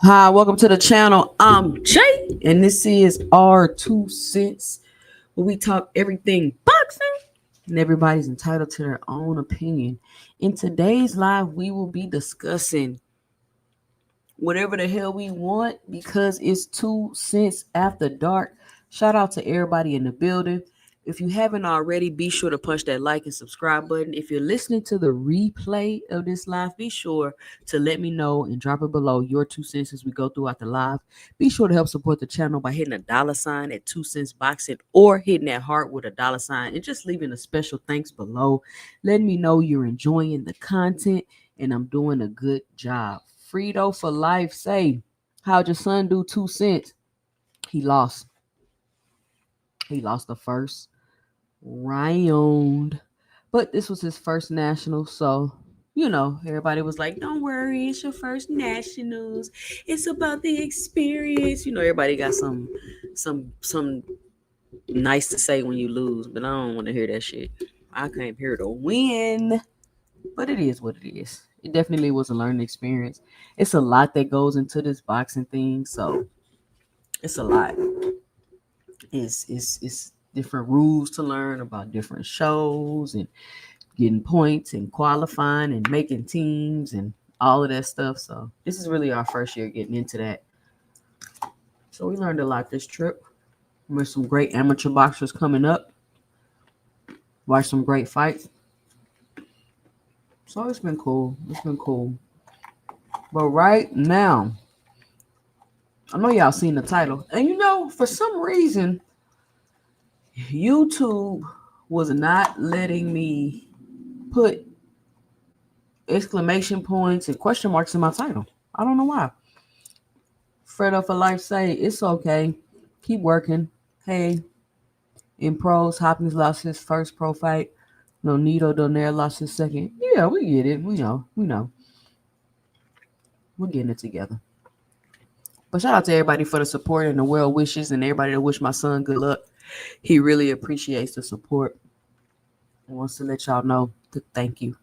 Hi, welcome to the channel. I'm Jay, and this is our 2 cents where we talk everything boxing, and everybody's entitled to their own opinion. In today's live, we will be discussing whatever the hell we want because it's 2 cents after dark. Shout out to everybody in the building. If you haven't already, be sure to punch that like and subscribe button. If you're listening to the replay of this live, be sure to let me know and drop it below your 2 cents as we go throughout the live. Be sure to help support the channel by hitting a dollar sign at 2 cents boxing or hitting that heart with a dollar sign and just leaving a special thanks below. Letting me know you're enjoying the content and I'm doing a good job. Frito for life say, how'd your son do 2 cents? He lost. He lost the first round. But this was his first national, so everybody was like, don't worry, it's your first nationals. It's about the experience. Everybody got some nice to say when you lose, but I don't want to hear that shit. I came here to win. But it is what it is. It definitely was a learning experience. It's a lot that goes into this boxing thing, so it's a lot. It's different rules to learn about different shows and getting points and qualifying and making teams and all of that stuff. So this is really our first year getting into that. So we learned a lot this trip. With some great amateur boxers coming up. Watch some great fights. So it's been cool. It's been cool. But right now, I know y'all seen the title. And for some reason, YouTube was not letting me put exclamation points and question marks in my title. I don't know why. Fred up for life say, it's okay. Keep working. Hey, in pros, Hopkins lost his first pro fight. Nito Donaire lost his second. Yeah, we get it. We know. We're getting it together. But shout out to everybody for the support and the well wishes and everybody that wish my son good luck. He really appreciates the support and wants to let y'all know to thank you.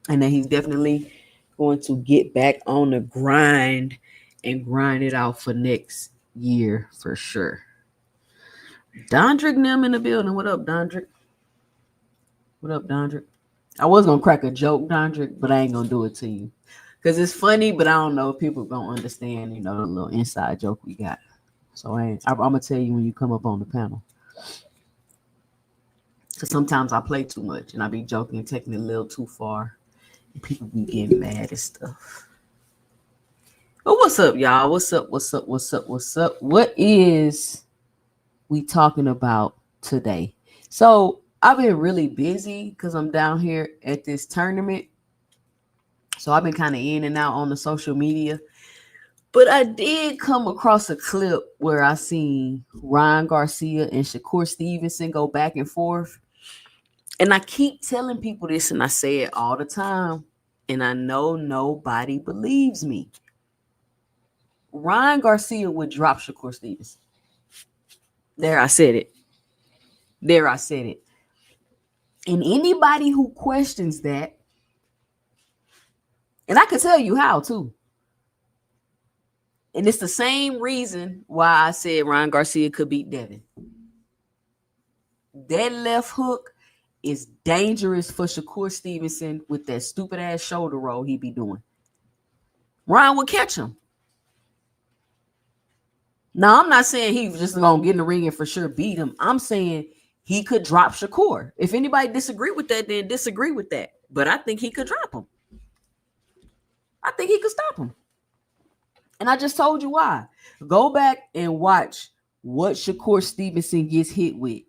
And that he's definitely going to get back on the grind and grind it out for next year for sure. Dondrick Nim in the building. What up, Dondrick? What up, Dondrick? I was going to crack a joke, Dondrick, but I ain't going to do it to you. Because it's funny, but I don't know if people going to understand, the little inside joke we got. So I'm going to tell you when you come up on the panel. Because sometimes I play too much and I be joking and taking it a little too far. And people be getting mad and stuff. But what's up, y'all? What's up? What is we talking about today? So I've been really busy because I'm down here at this tournament. So I've been kind of in and out on the social media. But I did come across a clip where I seen Ryan Garcia and Shakur Stevenson go back and forth. And I keep telling people this and I say it all the time. And I know nobody believes me. Ryan Garcia would drop Shakur Stevenson. There, I said it. And anybody who questions that, and I can tell you how too. And it's the same reason why I said Ryan Garcia could beat Devin. That left hook is dangerous for Shakur Stevenson with that stupid ass shoulder roll he be doing. Ryan would catch him. Now, I'm not saying he's just going to get in the ring and for sure beat him. I'm saying he could drop Shakur. If anybody disagree with that, then disagree with that. But I think he could drop him. I think he could stop him. And I just told you why. Go back and watch what Shakur Stevenson gets hit with.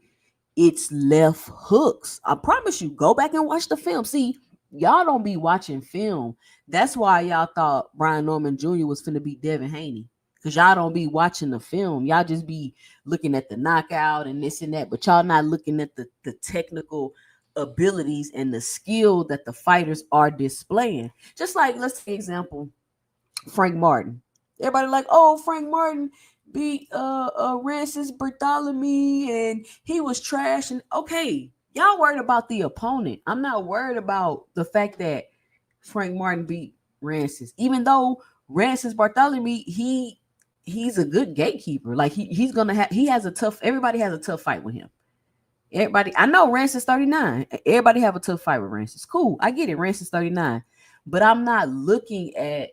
It's left hooks. I promise you, go back and watch the film. See, y'all don't be watching film. That's why y'all thought Brian Norman Jr. was finna beat Devin Haney. Because y'all don't be watching the film. Y'all just be looking at the knockout and this and that. But y'all not looking at the technical abilities and the skill that the fighters are displaying. Just like, let's take example, Frank Martin. Everybody like, oh, Frank Martin beat Rancis Bartholomew and he was trash. And okay, y'all worried about the opponent. I'm not worried about the fact that Frank Martin beat Rancis. Even though Rancis Bartholomew, he's a good gatekeeper. Like he has a tough. Everybody has a tough fight with him. Everybody, I know Rancis 39. Everybody have a tough fight with Rancis. Cool, I get it. Rancis 39, but I'm not looking at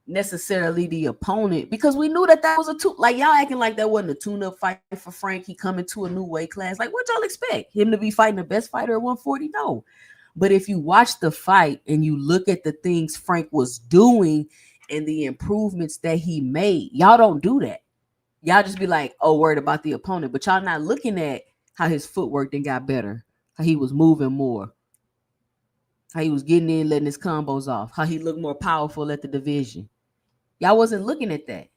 necessarily the opponent because we knew that was a two. Like y'all acting like that wasn't a tune-up fight for Frank. He coming to a new weight class. Like what y'all expect him to be fighting the best fighter at 140? No. But if you watch the fight and you look at the things Frank was doing and the improvements that he made, y'all don't do that. Y'all just be like, oh, worried about the opponent. But y'all not looking at how his footwork then got better, how he was moving more, how he was getting in, letting his combos off, how he looked more powerful at the division. Y'all wasn't looking at that.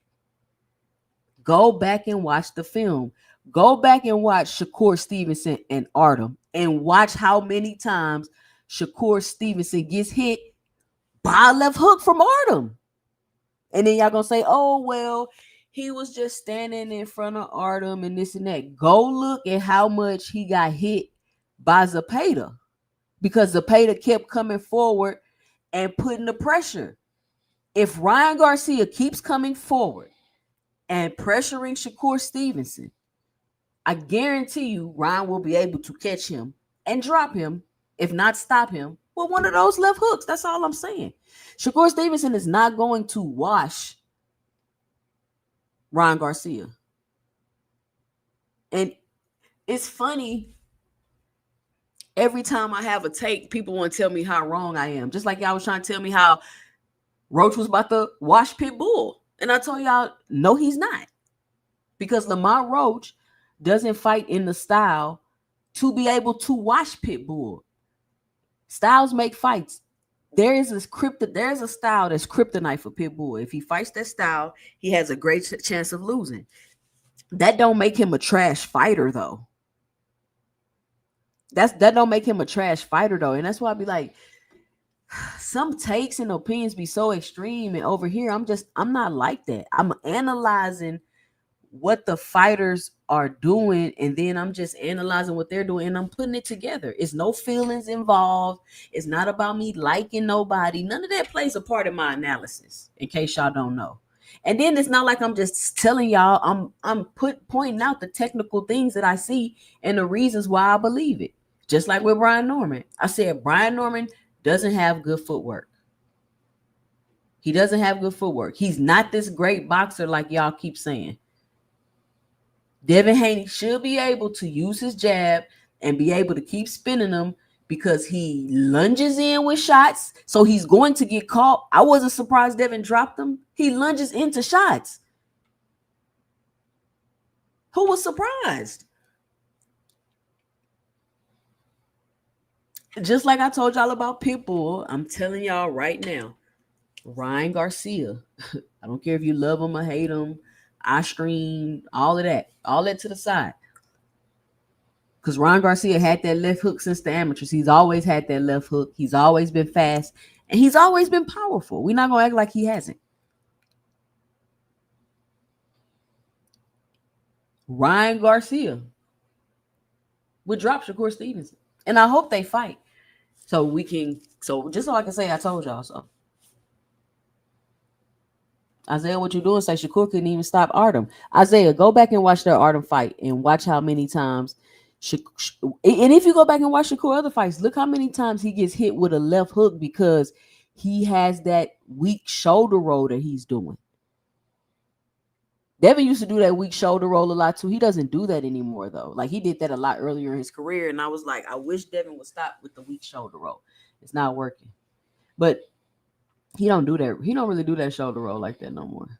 Go back and watch the film. Go back and watch Shakur Stevenson and Artem and watch how many times Shakur Stevenson gets hit by a left hook from Artem. And then y'all gonna say, oh, well, he was just standing in front of Artem and this and that. Go look at how much he got hit by Zepeda because Zepeda kept coming forward and putting the pressure. If Ryan Garcia keeps coming forward and pressuring Shakur Stevenson, I guarantee you Ryan will be able to catch him and drop him, if not stop him, with one of those left hooks. That's all I'm saying. Shakur Stevenson is not going to wash Ryan Garcia. And it's funny, every time I have a take, people want to tell me how wrong I am. Just like y'all was trying to tell me how Roach was about to wash Pitbull. And I told y'all, no, he's not. Because Lamont Roach doesn't fight in the style to be able to wash Pitbull. Styles make fights. There's a style that's kryptonite for Pitbull. If he fights that style, he has a great chance of losing. That don't make him a trash fighter, though. That don't make him a trash fighter, though. And that's why I be like, some takes and opinions be so extreme. And over here, I'm not like that. I'm analyzing what the fighters are doing, and then I'm just analyzing what they're doing, and I'm putting it together. It's no feelings involved. It's not about me liking nobody. None of that plays a part in my analysis, in case y'all don't know. And then it's not like I'm just telling y'all, I'm pointing out the technical things that I see and the reasons why I believe it. Just like with Brian Norman. I said Brian Norman doesn't have good footwork. He doesn't have good footwork. He's not this great boxer like y'all keep saying. Devin Haney should be able to use his jab and be able to keep spinning them because he lunges in with shots. So he's going to get caught. I wasn't surprised Devin dropped him. He lunges into shots. Who was surprised? Just like I told y'all about Pitbull, I'm telling y'all right now, Ryan Garcia, I don't care if you love him or hate him, I stream, all of that to the side. Because Ryan Garcia had that left hook since the amateurs. He's always had that left hook. He's always been fast. And he's always been powerful. We're not going to act like he hasn't. Ryan Garcia would drop Shakur Stevenson. And I hope they fight. So just so I can say I told y'all so. Isaiah, what you doing? Say Shakur couldn't even stop Artem. Isaiah, go back and watch that Artem fight and watch how many times. And if you go back and watch Shakur other fights, look how many times he gets hit with a left hook because he has that weak shoulder roll that he's doing. Devin used to do that weak shoulder roll a lot too. He doesn't do that anymore though. Like he did that a lot earlier in his career, and I was like, I wish Devin would stop with the weak shoulder roll. It's not working, but. He don't do that. He don't really do that shoulder roll like that no more.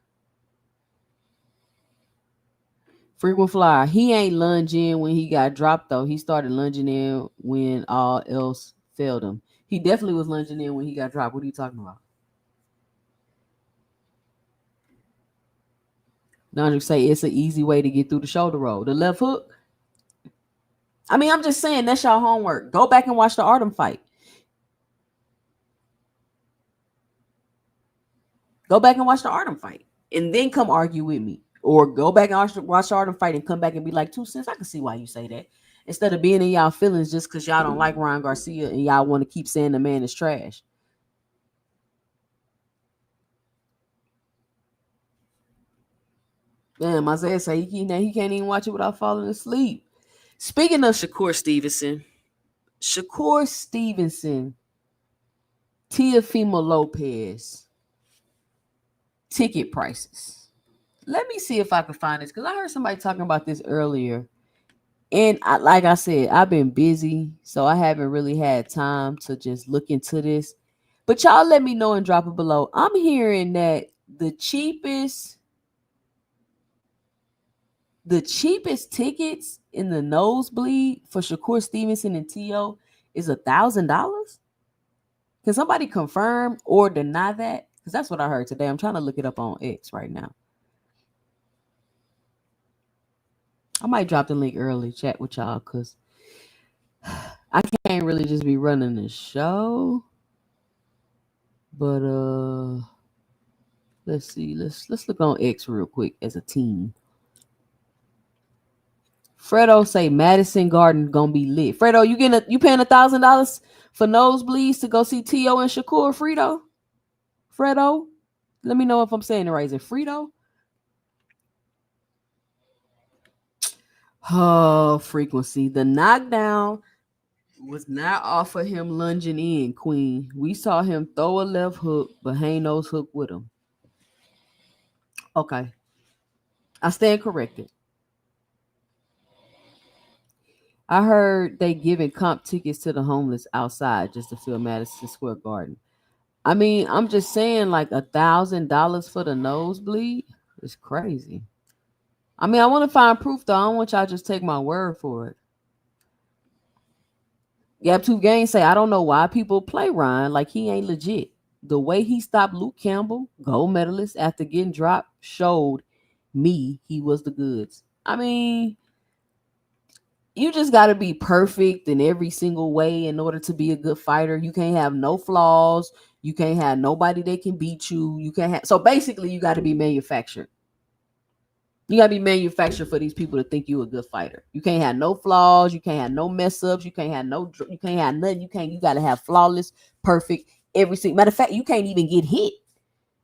Frequent flyer. He ain't lunging when he got dropped, though. He started lunging in when all else failed him. He definitely was lunging in when he got dropped. What are you talking about? Nandrick say it's an easy way to get through the shoulder roll. The left hook. I mean, I'm just saying that's y'all homework. Go back and watch the Artem fight. Go back and watch the Artem fight and then come argue with me. Or go back and watch the Artem fight and come back and be like, 2 cents. I can see why you say that. Instead of being in y'all feelings just because y'all don't like Ryan Garcia and y'all want to keep saying the man is trash. Damn, Isaiah say he can't even watch it without falling asleep. Speaking of Shakur Stevenson, Teofimo Lopez, ticket prices. Let me see if I can find this because I heard somebody talking about this earlier. And like I said, I've been busy, so I haven't really had time to just look into this. But y'all let me know and drop it below. I'm hearing that the cheapest tickets in the nosebleed for Shakur Stevenson and T.O. is $1,000. Can somebody confirm or deny that? Because that's what I heard today. I'm trying to look it up on X right now. I might drop the link early, chat with y'all, because I can't really just be running the show. But let's see. Let's look on X real quick as a team. Fredo say Madison Garden gonna be lit. Fredo, you paying $1,000 for nosebleeds to go see T.O. and Shakur? Fredo, let me know if I'm saying it right. Is it Fredo? Oh, frequency. The knockdown was not off of him lunging in, Queen. We saw him throw a left hook, but Haney's hook with him. Okay. I stand corrected. I heard they giving comp tickets to the homeless outside just to fill Madison Square Garden. I mean, I'm just saying, like $1,000 for the nosebleed is crazy. I mean, I want to find proof though. I don't want y'all just take my word for it. Gap2 Gang say, I don't know why people play Ryan like he ain't legit. The way he stopped Luke Campbell, gold medalist, after getting dropped, showed me he was the goods. I mean, you just got to be perfect in every single way in order to be a good fighter. You can't have no flaws. You can't have nobody that can beat you. You can't have. So basically, you got to be manufactured. You got to be manufactured for these people to think you a good fighter. You can't have no flaws. You can't have no mess ups. You can't have nothing. You got to have flawless, perfect, every single. Matter of fact, you can't even get hit.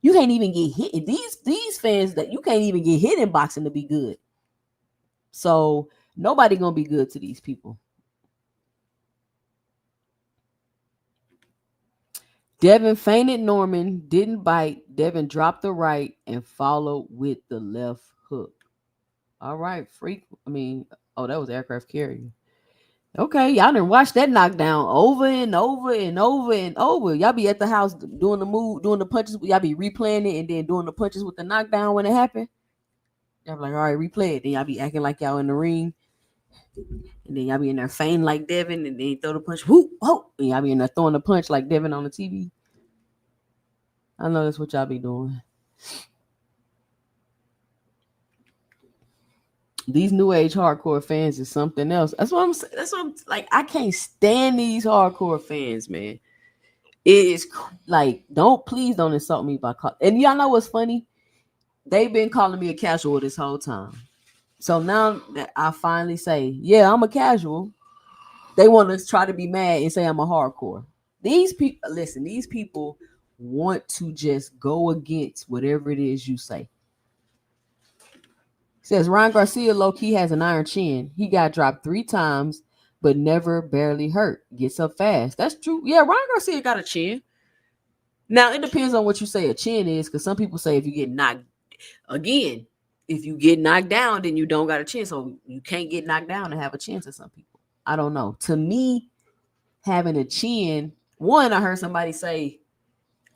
You can't even get hit. These fans that you can't even get hit in boxing to be good. So nobody gonna be good to these people. Devin feinted Norman, didn't bite. Devin dropped the right and followed with the left hook. All right, freak. That was aircraft carrier. Okay, y'all done watch that knockdown over and over and over and over. Y'all be at the house doing the punches. Y'all be replaying it and then doing the punches with the knockdown when it happened. Y'all be like, all right, replay it. Then y'all be acting like y'all in the ring. And then y'all be in there feigning like Devin and then throw the punch. Whoop, whoop. And y'all be in there throwing the punch like Devin on the TV. I know that's what y'all be doing. These new age hardcore fans is something else. That's what I'm like. I can't stand these hardcore fans, man. It is like, please don't insult me by calling. And y'all know what's funny? They've been calling me a casual this whole time. So now that I finally say, yeah, I'm a casual, they want to try to be mad and say I'm a hardcore. These people want to just go against whatever it is you say. Says Ryan Garcia low-key has an iron chin. He got dropped 3 times, but never barely hurt. Gets up fast. That's true. Yeah, Ryan Garcia got a chin. Now, it depends on what you say a chin is, because some people say if you get knocked down, then you don't got a chin. So you can't get knocked down and have a chin to some people. I don't know. To me, having a chin, one, I heard somebody say,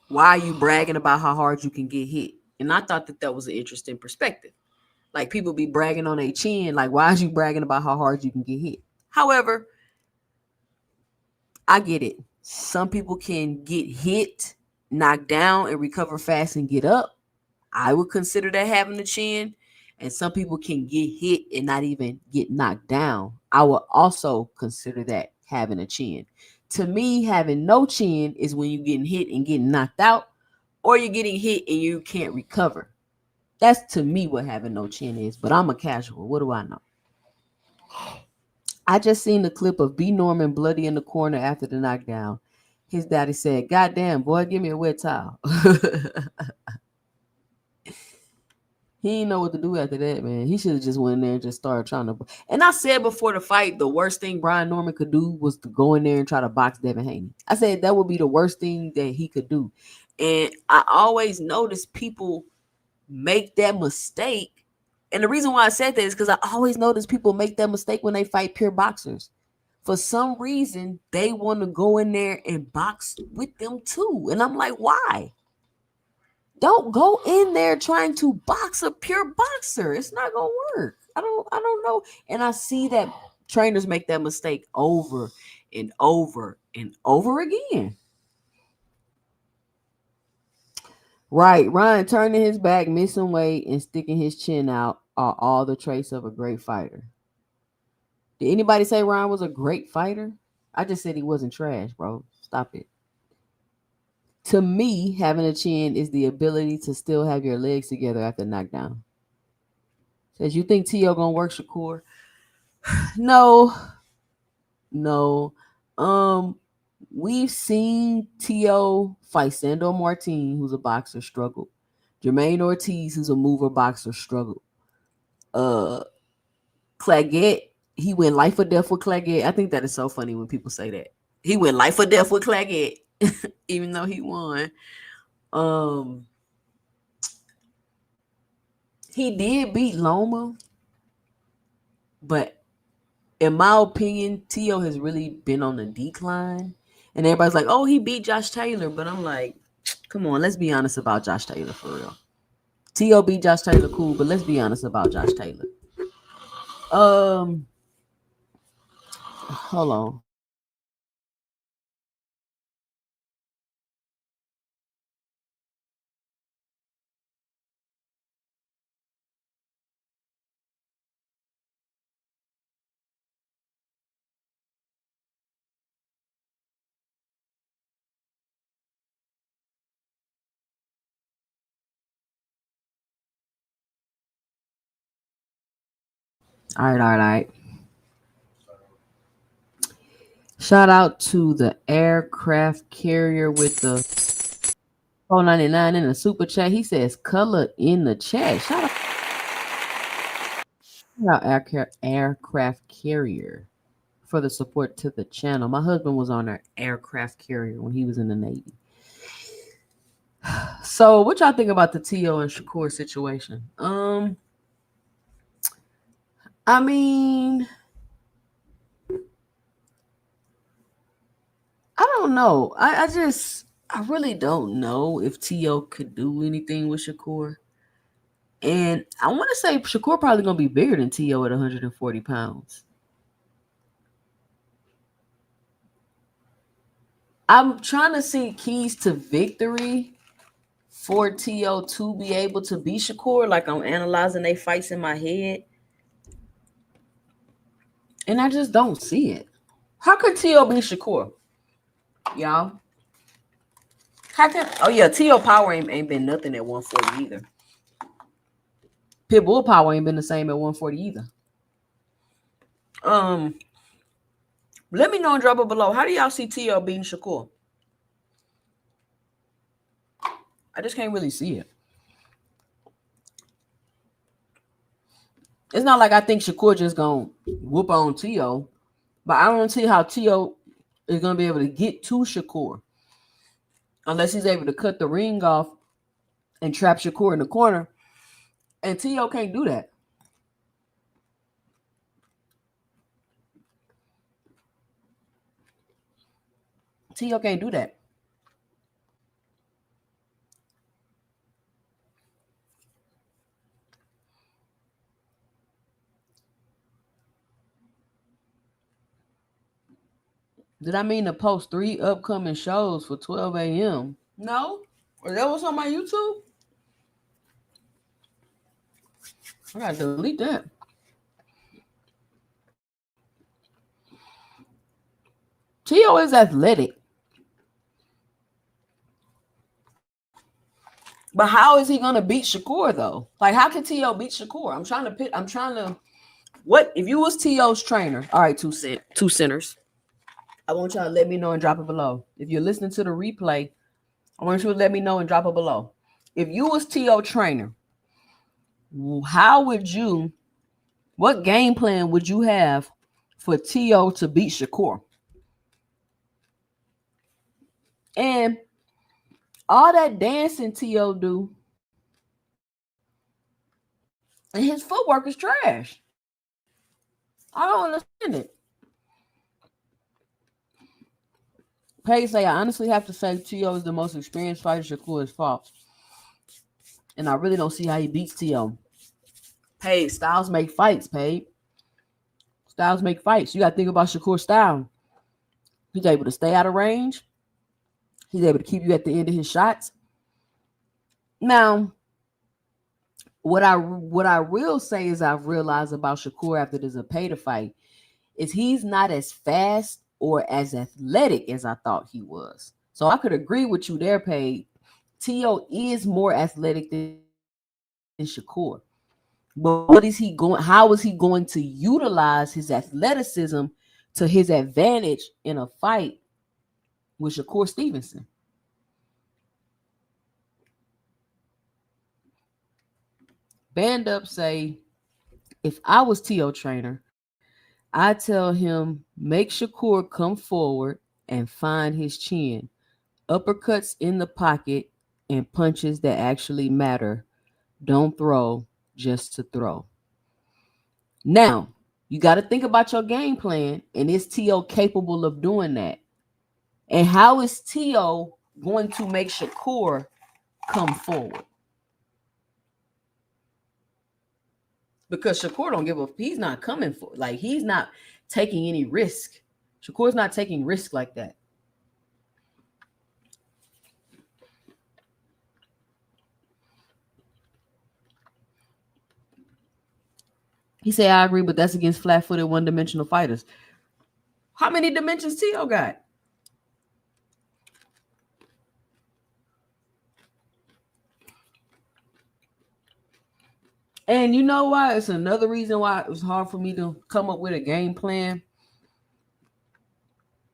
why are you bragging about how hard you can get hit? And I thought that was an interesting perspective. Like, people be bragging on their chin. Like, why is you bragging about how hard you can get hit? However, I get it. Some people can get hit, knocked down, and recover fast and get up. I would consider that having a chin. And some people can get hit and not even get knocked down. I would also consider that having a chin. To me, having no chin is when you're getting hit and getting knocked out, or you're getting hit and you can't recover. That's to me what having no chin is. But I'm a casual. What do I know? I just seen the clip of B. Norman bloody in the corner after the knockdown. His daddy said, "God damn, boy, give me a wet towel." He didn't know what to do after that, man. He should have just went in there and just started trying to. And I said before the fight, the worst thing Brian Norman could do was to go in there and try to box Devin Haney. I said that would be the worst thing that he could do. And I always notice people make that mistake. And the reason why I said that is because I always notice people make that mistake when they fight pure boxers. For some reason, they want to go in there and box with them too. And I'm like, why? Don't go in there trying to box a pure boxer. It's not gonna work. I don't know. And I see that trainers make that mistake over and over and over again. Right. Ryan turning his back, missing weight, and sticking his chin out are all the traits of a great fighter. Did anybody say Ryan was a great fighter? I just said he wasn't trash, bro. Stop it. To me, having a chin is the ability to still have your legs together after knockdown. Says, you think T.O. gonna work Shakur? No. We've seen T.O. fight Sandor Martin, who's a boxer, struggle. Jermaine Ortiz, who's a mover boxer, struggle. Claggett, he went life or death with Claggett. I think that is so funny when people say that. He went life or death with Claggett, even though he won. He did beat Loma, but in my opinion, T.O. has really been on the decline. And everybody's like, oh, he beat Josh Taylor. But I'm like, come on, let's be honest about Josh Taylor for real. T.O. beat Josh Taylor, cool, but let's be honest about Josh Taylor. Hold on. All right. Shout out to the aircraft carrier with the 4.99 in the super chat. He says color in the chat. Shout out aircraft carrier for the support to the channel. My husband was on an aircraft carrier when he was in the Navy. So what y'all think about the T.O. and Shakur situation? I mean, I don't know. I really don't know if T.O. could do anything with Shakur. And I want to say Shakur probably going to be bigger than T.O. at 140 pounds. I'm trying to see keys to victory for T.O. to be able to beat Shakur. Like, I'm analyzing their fights in my head. And I just don't see it. How could T.O. beat Shakur? Y'all? T.O. power ain't been nothing at 140 either. Pitbull power ain't been the same at 140 either. Let me know and drop it below. How do y'all see T.O. beating Shakur? I just can't really see it. It's not like I think Shakur just gonna whoop on T.O., but I don't see how T.O. is gonna be able to get to Shakur unless he's able to cut the ring off and trap Shakur in the corner. And T.O. can't do that. T.O. can't do that. Did I mean to post 3 upcoming shows for 12 a.m.? No? Or that was on my YouTube? I gotta delete that. T.O. is athletic. But how is he gonna beat Shakur though? Like, how can T.O. beat Shakur? I'm trying to. What if you was T.O.'s trainer? All right, two centers. I want y'all to let me know and drop it below. If you're listening to the replay, I want you to let me know and drop it below. If you was T.O. trainer, what game plan would you have for T.O. to beat Shakur? And all that dancing T.O. do, and his footwork is trash. I don't understand it. Paige say, I honestly have to say T.O. is the most experienced fighter. Shakur is false. And I really don't see how he beats T.O. Paige, styles make fights, Paige. Styles make fights. You got to think about Shakur's style. He's able to stay out of range. He's able to keep you at the end of his shots. Now, what I will say is I've realized about Shakur after the Zepeda fight is he's not as fast or as athletic as I thought he was. So I could agree with you there, Paige. T.O. is more athletic than Shakur. But what is he going? How is he going to utilize his athleticism to his advantage in a fight with Shakur Stevenson? Band Up say, if I was T.O. trainer, I'd tell him make Shakur come forward and find his chin. Uppercuts in the pocket and punches that actually matter. Don't throw just to throw. Now, you got to think about your game plan, and is T.O. capable of doing that? And how is T.O. going to make Shakur come forward? Because Shakur don't give a, he's not coming for, like, he's not taking any risk. Shakur's not taking risk like that. He said, I agree, but that's against flat-footed, one-dimensional fighters. How many dimensions T.O. got? And you know why? It's another reason why it was hard for me to come up with a game plan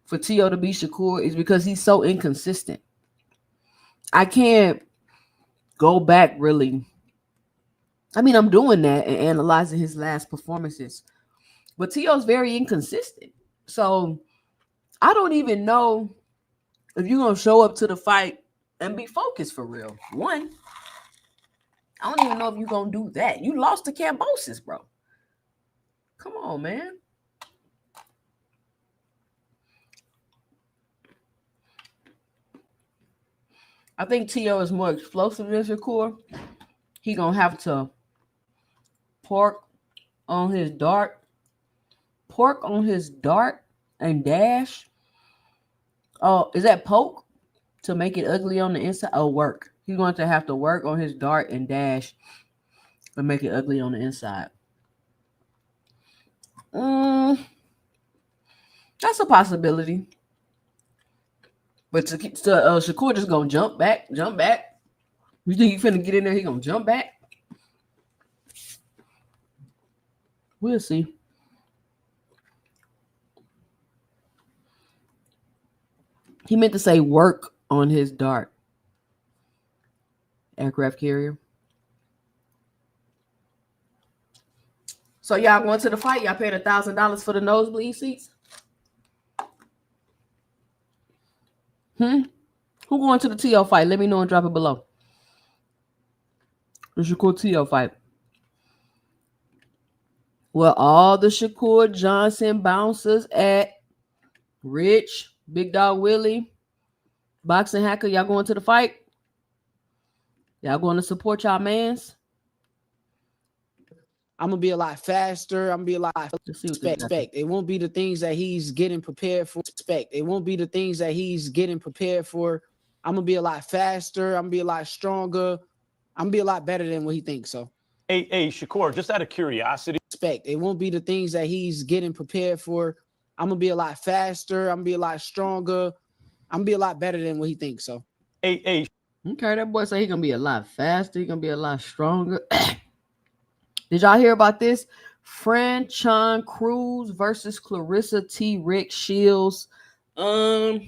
for T.O. to beat Shakur is because he's so inconsistent. I can't go back really. I mean, I'm doing that and analyzing his last performances. But T.O.'s very inconsistent. So I don't even know if you're going to show up to the fight and be focused for real. One, I don't even know if you're going to do that. You lost to Cambosis, bro. Come on, man. I think T.O. is more explosive than Shakur. He going to have to pork on his dart and dash. Oh, is that poke to make it ugly on the inside? Oh, work. He's going to have to work on his dart and dash and make it ugly on the inside. That's a possibility. But Shakur just going to jump back. You think he's finna get in there? He going to jump back? We'll see. He meant to say work on his dart. Aircraft carrier. So y'all going to the fight? Y'all paid $1,000 for the nosebleed seats? Who going to the T.O. fight? Let me know and drop it below. The Shakur T.O. fight. Well, all the Shakur Johnson bouncers at Rich, Big Dog Willie, Boxing Hacker, y'all going to the fight? Y'all going to support y'all mans? I'm going to be a lot faster. I'm going to be a lot expect. It won't be the things that he's getting prepared for. It won't be the things that he's getting prepared for. I'm going to be a lot faster. I'm going to be a lot stronger. I'm going to be a lot better than what he thinks. So, hey, Shakur, just out of curiosity. It won't be the things that he's getting prepared for. I'm going to be a lot faster. I'm going to be a lot stronger. I'm going to be a lot better than what he thinks. So, Okay, that boy say he's going to be a lot faster. He's going to be a lot stronger. Did y'all hear about this? Franchon Cruz versus Clarissa T. Rick Shields. I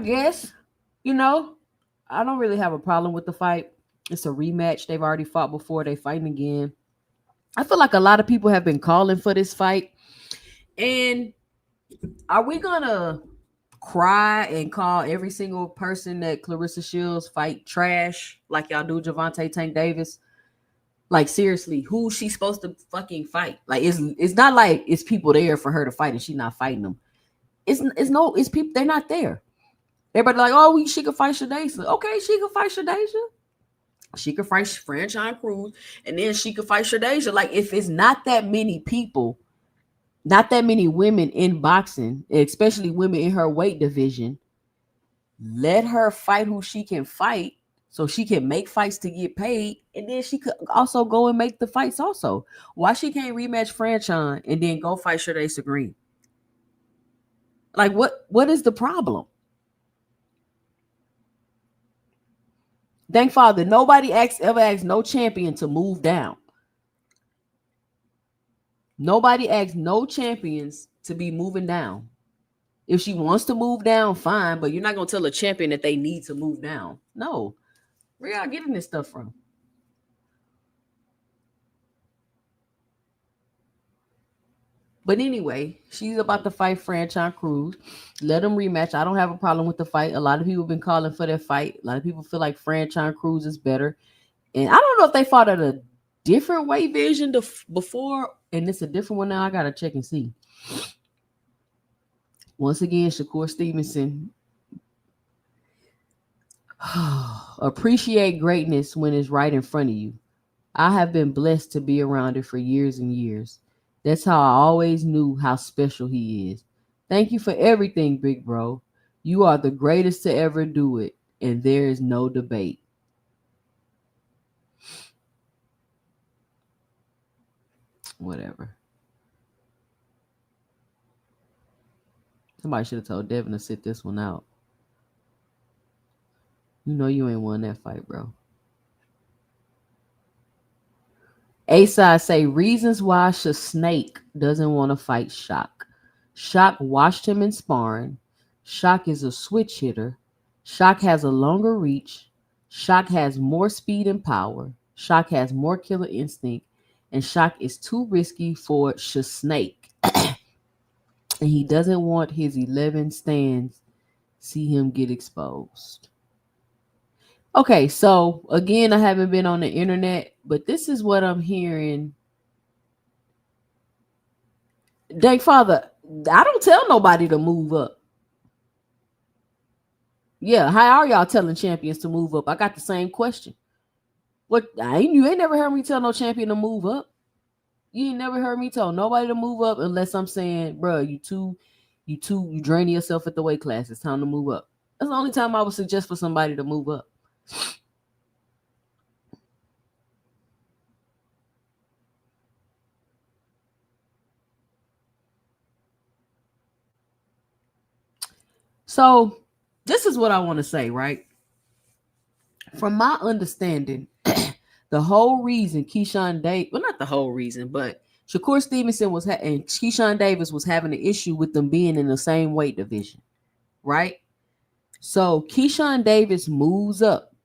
guess, I don't really have a problem with the fight. It's a rematch. They've already fought before. They fighting again. I feel like a lot of people have been calling for this fight. And are we gonna cry and call every single person that Clarissa Shields fight trash like y'all do Gervonta Tank Davis? Like, seriously, who's she supposed to fucking fight? Like, it's not like it's people there for her to fight and she's not fighting them. It's people, they're not there. Everybody like, oh, she could fight Shadasia. Okay, she could fight Shadasia. She could fight Franchise Cruz, and then she could fight Shadasia. Like, if it's not that many people, not that many women in boxing, especially women in her weight division, let her fight who she can fight so she can make fights to get paid, and then she could also go and make the fights also. Why she can't rematch Franchise and then go fight Shadasia Green? Like, what is the problem? Thank Father, nobody ever asked no champion to move down. Nobody asked no champions to be moving down. If she wants to move down, fine, but you're not going to tell a champion that they need to move down. No. Where y'all getting this stuff from? But anyway, she's about to fight Franchise Cruz. Let them rematch. I don't have a problem with the fight. A lot of people have been calling for that fight. A lot of people feel like Franchise Cruz is better. And I don't know if they fought at a different weight division before, and it's a different one now. I got to check and see. Once again, Shakur Stevenson. Appreciate greatness when it's right in front of you. I have been blessed to be around it for years and years. That's how I always knew how special he is. Thank you for everything, big bro. You are the greatest to ever do it, and there is no debate. Whatever. Somebody should have told Devin to sit this one out. You know you ain't won that fight, bro. A-Side say reasons why Snake doesn't want to fight Shock. Shock watched him in sparring. Shock is a switch hitter. Shock has a longer reach. Shock has more speed and power. Shock has more killer instinct. And Shock is too risky for Snake. And he doesn't want his 11 stands see him get exposed. Okay, so again, I haven't been on the internet, but this is what I'm hearing. Thank Father, I don't tell nobody to move up. Yeah, how are y'all telling champions to move up? I got the same question. What? You ain't never heard me tell no champion to move up. You ain't never heard me tell nobody to move up unless I'm saying, bro, you draining yourself at the weight class. It's time to move up. That's the only time I would suggest for somebody to move up. So this is what I want to say, right? From my understanding, the whole reason Keyshawn Davis, well, not the whole reason, but Shakur Stevenson and Keyshawn Davis was having an issue with them being in the same weight division, right? So Keyshawn Davis moves up.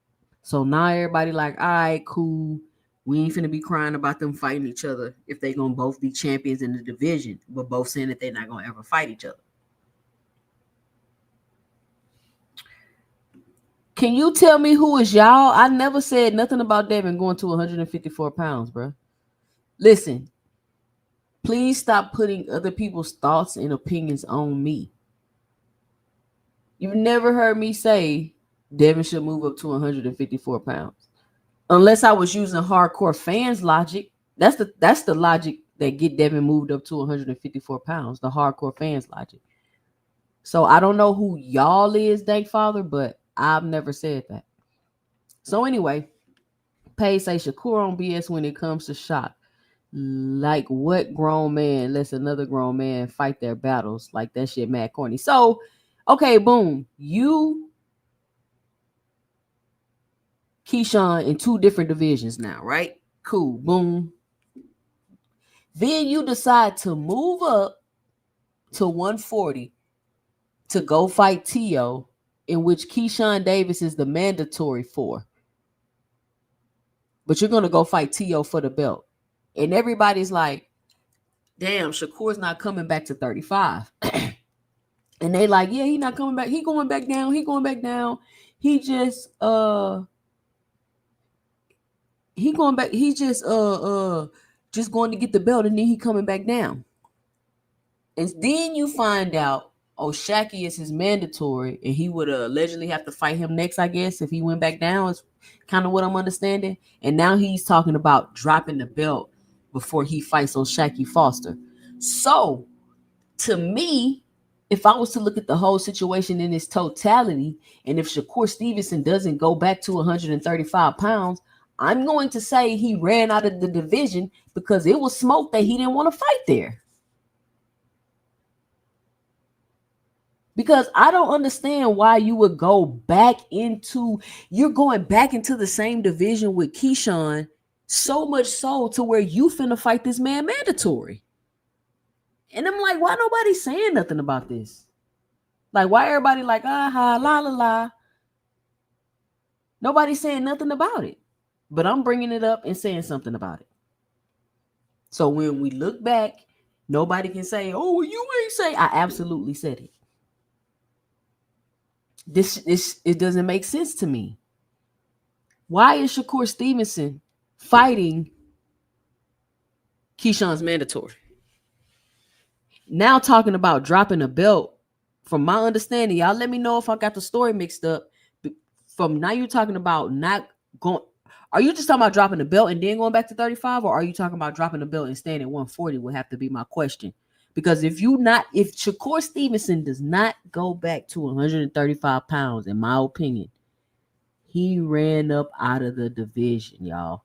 So now everybody like, all right, cool. We ain't finna be crying about them fighting each other if they gonna both be champions in the division, but both saying that they're not gonna ever fight each other. Can you tell me who is y'all? I never said nothing about Devin going to 154 pounds, bro. Listen, please stop putting other people's thoughts and opinions on me. You've never heard me say Devin should move up to 154 pounds. Unless I was using hardcore fans logic. That's the logic that get Devin moved up to 154 pounds, the hardcore fans logic. So I don't know who y'all is, thank Father, but I've never said that. So anyway, Paige say Shakur on BS when it comes to Shock. Like what grown man lets another grown man fight their battles? Like that shit mad corny. So, okay, boom. You, Keyshawn, in 2 different divisions now, right? Cool, boom. Then you decide to move up to 140 to go fight Tio, in which Keyshawn Davis is the mandatory for. but you're going to go fight T.O. for the belt. And everybody's like, damn, Shakur's not coming back to 35. And they like, yeah, he not coming back. He going back down. He going back down. He just going back. He just going to get the belt, and then he coming back down. And then you find out, oh, Shaqy is his mandatory, and he would allegedly have to fight him next, I guess, if he went back down. Is kind of what I'm understanding. And now he's talking about dropping the belt before he fights on Shaqy Foster. So, to me, if I was to look at the whole situation in its totality, and if Shakur Stevenson doesn't go back to 135 pounds, I'm going to say he ran out of the division because it was smoke that he didn't want to fight there. Because I don't understand why you would go back into, you're going back into the same division with Keyshawn, so much so to where you finna fight this man mandatory. And I'm like, why nobody saying nothing about this? Like, why everybody like, aha, la, la, la. Nobody's saying nothing about it. But I'm bringing it up and saying something about it. So when we look back, nobody can say, oh, well, you ain't say. I absolutely said it. This it doesn't make sense to me. Why is Shakur Stevenson fighting Keyshawn's mandatory? Now talking about dropping a belt, from my understanding, y'all let me know if I got the story mixed up. From now you're talking about not going. Are you just talking about dropping the belt and then going back to 35, or are you talking about dropping the belt and staying at 140? Would have to be my question. Because if Shakur Stevenson does not go back to 135 pounds, in my opinion, he ran up out of the division, y'all.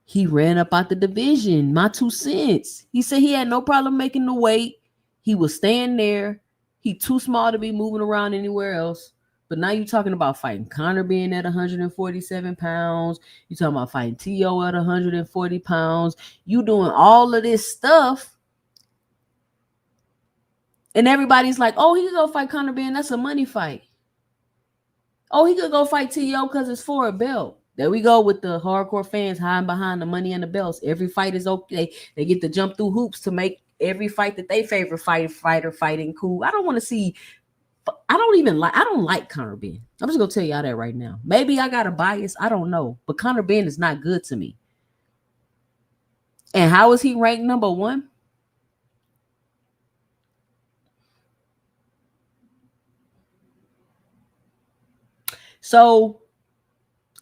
He ran up out the division. My 2 cents. He said he had no problem making the weight. He was staying there. He too small to be moving around anywhere else. But now you're talking about fighting Conor being at 147 pounds. You're talking about fighting T.O. at 140 pounds. You doing all of this stuff. And everybody's like, oh, he could go fight Conor Ben. That's a money fight. Oh, he could go fight T.O. because it's for a belt. There we go with the hardcore fans hiding behind the money and the belts. Every fight is okay. They get to jump through hoops to make every fight that they favorite fighter fighting cool. I don't want to see. I don't like Conor Ben. I'm just going to tell y'all that right now. Maybe I got a bias. I don't know. But Conor Ben is not good to me. And how is he ranked number 1? So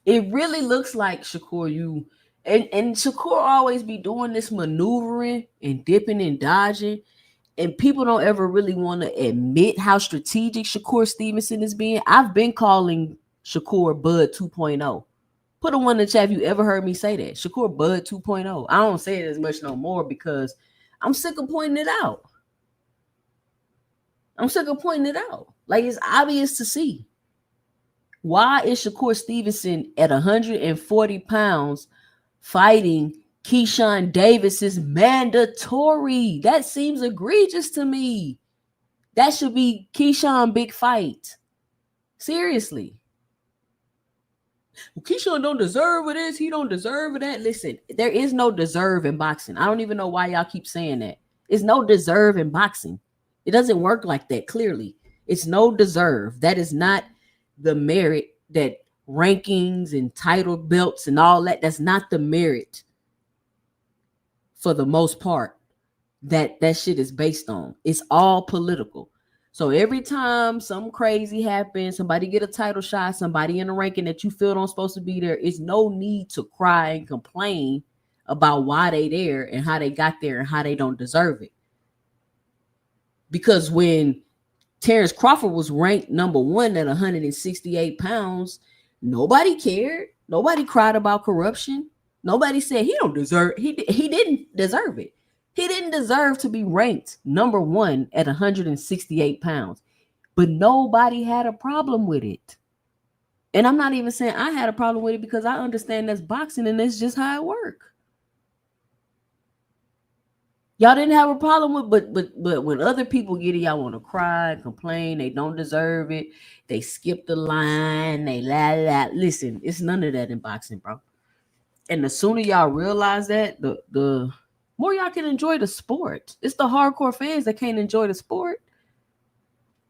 it really looks like Shakur, and Shakur always be doing this maneuvering and dipping and dodging, and people don't ever really want to admit how strategic Shakur Stevenson is being. I've been calling Shakur Bud 2.0. Put a 1 in the chat if you ever heard me say that. Shakur Bud 2.0. I don't say it as much no more because I'm sick of pointing it out. Like, it's obvious to see. Why is Shakur Stevenson at 140 pounds fighting Keyshawn Davis's mandatory? That seems egregious to me. That should be Keyshawn big fight. Seriously. Well, Keyshawn don't deserve of this. He don't deserve of that. Listen, there is no deserve in boxing. I don't even know why y'all keep saying that. It's no deserve in boxing. It doesn't work like that, clearly. It's no deserve. That is not the merit that rankings and title belts and all that's not the merit for the most part that shit is based on. It's all political. So every time something crazy happens, somebody get a title shot, somebody in the ranking that you feel don't supposed to be there, it's no need to cry and complain about why they there and how they got there and how they don't deserve it. Because when Terrence Crawford was ranked number 1 at 168 pounds, nobody cared. Nobody cried about corruption. Nobody said he didn't deserve it. He didn't deserve to be ranked number 1 at 168 pounds. But nobody had a problem with it. And I'm not even saying I had a problem with it because I understand that's boxing and that's just how it works. Y'all didn't have a problem with, but when other people get it, y'all want to cry, complain, they don't deserve it, they skip the line, they la. Listen, it's none of that in boxing, bro. And the sooner y'all realize that, the more y'all can enjoy the sport. It's the hardcore fans that can't enjoy the sport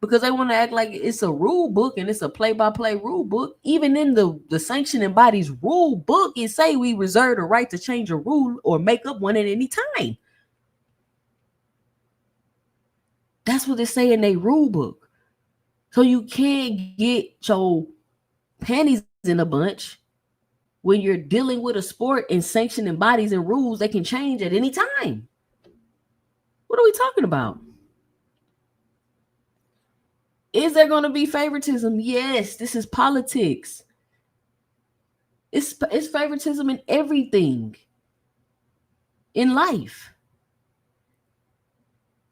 because they want to act like it's a rule book and it's a play-by-play rule book. Even in the sanctioning body's rule book, it say we reserve the right to change a rule or make up one at any time. That's what they say in their rule book. So you can't get your panties in a bunch when you're dealing with a sport and sanctioning bodies and rules that can change at any time. What are we talking about? Is there going to be favoritism? Yes, this is politics. It's favoritism in everything in life.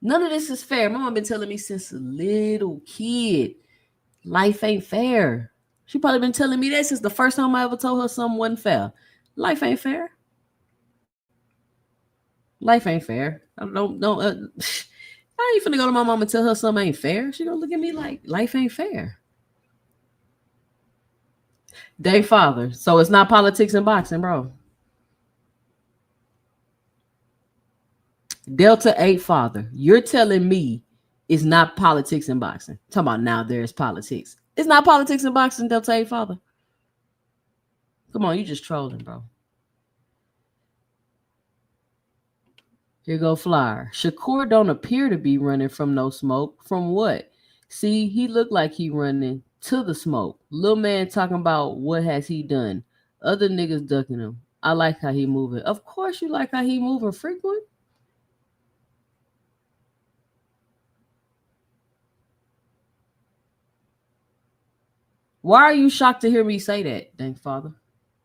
None of this is fair. My mom been telling me since a little kid, life ain't fair. She probably been telling me that since the first time I ever told her something wasn't fair. Life ain't fair. Life ain't fair. I ain't finna go to my mom and tell her something ain't fair. She gonna look at me like life ain't fair. Day father. So it's not politics and boxing, bro. Delta 8 father. You're telling me it's not politics and boxing. Talking about now there's politics. It's not politics and boxing, Delta 8 father. Come on, you just trolling, bro. Here go Flyer. Shakur don't appear to be running from no smoke. From what? See, he looked like he running to the smoke. Little man talking about what has he done. Other niggas ducking him. I like how he moving. Of course you like how he moving, frequent. Why are you shocked to hear me say that, thank father?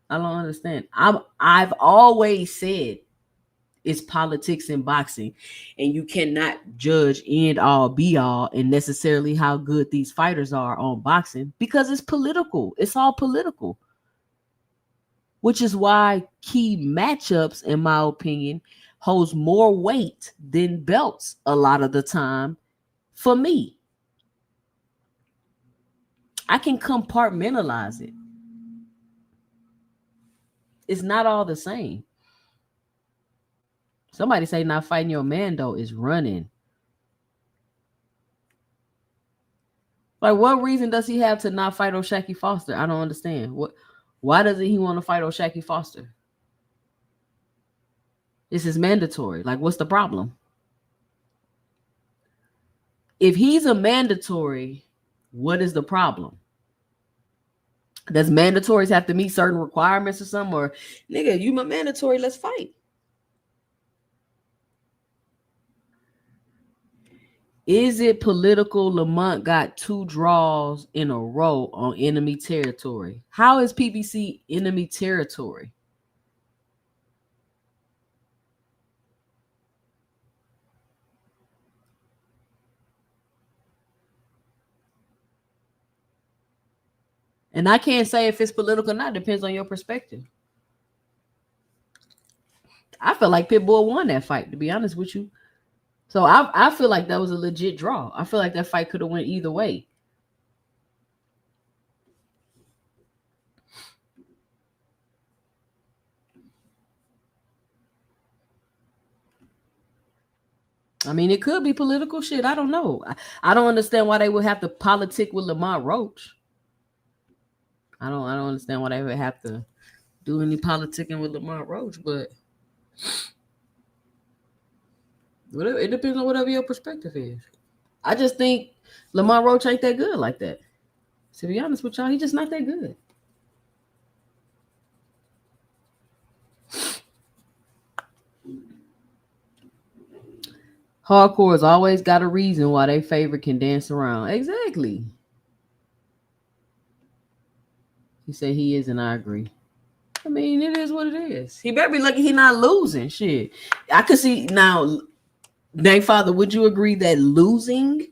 I don't understand. I've always said it's politics and boxing, and you cannot judge end all be all and necessarily how good these fighters are on boxing because it's political. It's all political, which is why key matchups, in my opinion, holds more weight than belts a lot of the time for me. I can compartmentalize it. It's not all the same. Somebody say not fighting your man, though, is running. Like, what reason does he have to not fight O'Shaquie Foster? I don't understand. Why doesn't he want to fight O'Shaquie Foster? This is mandatory. Like, what's the problem? If he's a mandatory, what is the problem? Does mandatories have to meet certain requirements or something? Or, nigga, you my mandatory, let's fight. Is it political Lamont got 2 draws in a row on enemy territory? How is PBC enemy territory? And I can't say if it's political or not. It depends on your perspective. I feel like Pitbull won that fight, to be honest with you. So I feel like that was a legit draw. I feel like that fight could have went either way. I mean, it could be political shit. I don't know. I don't understand why they would have to politic with Lamont Roach. I don't understand why they would have to do any politicking with Lamont Roach, but whatever, it depends on whatever your perspective is. I just think Lamont Roach ain't that good like that. To be honest with y'all, he's just not that good. Hardcore has always got a reason why they favorite can dance around. Exactly. He said he is, and I agree. I mean, it is what it is. He better be lucky he not losing. Shit. I could see now, dang father, would you agree that losing,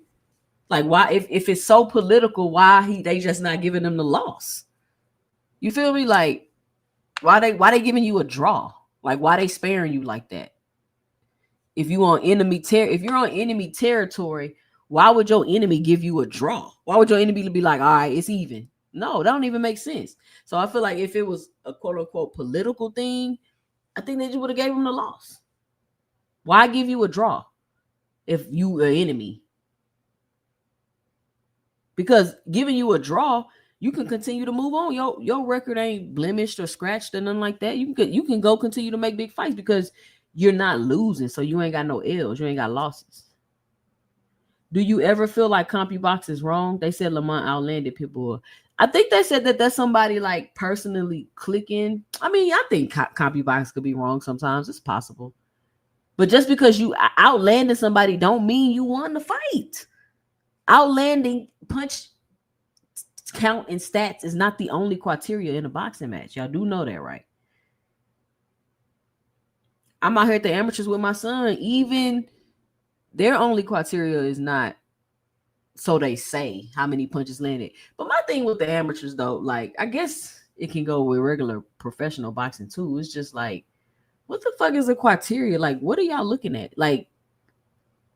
like why if it's so political, why they just not giving them the loss? You feel me? Like why they giving you a draw? Like why they sparing you like that? If you're on enemy territory, why would your enemy give you a draw? Why would your enemy be like, all right, it's even? No, that don't even make sense. So I feel like if it was a quote unquote political thing, I think they just would have gave him the loss. Why give you a draw if you an enemy? Because giving you a draw, you can continue to move on. Your record ain't blemished or scratched or nothing like that. You can go continue to make big fights because you're not losing, so you ain't got no L's, you ain't got losses. Do you ever feel like CompuBox is wrong? They said Lamont outlanded people. I think they said that that's somebody like personally clicking. I mean, I think CompuBox could be wrong sometimes. It's possible. But just because you outlanded somebody don't mean you won the fight. Outlanding punch count and stats is not the only criteria in a boxing match. Y'all do know that, right? I'm out here at the amateurs with my son. Even their only criteria is not, so they say, how many punches landed. But my thing with the amateurs, though, like, I guess it can go with regular professional boxing too. It's just like, what the fuck is the criteria? Like, what are y'all looking at? Like,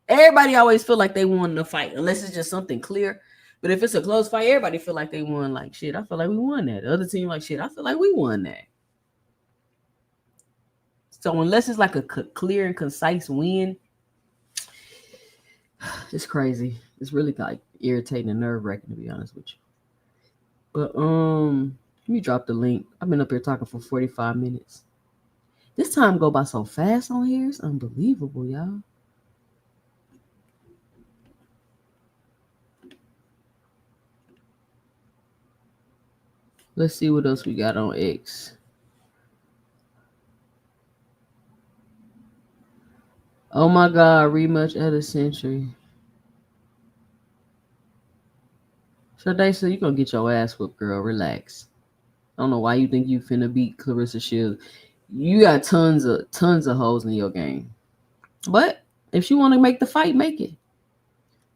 everybody always feel like they won the fight, unless it's just something clear. But if it's a close fight, everybody feel like they won. Like, shit, I feel like we won that. The other team, like, shit, I feel like we won that. So unless it's like a clear and concise win, it's crazy. It's really like irritating and nerve-wracking, to be honest with you. But let me drop the link. I've been up here talking for 45 minutes. This time go by so fast on here. It's unbelievable, y'all. Let's see what else we got on X. Oh my God, rematch of the century. Shadaysa, you gonna get your ass whooped, girl. Relax. I don't know why you think you finna beat Clarissa Shields. You got tons of holes in your game. But if she want to make the fight, make it.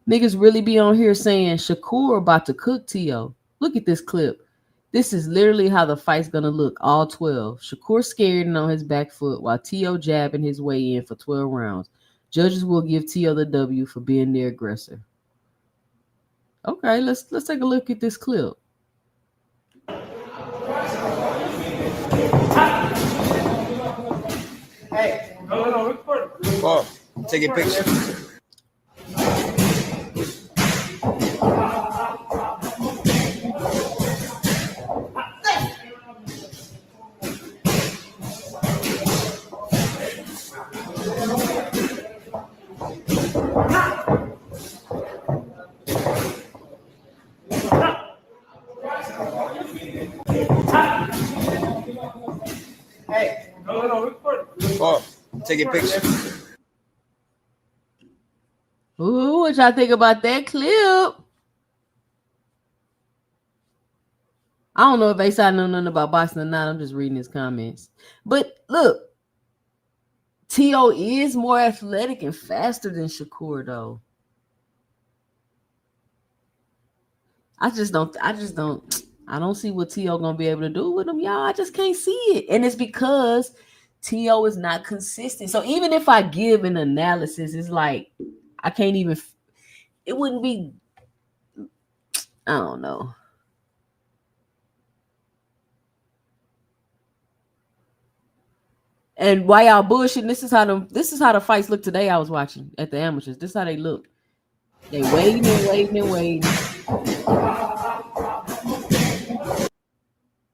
Niggas really be on here saying Shakur about to cook T.O. Look at this clip. This is literally how the fight's gonna look, all 12. Shakur scared and on his back foot while T.O. jabbing his way in for 12 rounds. Judges will give T.O. the W for being the aggressor. Okay, let's take a look at this clip. Hey. No, oh, take a picture. Hey. No, oh, take a picture. Ooh, what y'all think about that clip? I don't know if A-Side know nothing about boxing or not. I'm just reading his comments. But look, T.O. is more athletic and faster than Shakur, though. I don't see what T.O. gonna be able to do with him, y'all. I just can't see it. And it's because T.O. is not consistent. So even if I give an analysis, it's like I can't even, it wouldn't be, I don't know. And while y'all bullshitting, this is how the fights look today. I was watching at the amateurs. This is how they look. They waiting and waiting and waiting.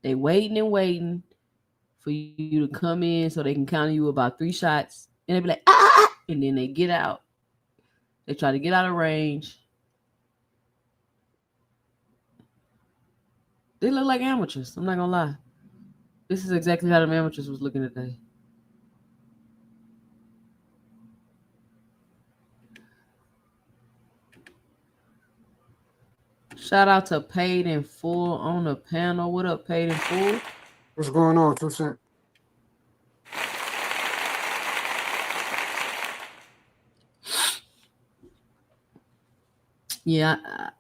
They waiting and waiting for you to come in so they can counter you about 3 shots. And they be like, ah! And then they get out. They try to get out of range. They look like amateurs. I'm not gonna lie. This is exactly how the amateurs was looking today. Shout out to Paid in Full on the panel. What up, Paid in Full? What's going on, 2 Cent? Yeah,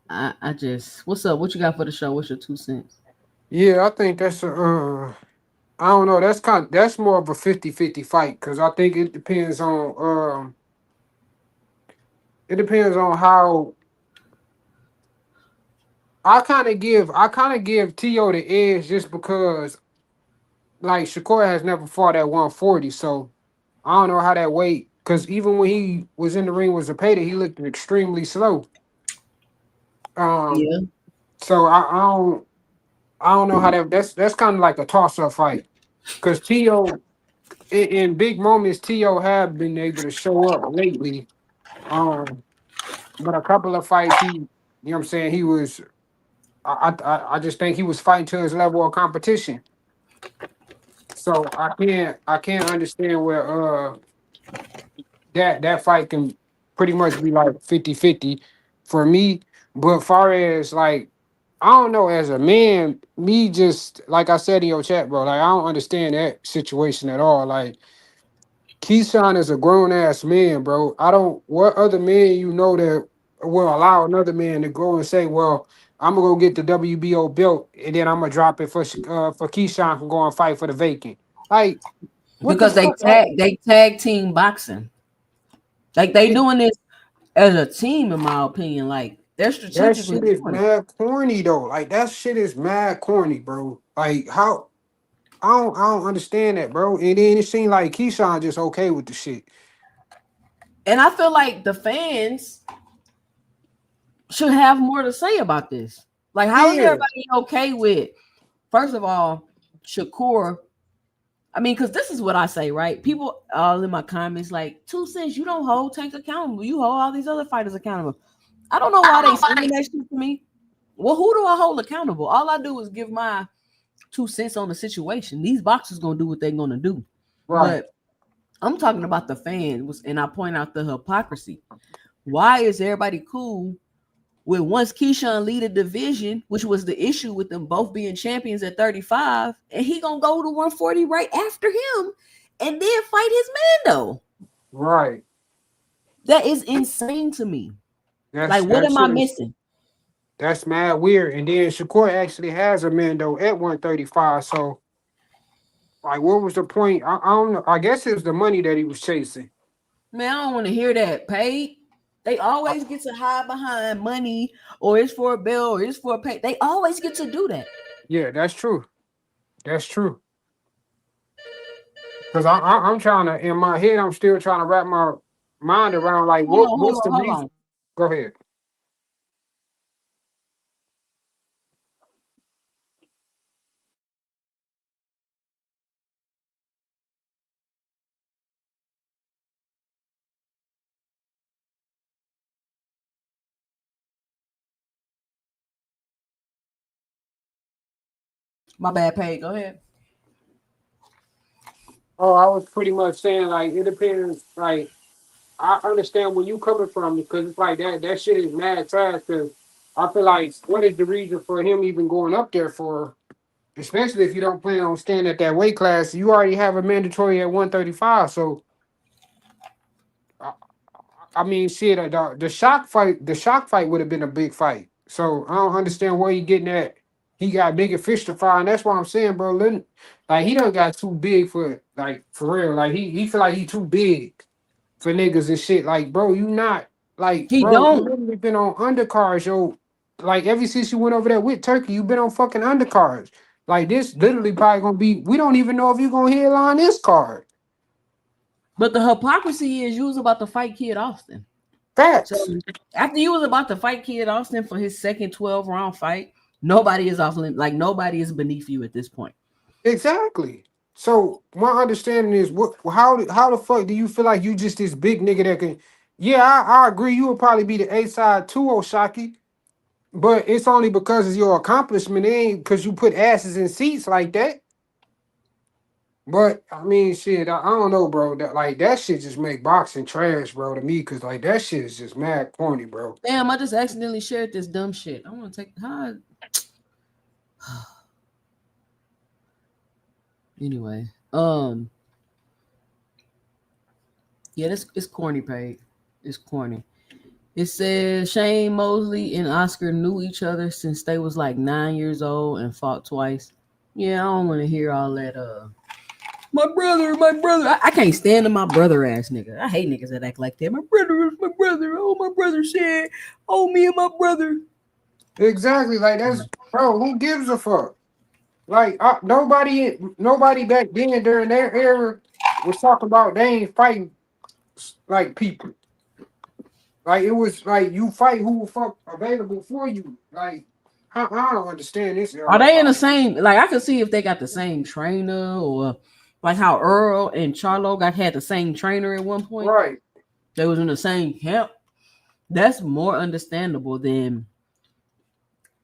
I just, what's up? What you got for the show? What's your 2 cents? Yeah, I think that's I don't know. That's more of a 50-50 fight because I think it depends on how I kind of give T.O. the edge just because like Shakur has never fought at 140, so I don't know how that weight. Because even when he was in the ring with Zepeda, he looked extremely slow. Yeah, So I don't know how that's kind of like a toss up fight. Because T.O. In big moments, T.O. have been able to show up lately. But a couple of fights, he, you know what I'm saying, he was. I just think he was fighting to his level of competition. So I can't understand where that fight can pretty much be like 50-50 for me. But far as like I don't know, as a man, me just like I said in your chat, bro, like I don't understand that situation at all. Like Keyshawn is a grown ass man, bro. I don't what other man you know that will allow another man to go and say, well, I'm gonna go get the WBO belt and then I'm gonna drop it for Keyshawn from going fight for the vacant. Like what the because fuck? Like, they tag team boxing. Like they doing this as a team, in my opinion. Like they're that strategically shit is doing it. mad corny though. Like that shit is mad corny, bro. Like how I don't understand that, bro. And then it seemed like Keyshawn just okay with the shit. And I feel like the fans should have more to say about this. Like, how is Yeah, everybody okay with? First of all, Shakur. I mean, because this is what I say, right? People all in my comments like 2 cents. You don't hold Tank accountable. You hold all these other fighters accountable. I don't know why they saying that shit to me. Well, who do I hold accountable? All I do is give my 2 cents on the situation. These boxers gonna do what they're gonna do. right. But I'm talking about the fans, and I point out the hypocrisy. Why is everybody cool with once Keyshawn lead a division, which was the issue with them both being champions at 35, and he gonna go to 140 right after him and then fight his Mando? Right. That is insane to me. That's Like, what that am I shit is missing? that's mad weird. And then Shakur actually has a Mando at 135. So like what was the point? I don't know. I guess it was the money that he was chasing. Man, I don't want to hear that. Paid. They always get to hide behind money, or it's for a bill, or it's for a pay. They always get to do that. Yeah, that's true. That's true. Because I'm trying to in my head, I'm still trying to wrap my mind around like Hold on, hold what's on, the hold reason? on. Go ahead. My bad, Paid. Go ahead. Oh, I was pretty much saying like it depends. Like I understand where you coming from because it's like that shit is mad trash. Because I feel like what is the reason for him even going up there for? Especially if you don't plan on staying at that weight class, you already have a mandatory at 135. So I, I mean, shit, the shock fight would have been a big fight. So I don't understand where he getting at. He got bigger fish to fry, and that's what I'm saying, bro. Like he done got too big for like for real. Like he feel like he too big for niggas and shit. Like, bro, you not like, He bro, you don't. literally been on undercards, yo. Like ever since you went over there with Turkey, you been on fucking undercards. Like this literally probably gonna be. We don't even know if you gonna headline this card. But the hypocrisy is you was about to fight Kid Austin. So Facts. after you was about to fight Kid Austin for his second 12-round fight, nobody is off limit. Like nobody is beneath you at this point. Exactly. So my understanding is what how the fuck do you feel like you just this big nigga that can yeah, I agree you would probably be the A side too, Oshaki, but it's only because of your accomplishment, it ain't because you put asses in seats like that. But I mean shit, I don't know, bro. That like that shit just make boxing trash, bro, to me, cause like that shit is just mad corny, bro. Damn, I just accidentally shared this dumb shit. I want to take how anyway. Yeah, this it's corny, Paid. It's corny. It says Shane Mosley and Oscar knew each other since they was like 9 years old and fought twice. Yeah, I don't want to hear all that. My brother. I can't stand my brother ass nigga. I hate niggas that act like that. My brother is my brother. Oh, my brother said, oh, me and my brother. Exactly. Like that's bro. Who gives a fuck? Like nobody back then during their era was talking about they ain't fighting like people. Like it was like you fight who the fuck available for you. Like I don't understand this Are era. they in the same? Like I could see if they got the same trainer, or like how Earl and Charlo had the same trainer at one point. Right. They was in the same camp. That's more understandable than,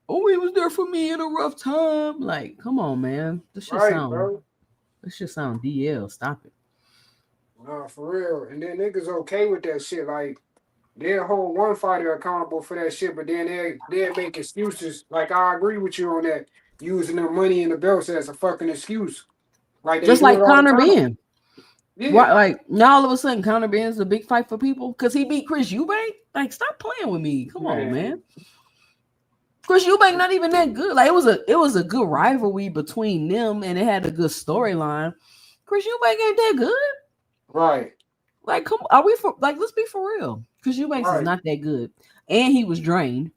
oh, he was there for me in a rough time. Like, come on, man. Right, bro. This should sound DL. Stop it. Nah, for real. And then niggas okay with that shit. Like they'll hold one fighter accountable for that shit, but then they'll make excuses. Like I agree with you on that, using their money in the belts as a fucking excuse. Like they Just do it like all the Conor time. Ben. Yeah. Right, like now all of a sudden Conor Ben's a big fight for people because he beat Chris Eubank. Like, stop playing with me. Come on, man. Chris Eubank not even that good. Like it was a good rivalry between them, and it had a good storyline. Chris Eubank ain't that good. Right. Like, come, are we for like? Let's be for real. Chris Eubanks is not that good, and he was drained.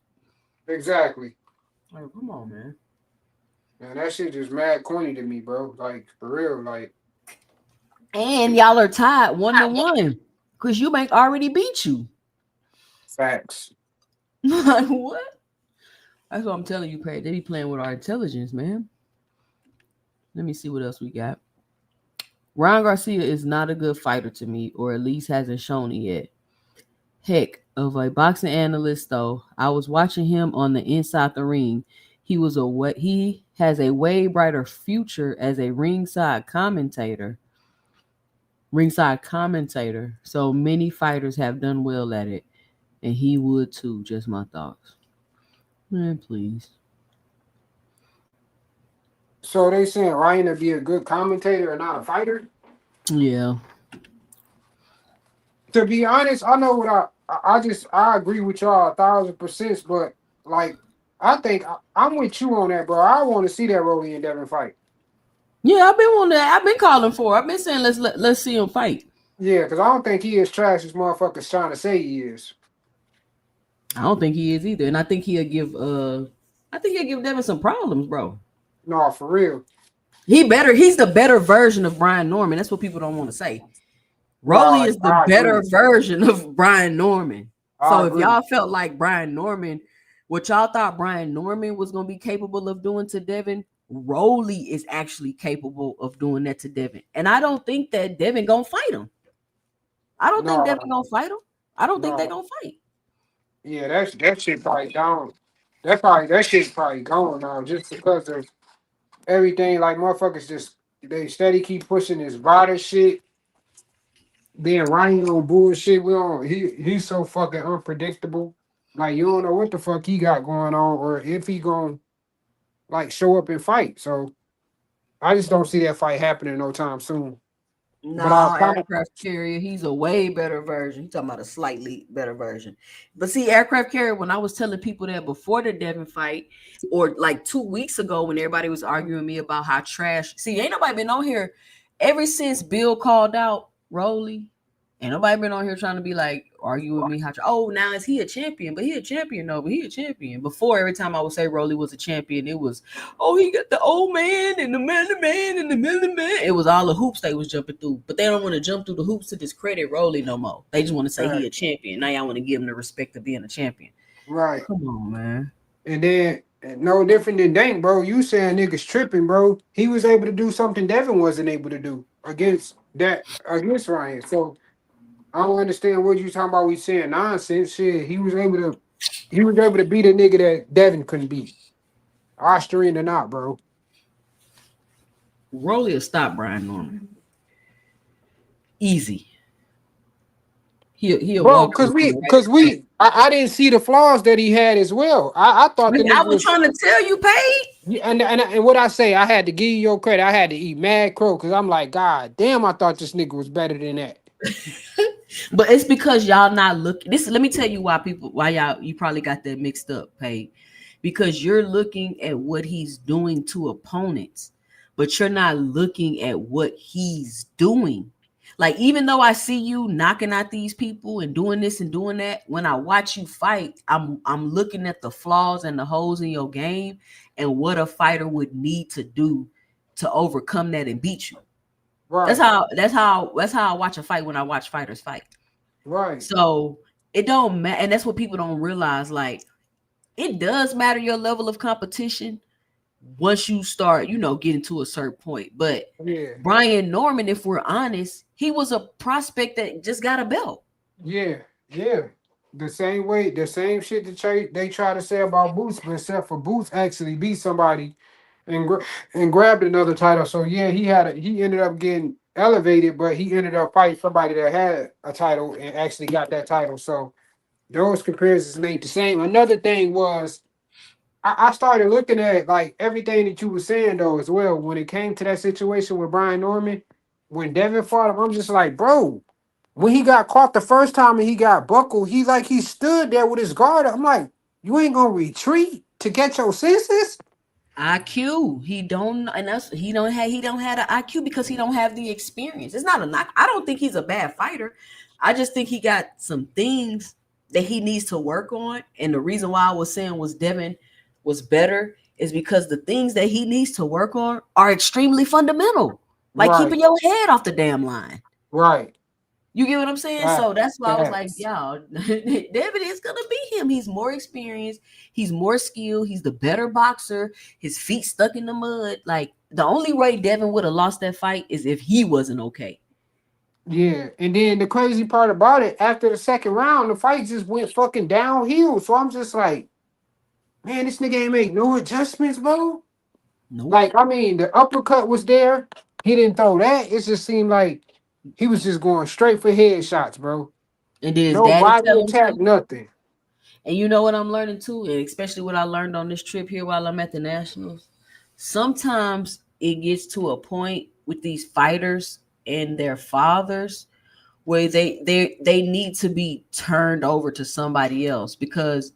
Exactly. Like, come on, man. Man, that shit just mad corny to me, bro. Like for real, like. And y'all are tied 1-1. Chris Eubank already beat you. Facts. Like, what? That's what I'm telling you, Craig. They be playing with our intelligence, man. Let me see what else we got. Ryan Garcia is not a good fighter to me, or at least hasn't shown it yet. Heck, of a boxing analyst, though, I was watching him on the Inside the Ring. He has a way brighter future as a ringside commentator. So many fighters have done well at it, and he would too. Just my thoughts. Man, please. So they saying Ryan to be a good commentator and not a fighter? Yeah. To be honest, I know what I agree with y'all 1,000%, but like I think I'm with you on that, bro. I want to see that Rolly and Devin fight. Yeah, I've been calling for. I've been saying let's see him fight. Yeah, because I don't think he is trash as motherfuckers trying to say he is. I don't think he is either, and I think he'll give Devin some problems, bro. No, for real. He's the better version of Brian Norman. That's what people don't want to say. Rolly is the better version of Brian Norman. So if y'all felt like Brian Norman, what y'all thought Brian Norman was going to be capable of doing to Devin, Rolly is actually capable of doing that to Devin. And I don't think that Devin going to fight him. I don't think Devin going to fight him. I don't think they're going to fight. Yeah, that shit probably down. That shit's probably gone now just because of everything. Like motherfuckers they steady keep pushing this virus shit. Then Ryan on bullshit. He's so fucking unpredictable. Like you don't know what the fuck he got going on, or if he gonna like show up and fight. So I just don't see that fight happening no time soon. No, Aircraft Carrier, he's a way better version. He's talking about a slightly better version. But see, Aircraft Carrier, when I was telling people that before the Devin fight, or like 2 weeks ago when everybody was arguing with me about how trash. See, ain't nobody been on here ever since Bill called out Rolly. Ain't nobody been on here trying to be like, argue with me. Now is he a champion? But he a champion, no, but he a champion. Before, every time I would say Rolly was a champion, it was, he got the old man and the man and the man. It was all the hoops they was jumping through. But they don't want to jump through the hoops to discredit Rolly no more. They just want to say he a champion. Now y'all want to give him the respect of being a champion. Right. Come on, man. And then no different than Dank, bro. You saying niggas tripping, bro. He was able to do something Devin wasn't able to do against Ryan. So I don't understand what you talking about. We saying nonsense. Shit, he was able to beat a nigga that Devin couldn't beat. Austrian or not, bro. Rolly will stop Brian Norman. Easy. He'll bro, I didn't see the flaws that he had as well. I thought I was trying to tell you, Paige. And what I say, I had to give you your credit. I had to eat mad crow because I'm like, God damn, I thought this nigga was better than that. But it's because y'all not looking. Let me tell you why you probably got that mixed up, Paige. Because you're looking at what he's doing to opponents, but you're not looking at what he's doing. Like, even though I see you knocking out these people and doing this and doing that, when I watch you fight, I'm looking at the flaws and the holes in your game and what a fighter would need to do to overcome that and beat you. Right. That's how I watch a fight when I watch fighters fight. Right. So it don't matter, and that's what people don't realize. Like, it does matter your level of competition once you start, getting to a certain point. But Yeah. Brian Norman, if we're honest, he was a prospect that just got a belt. Yeah. Yeah. The same way, the same shit that they try to say about Boots, but except for Boots actually beat somebody and grabbed another title. So yeah, he ended up getting elevated, but he ended up fighting somebody that had a title and actually got that title. So those comparisons ain't the same. Another thing was I started looking at like everything that you were saying though as well. When it came to that situation with Brian Norman, when Devin fought him, I'm just like, bro, when he got caught the first time and he got buckled, he stood there with his guard. I'm like, you ain't gonna retreat to get your senses? IQ, he don't, and that's he don't have an IQ because he don't have the experience. It's not a knock. I don't think he's a bad fighter. I just think he got some things that he needs to work on. And the reason why I was saying was Devin was better is because the things that he needs to work on are extremely fundamental, like Right. keeping your head off the damn line. Right. You get what I'm saying? Facts. So that's why I was like, Facts. y'all, David is gonna be him. He's more experienced, he's more skilled, he's the better boxer, his feet stuck in the mud. Like, the only way Devin would have lost that fight is if he wasn't okay. Yeah, and then the crazy part about it, after the second round, the fight just went fucking downhill. So I'm just like, man, this nigga ain't make no adjustments, bro. Nope. Like, I mean, the uppercut was there. He didn't throw that. It just seemed like he was just going straight for headshots, bro. And then his No daddy body tell him attack, to. nothing. And you know what I'm learning too, and especially what I learned on this trip here while I'm at the Nationals. Sometimes it gets to a point with these fighters and their fathers where they need to be turned over to somebody else because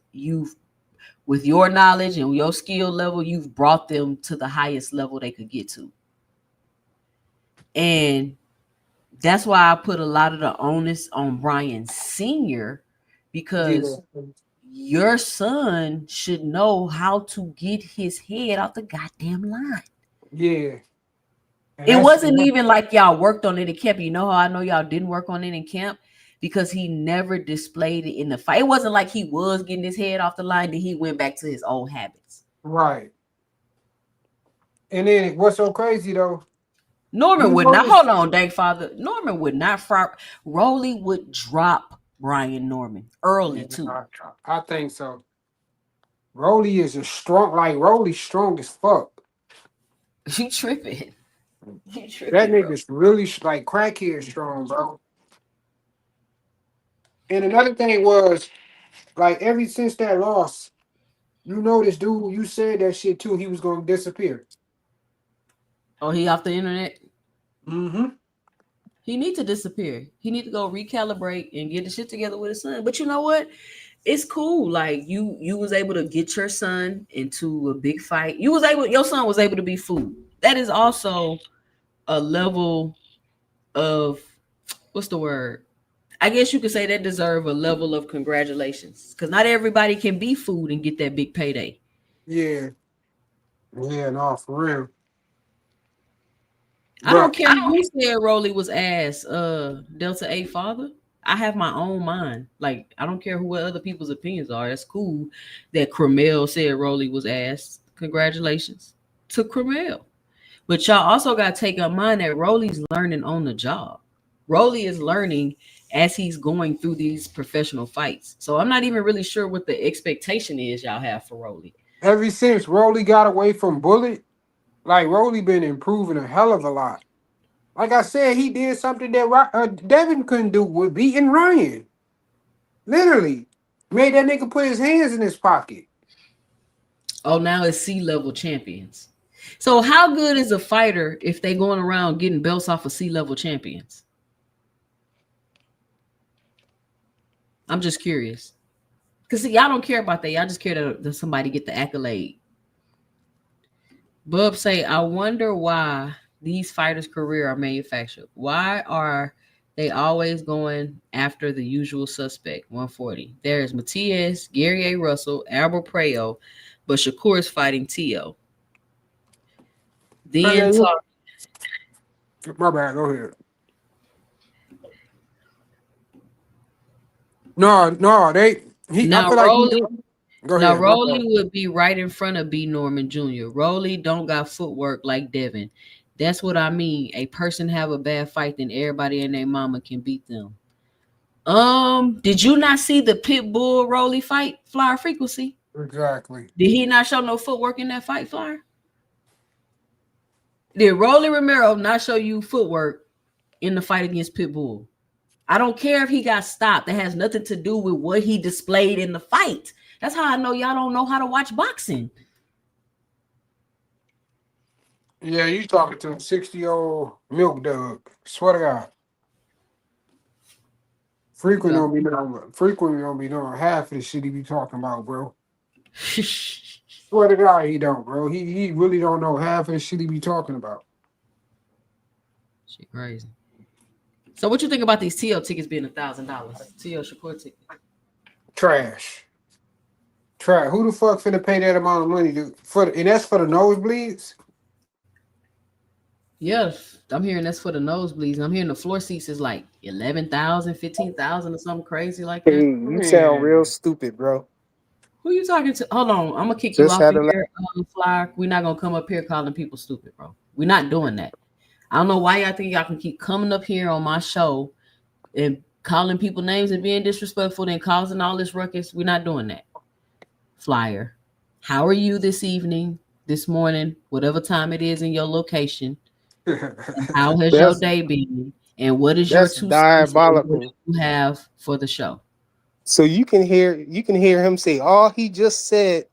with your knowledge and your skill level, you've brought them to the highest level they could get to. And that's why I put a lot of the onus on Brian Sr. because your son should know how to get his head out the goddamn line. Yeah. It wasn't even like y'all worked on it in camp. You know how I know y'all didn't work on it in camp? Because he never displayed it in the fight. It wasn't like he was getting his head off the line, then he went back to his old habits. Right. And then what's so crazy though? Norman would not, hold on, dang father. Norman would not fire. Rolly would drop Brian Norman early too. I think so. Rolly is Rolly's strong as fuck. You tripping. That nigga's really like crackhead strong, bro. And another thing was, like, ever since that loss, this dude, you said that shit too, he was gonna disappear. Oh, he off the internet? Mm-hmm. He need to disappear. He need to go recalibrate and get the shit together with his son. But you know what? It's cool. Like, you was able to get your son into a big fight. Your son was able to be food. That is also a level of, what's the word? I guess you could say that deserve a level of congratulations. Because not everybody can be food and get that big payday. Yeah. Yeah, no, for real. I don't care who said Rolly was ass, Delta 8 father. I have my own mind. Like, I don't care what other people's opinions are. That's cool that Cromel said Rolly was ass. Congratulations to Cromel. But y'all also got to take in mind that Rolly's learning on the job. Rolly is learning as he's going through these professional fights. So I'm not even really sure what the expectation is y'all have for Rolly. Ever since Rolly got away from Bullet, like, Rolly been improving a hell of a lot. Like I said, he did something that Devin couldn't do with beating Ryan. Literally. Made that nigga put his hands in his pocket. Oh, now it's C-level champions. So how good is a fighter if they going around getting belts off of C-level champions? I'm just curious. Because y'all don't care about that. Y'all just care that somebody get the accolade. Bub say, I wonder why these fighters' career are manufactured. Why are They always going after the usual suspect. 140. There's Matias, Gary A. Russell, Albert Preo, but Shakur is fighting Tio. Then talk. My bad. Go ahead. No, they. Now I feel like he did. Go Now ahead. Rolly would be right in front of B. Norman Jr. Rolly don't got footwork like Devin. That's what I mean. A person have a bad fight, then everybody and their mama can beat them. Did you not see the Pitbull Rolly fight, Flyer Frequency? Exactly. Did he not show no footwork in that fight, Flyer? Did Rolly Romero not show you footwork in the fight against Pitbull? I don't care if he got stopped. That has nothing to do with what he displayed in the fight. That's how I know y'all don't know how to watch boxing. Yeah, you talking to a 60-year-old milk dog. Swear to God. Frequently don't be knowing half of the shit he be talking about, bro. Swear to God, he don't, bro. He really don't know half of the shit he be talking about. Shit crazy. So what you think about these TO tickets being $1,000? TO Shakur tickets. Trash. Who the fuck finna pay that amount of money and that's for the nosebleeds? Yes, I'm hearing that's for the nosebleeds. I'm hearing the floor seats is like 11,000, 15,000 or something crazy like that. Hey, you sound real stupid, bro. Who you talking to? Hold on, I'm gonna kick Just you off had of a here, Flyer. We're not gonna come up here calling people stupid, bro. We're not doing that. I don't know why y'all think y'all can keep coming up here on my show and calling people names and being disrespectful and causing all this ruckus. We're not doing that. Flyer, how are you this evening, this morning, whatever time it is in your location? How has your day been? And what is your 2 cents diabolical you have for the show? So you can hear him say all he just said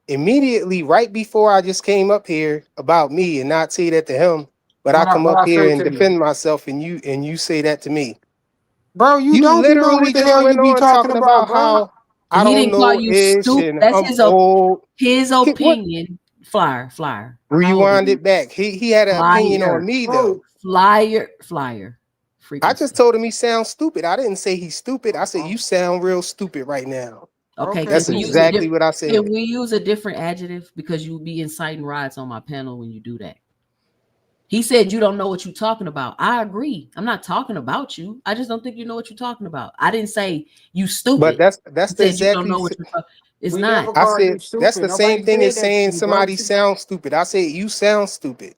immediately right before I just came up here about me and not say that to him, but I come up here and defend myself and you say that to me. Bro, you don't be knowing what the hell you be talking about, bro. How I He don't didn't call know you ish stupid. and That's I'm old. his opinion. Flyer. Rewind it back. He had an opinion on me though. Flyer. I just told him he sounds stupid. I didn't say he's stupid. I said you sound real stupid right now. Okay, that's exactly what I said. Can we use a different adjective because you be inciting riots on my panel when you do that? He said you don't know what you're talking about. I agree. I'm not talking about you. I just don't think you know what you're talking about. I didn't say you stupid. But that's the exactly. You don't know what you're talking. It's not. I said that's the same thing as saying somebody sounds stupid. I said you sound stupid.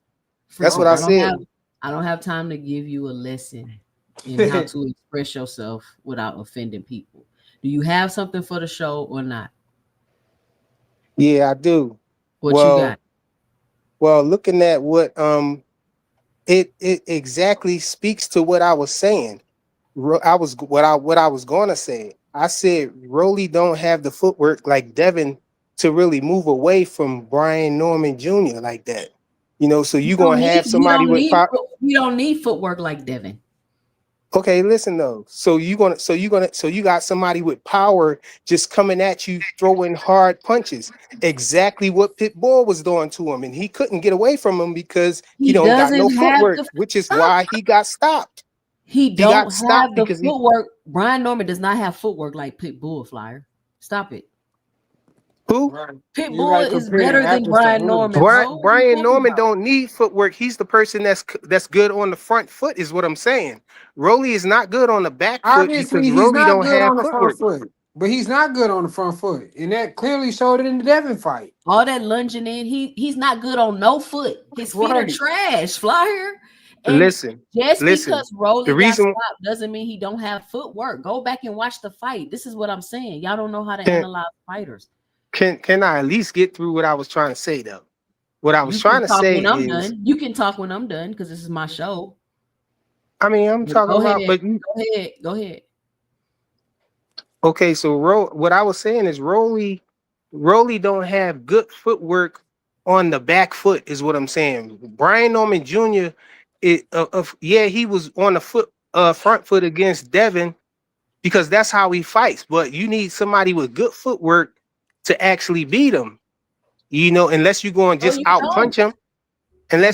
That's what I said. I don't have time to give you a lesson in how to express yourself without offending people. Do you have something for the show or not? Yeah, I do. What you got? Well, looking at what it exactly speaks to what I was saying. What I was going to say. I said Rolly don't have the footwork like Devin to really move away from Brian Norman Jr. like that. You know, so you're gonna have somebody with you don't need footwork like Devin. Okay, listen though. So you got somebody with power just coming at you, throwing hard punches. Exactly what Pitbull was doing to him, and he couldn't get away from him because he don't got no footwork, which is why he got stopped. He got stopped have the footwork. Brian Norman does not have footwork like Pitbull. Flyer, stop it. Who? Pitbull is better than Brian Norman. Brian Norman don't need footwork. He's the person that's good on the front foot, is what I'm saying. Rolly is not good on the back foot because Rolly don't have footwork. But he's not good on the front foot, and that clearly showed it in the Devin fight. All that lunging in, he's not good on no foot. His feet are trash, Flyer. And listen, because Rolly got stopped doesn't mean he don't have footwork. Go back and watch the fight. This is what I'm saying. Y'all don't know how to analyze fighters. Can I at least get through what I was trying to say though? What I was trying to say is you can talk when I'm done because this is my show. I mean, I'm talking about, but go ahead. Okay, so what I was saying is Rolly don't have good footwork on the back foot, is what I'm saying. Brian Norman Jr. He was on the front foot against Devin because that's how he fights. But you need somebody with good footwork to actually beat him, you know, unless you're going to just out punch him. And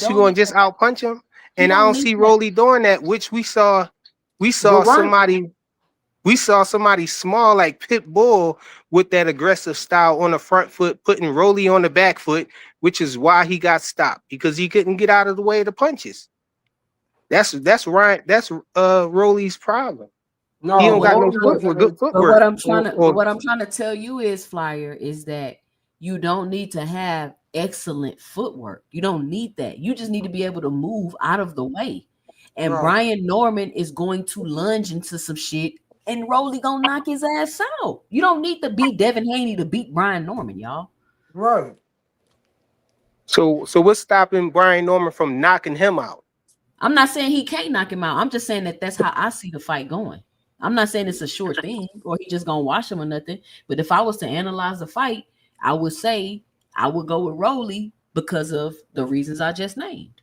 I don't see Rolly doing that, which we saw we saw somebody small like Pit Bull with that aggressive style on the front foot, putting Rolly on the back foot, which is why he got stopped because he couldn't get out of the way of the punches. That's Ryan. That's Rolly's problem. No, He don't got no Rolly good But footwork. what I'm trying to tell you is, Flyer, is that you don't need to have excellent footwork. You don't need that. You just need to be able to move out of the way. And Right. Brian Norman is going to lunge into some shit, and Rolly gonna knock his ass out. You don't need to beat Devin Haney to beat Brian Norman, y'all. Right. So what's stopping Brian Norman from knocking him out? I'm not saying he can't knock him out. I'm just saying that that's how I see the fight going. I'm not saying it's a short thing or he just gonna wash him or nothing. But if I was to analyze the fight, I would say I would go with Rolly because of the reasons I just named.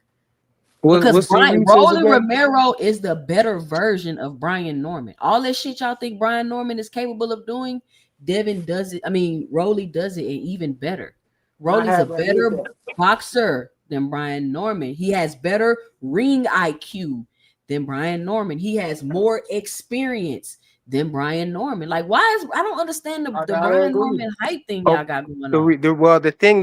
Because Rolly Romero is the better version of Brian Norman. All that shit y'all think Brian Norman is capable of doing, Devin does it. I mean, Rolly does it and even better. Rolly's a better boxer than Brian Norman. He has better ring IQ than Brian Norman. He has more experience than Brian Norman. Like, why is I don't understand the Brian Norman hype thing y'all got going on. The thing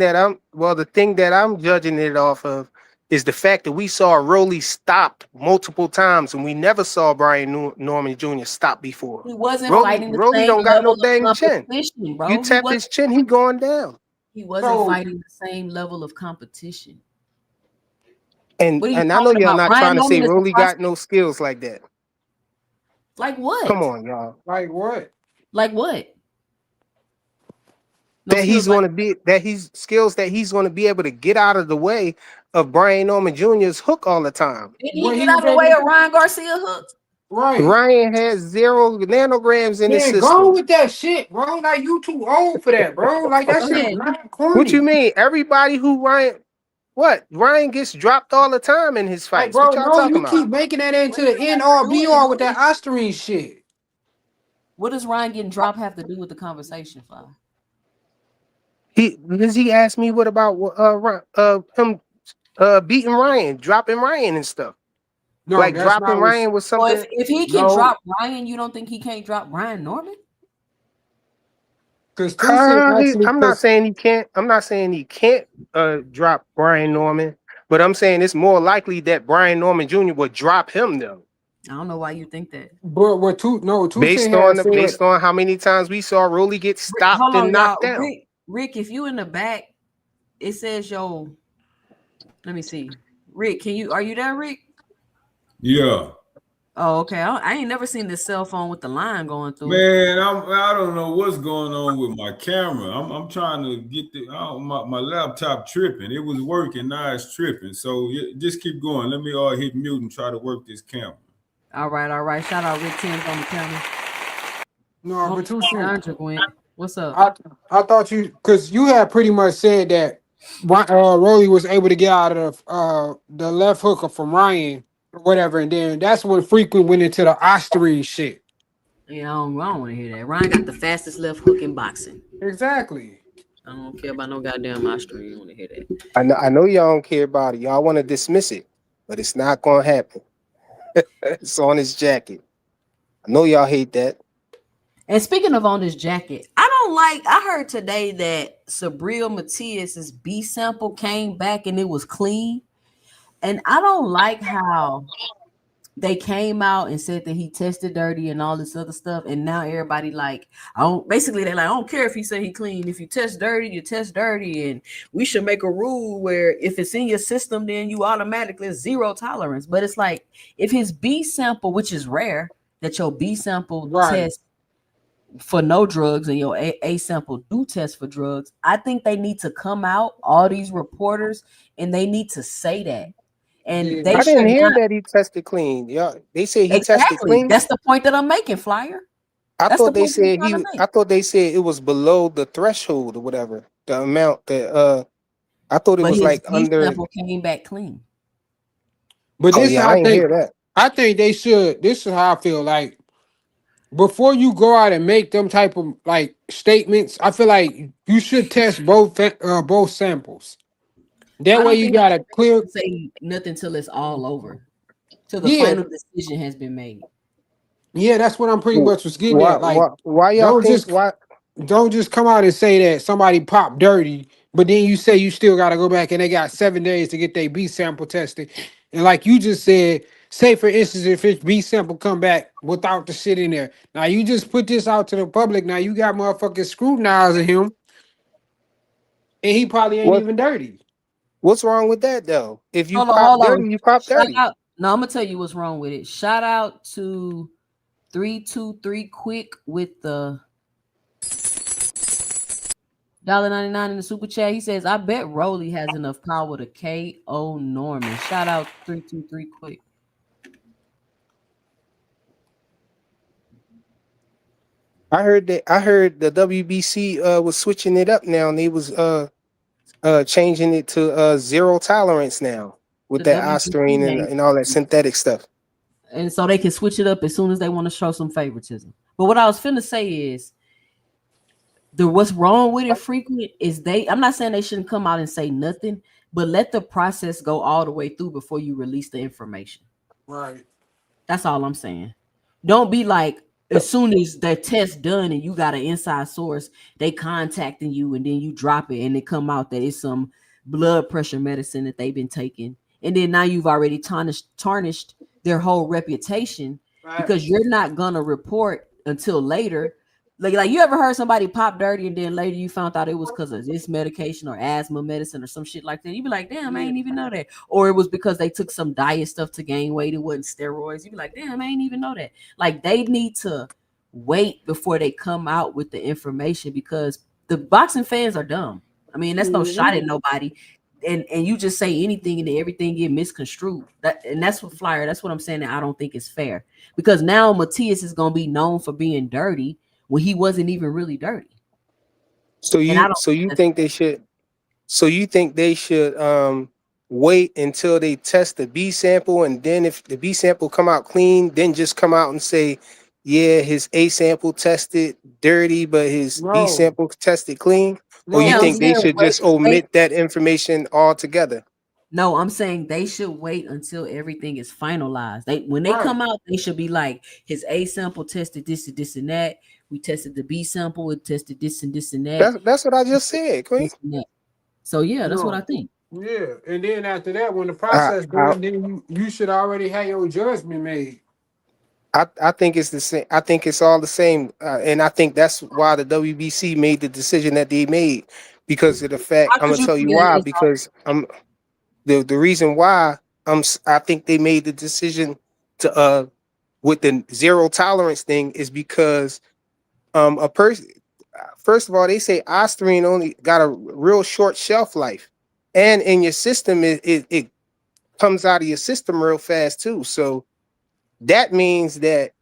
that I'm judging it off of is the fact that we saw Rolly stopped multiple times and we never saw Brian Norman Jr. stop before. He wasn't Rolly, fighting the Rolly same don't got no level dang of chin. competition, bro. You tap his chin, he going down. He wasn't fighting the same level of competition. And I know y'all not trying to say Rolly got no skills like that. Like what? Come on, y'all. Like what? Like what? That he's going to be skills that he's going to be able to get out of the way of Brian Norman Jr.'s hook all the time. Did he get out of the way of Ryan Garcia hook? Right. Ryan has 0 nanograms in his system. Go with that shit, bro. Like you too old for that, bro. Like that shit not corny. What you mean? Everybody who Ryan gets dropped all the time in his fights. Like, bro, what y'all talking about? Keep making that into the end all be all with that Osterine shit. What does Ryan getting dropped have to do with the conversation, Fly? Because he asked me what about him beating Ryan, dropping Ryan and stuff. No, like dropping Ryan was something. Well, if he can drop Ryan, you don't think he can't drop Brian Norman? I'm not saying he can't. I'm not saying he can't drop Brian Norman, but I'm saying it's more likely that Brian Norman Jr. would drop him though. I don't know why you think that. But based on how many times we saw Rolly get stopped and knocked down. Rick, if you in the back, it says yo. Let me see. Rick, are you there, Rick? Yeah. Oh, okay. I ain't never seen this cell phone with the line going through. Man, I don't know what's going on with my camera. I'm trying to get my laptop tripping. It was working, now it's tripping. So just keep going. Let me hit mute and try to work this camera. All right. Shout out Rick Timms on the camera. No, but too soon. What's up? I thought because you had pretty much said that Rolly was able to get out of the left hooker from Ryan or whatever, and then that's when Frequent went into the Osterine shit. Yeah, I don't want to hear that. Ryan got the fastest left hook in boxing. Exactly. I don't care about no goddamn Osterine. You want to hear that? I know y'all don't care about it. Y'all want to dismiss it, but it's not gonna happen. It's on his jacket. I know y'all hate that. And speaking of on this jacket, I heard today that Sabril Matias's B sample came back and it was clean. And I don't like how they came out and said that he tested dirty and all this other stuff. And now everybody they're like, I don't care if he said he clean. If you test dirty, you test dirty. And we should make a rule where if it's in your system, then you automatically zero tolerance. But it's like, if his B sample, which is rare, that your B sample test for no drugs and your A sample do test for drugs, I think they need to come out, all these reporters, and they need to say that. And I didn't hear that he tested clean. Yeah, they say he tested clean. That's the point that I'm making, Flyer. I thought they said it was below the threshold or whatever. The amount that I thought it was like under. Sample came back clean. But this I think they should. This is how I feel. Like, before you go out and make them type of like statements, I feel like you should test both samples. That way you got a clear. Say nothing till it's all over, till the final decision has been made. Yeah, that's what I'm pretty much was getting at. Like, Why y'all don't think just don't just come out and say that somebody popped dirty, but then you say you still got to go back and they got 7 days to get their B sample tested. And like you just said, say for instance, if his B sample come back without the shit in there, now you just put this out to the public. Now you got motherfuckers scrutinizing him, and he probably ain't even dirty. What's wrong with that though? If you pop Hold dirty, on. you pop Shout dirty. out. No, I'm gonna tell you what's wrong with it. Shout out to 323 Quick with the $1.99 in the super chat. He says, I bet Rolly has enough power to KO Norman. Shout out 323 Quick. I heard the WBC was switching it up now, and they was changing it to zero tolerance now with The that WBC Osterine and all that synthetic stuff. And so they can switch it up as soon as they want to show some favoritism. But what I was finna say is what's wrong with it frequent is I'm not saying they shouldn't come out and say nothing, but let the process go all the way through before you release the information. Right. That's all I'm saying. Don't be like, as soon as the test done and you got an inside source, they contacting you and then you drop it and it come out that it's some blood pressure medicine that they've been taking. And then now you've already tarnished their whole reputation because you're not going to report until later. Like you ever heard somebody pop dirty and then later you found out it was because of this medication or asthma medicine or some shit like that? You'd be like, damn, I ain't even know that. Or it was because they took some diet stuff to gain weight. It wasn't steroids. You'd be like, damn, I ain't even know that. Like they need to wait before they come out with the information because the boxing fans are dumb. I mean, that's no shot at nobody. And you just say anything and everything get misconstrued. That's what Flyer. That's what I'm saying. That I don't think is fair because now Matias is gonna be known for being dirty when he wasn't even really dirty. So you think they should wait until they test the B sample, and then if the B sample come out clean, then just come out and say, yeah, his A sample tested dirty, but his B sample tested clean? Or you think they should just omit that information altogether? No, I'm saying they should wait until everything is finalized. When they come out, they should be like, his A sample tested this and this and that. We tested the B sample, it tested this and this and that. That's what I just said, Queen. So yeah, that's what I think. Yeah, and then after that, when the process done, then you should already have your judgment made. I think it's the same. I think it's all the same, and I think that's why the WBC made the decision that they made because of the fact. I'm gonna tell you why. Because the reason why I think they made the decision to with the zero tolerance thing is because a person. First of all, they say Osterine only got a real short shelf life, and in your system it comes out of your system real fast too. So that means that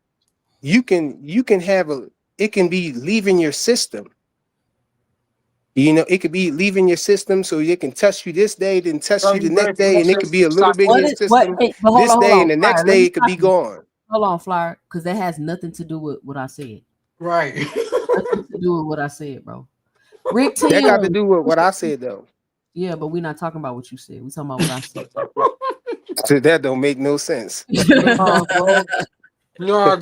you can have it can be leaving your system. You know, it could be leaving your system, so it can test you this day, then test you the next day, and it could be a little bit in your system this day, and the next day it could be gone. Hold on, Flyer, because that has nothing to do with what I said. Right. Nothing to do with what I said, bro. Rick Tim, that got to do with what I said, though. Yeah, but we're not talking about what you said. We're talking about what I said. So that don't make no sense. No,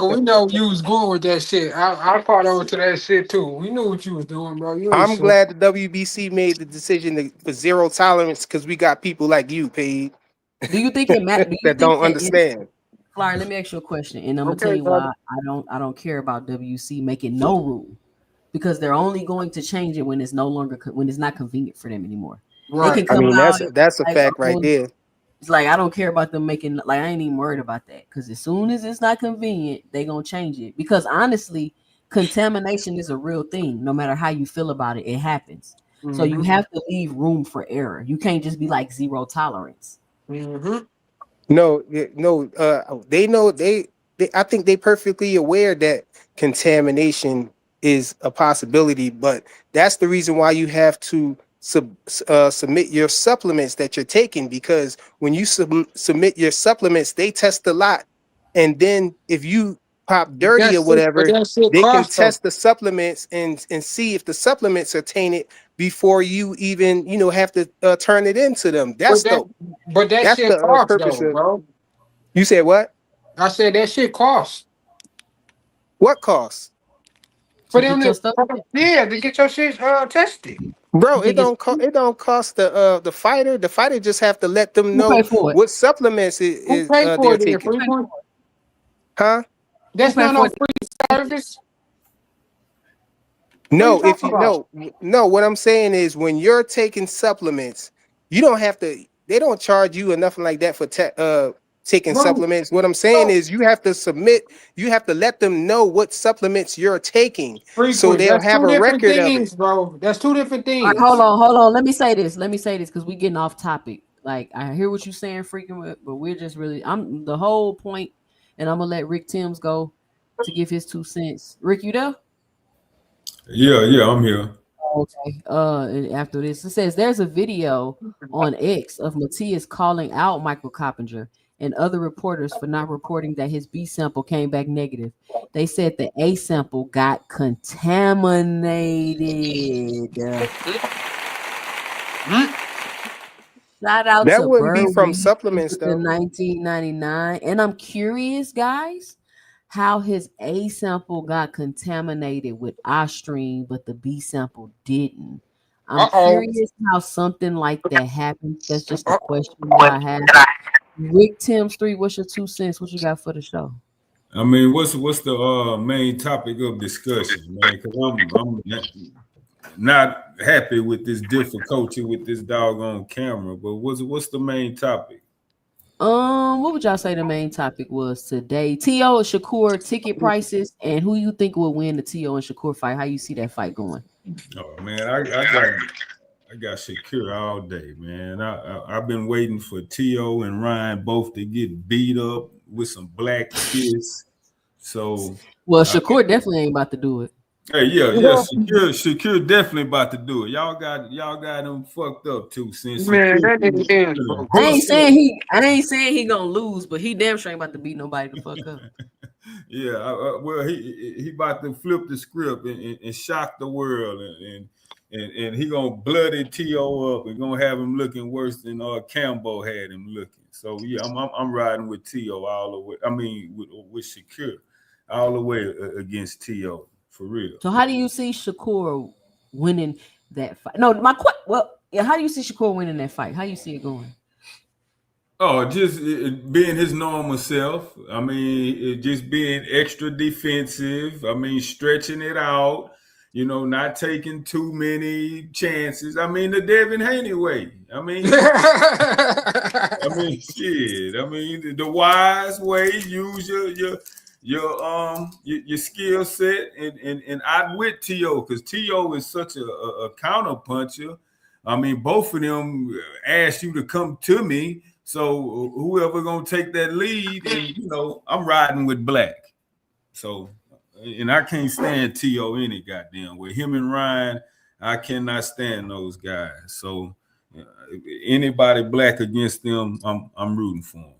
we know you was going with that shit. I caught on to that shit too. We knew what you was doing, bro. I'm glad the WBC made the decision for zero tolerance because we got people like you, Paige. Do you think it matters? that don't understand? Flyer, let me ask you a question, and I'm gonna tell you why I don't care about WC making no rule, because they're only going to change it when it's not convenient for them anymore. Right. They can come out that's a fact right there. It's like I don't care about them making, like I ain't even worried about that, because as soon as it's not convenient, they gonna change it. Because honestly, contamination is a real thing. No matter how you feel about it, it happens. Mm-hmm. So you have to leave room for error. You can't just be like zero tolerance. Mm-hmm. No, they know I think they perfectly aware that contamination is a possibility, but that's the reason why you have to submit your supplements that you're taking, because when you submit your supplements, they test a lot, and then if you pop dirty or whatever, they can test the supplements and see if the supplements are tainted before you even have to turn it into them. That's that shit costs though, bro. You said what? I said that shit costs. What cost? For To them get your to, stuff. yeah, to get your shit tested. Bro, You it don't cost the fighter. The fighter just have to let them Who pay know for it? what supplements Who pay for they're it then? taking. Free point? Huh? That's pay not for no it? free service. What are you No, if talking you about? no, what I'm saying is when you're taking supplements, you don't have to. They don't charge you or nothing like that for taking Bro, supplements. What I'm saying is you have to submit. You have to let them know what supplements you're taking, so frequent. they'll That's have two a different record of it. things, bro. That's two different All right, things. hold on. Let me say this because we getting off topic. Like I hear what you're saying, freaking, but we're just really. I'm the whole point, and I'm gonna let Rick Timms go to give his 2 cents. Rick, you there? Yeah, I'm here. Okay. And after this, it says there's a video on X of Matias calling out Michael Coppinger and other reporters for not reporting that his B sample came back negative. They said the A sample got contaminated. Shout out That to wouldn't be Burr from Reed supplements with the though. 1999. And I'm curious, guys, how his A sample got contaminated with Ostrine, but the B sample didn't. I'm Uh-oh. curious how something like that happened. That's just a question that I have. Rick Timms 3, what's your 2 cents? What you got for the show? I mean, what's the main topic of discussion, man? Because I'm not happy with this difficulty with this doggone camera. But what's the main topic? What would y'all say the main topic was today? T.O. and Shakur ticket prices, and who you think will win the T.O. and Shakur fight? How you see that fight going? Oh man, I got Shakur all day, man. I've been waiting for T.O. and Ryan both to get beat up with some black kiss. So Well, Shakur definitely ain't about to do it. hey, yeah, Shakur definitely about to do it. Y'all got him fucked up too. Since Man, Shakur, that nigga dance, bro. I ain't saying he gonna lose, but he damn sure ain't about to beat nobody the fuck up. Yeah, well, he about to flip the script and shock the world, and he gonna bloody T.O. up and gonna have him looking worse than Cambo had him looking. So yeah, I'm riding with T.O. all the way. I mean, with Shakur all the way against T.O. for real. So how do you see Shakur winning that fight? No, how do you see Shakur winning that fight? How you see it going? Oh, just being his normal self. I mean, just being extra defensive. I mean, stretching it out. You know, not taking too many chances. I mean, the Devin Haney way. I mean, shit. I mean, the wise way. Use your skill set and outwit T.O. because T.O. is such a counter puncher. I mean, both of them asked you to come to me. So whoever gonna take that lead, and you know, I'm riding with Black. So, and I can't stand T.O. any goddamn way. Him and Ryan, I cannot stand those guys. So anybody Black against them, I'm rooting for them.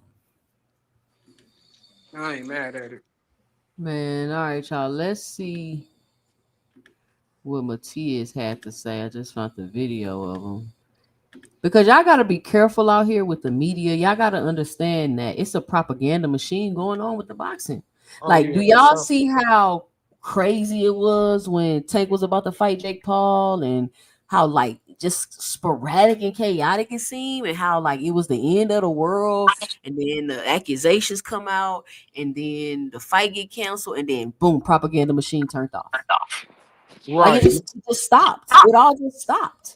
I ain't mad at it. Man, all right, y'all. Let's see what Matias had to say. I just found the video of him. Because y'all got to be careful out here with the media. Y'all got to understand that it's a propaganda machine going on with the boxing. Do y'all see how crazy it was when Tank was about to fight Jake Paul and how just sporadic and chaotic it seemed and how it was the end of the world and then the accusations come out and then the fight get canceled and then boom, propaganda machine turned off. Right. It just stopped. It all just stopped.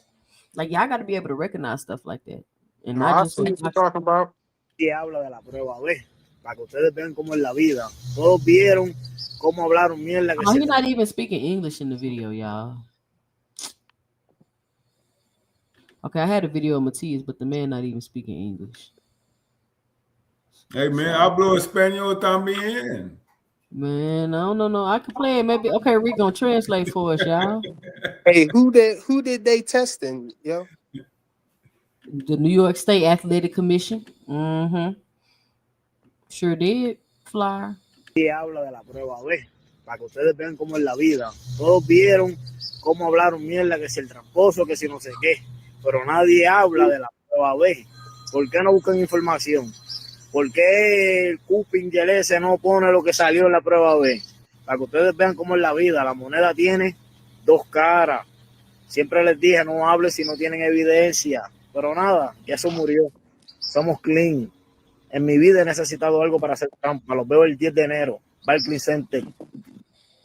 Y'all got to be able to recognize stuff like that. And No, not I just see what you're talking about. Y habla de la prueba B, para que ustedes vean cómo es la vida. Todos vieron cómo hablaron mierda. Oh, he's not even speaking English in the video, y'all. Okay, I had a video of Matias, but the man not even speaking English. Hey man, hablo español también. Man, I don't know. No, I can play it. Maybe. Okay, Rick gonna translate for us, y'all. Hey, who did they testing, yo? The New York State Athletic Commission. Mm-hmm. Sure did, Flyer. Y habla de la prueba B, para que ustedes vean cómo es la vida. Todos vieron cómo hablaron mierda, que si el tramposo, que si no sé qué. Pero nadie habla de la prueba B. ¿Por qué no buscan información? ¿Por qué el Cupin Yelese no pone lo que salió en la prueba B? para que ustedes vean cómo es la vida. La moneda tiene dos caras. Siempre les dije, no hable si no tienen evidencia. Pero nada, ya eso murió. Somos clean. En mi vida he necesitado algo para hacer trampa. Los veo el 10 de enero. Barclays Center.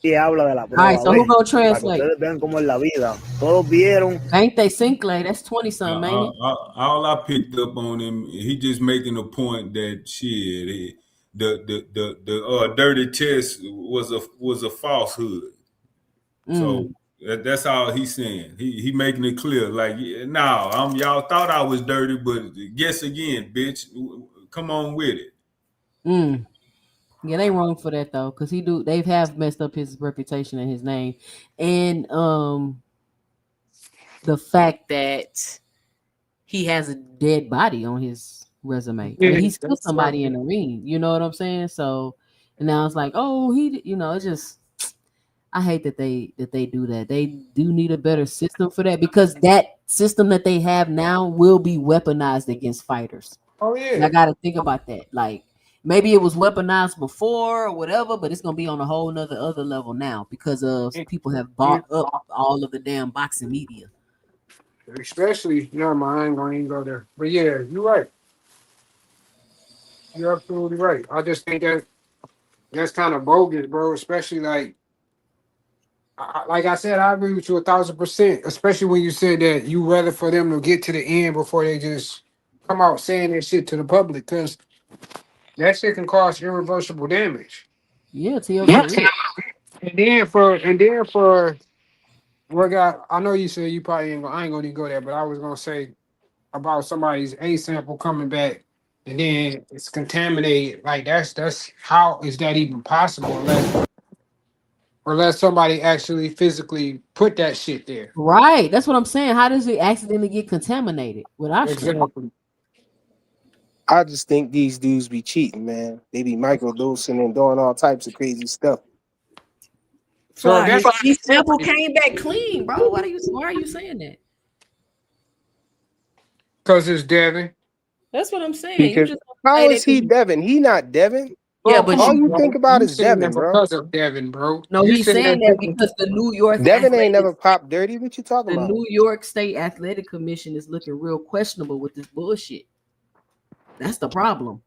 Y habla de la All right, prueba. so who gonna Para que translate? ustedes vean cómo es la vida. Todos vieron. Ain't they Sinclair? That's 20 something, ain't it? All I picked up on him, he just making a point that shit, the dirty test was a falsehood. So that's all he's saying. He making it clear, like, no, y'all thought I was dirty, but guess again, bitch. Come on with it. Yeah, they wrong for that though, because they have messed up his reputation and his name, and the fact that he has a dead body on his resume. I mean, he's still somebody in the ring. You know what I'm saying? So, and now it's like, oh, it's just, I hate that they do that. They do need a better system for that, because that system that they have now will be weaponized against fighters. Oh yeah, and I got to think about that. Like, maybe it was weaponized before or whatever, but it's gonna be on a whole nother other level now because of people have bought up all of the damn boxing media. especially, never mind, I ain't gonna even go there. But yeah, you're right. You're absolutely right. I just think that's kind of bogus, bro. Especially like I said, I agree with you 1,000%. Especially when you said that you rather for them to get to the end before they just come out saying that shit to the public, because that shit can cause irreversible damage. Yeah, to your career. And then for what got, I know you said you probably ain't gonna, I ain't gonna even go there, but I was gonna say about somebody's A sample coming back and then it's contaminated. Like that's how is that even possible unless somebody actually physically put that shit there. Right. That's what I'm saying. How does it accidentally get contaminated with our shit? Exactly. I just think these dudes be cheating, man. They be microdosing and doing all types of crazy stuff. So Fly, that's his sample came back clean, bro. Why are you saying that? because it's Devin. That's what I'm saying. Because how is he Devin? He not Devin. Yeah, but all you think about is saying Devin, that bro. because of Devin, bro. No, You he's saying that because the New York Devin ain't never popped dirty. What you talking the about? New York State Athletic Commission is looking real questionable with this bullshit. That's the problem.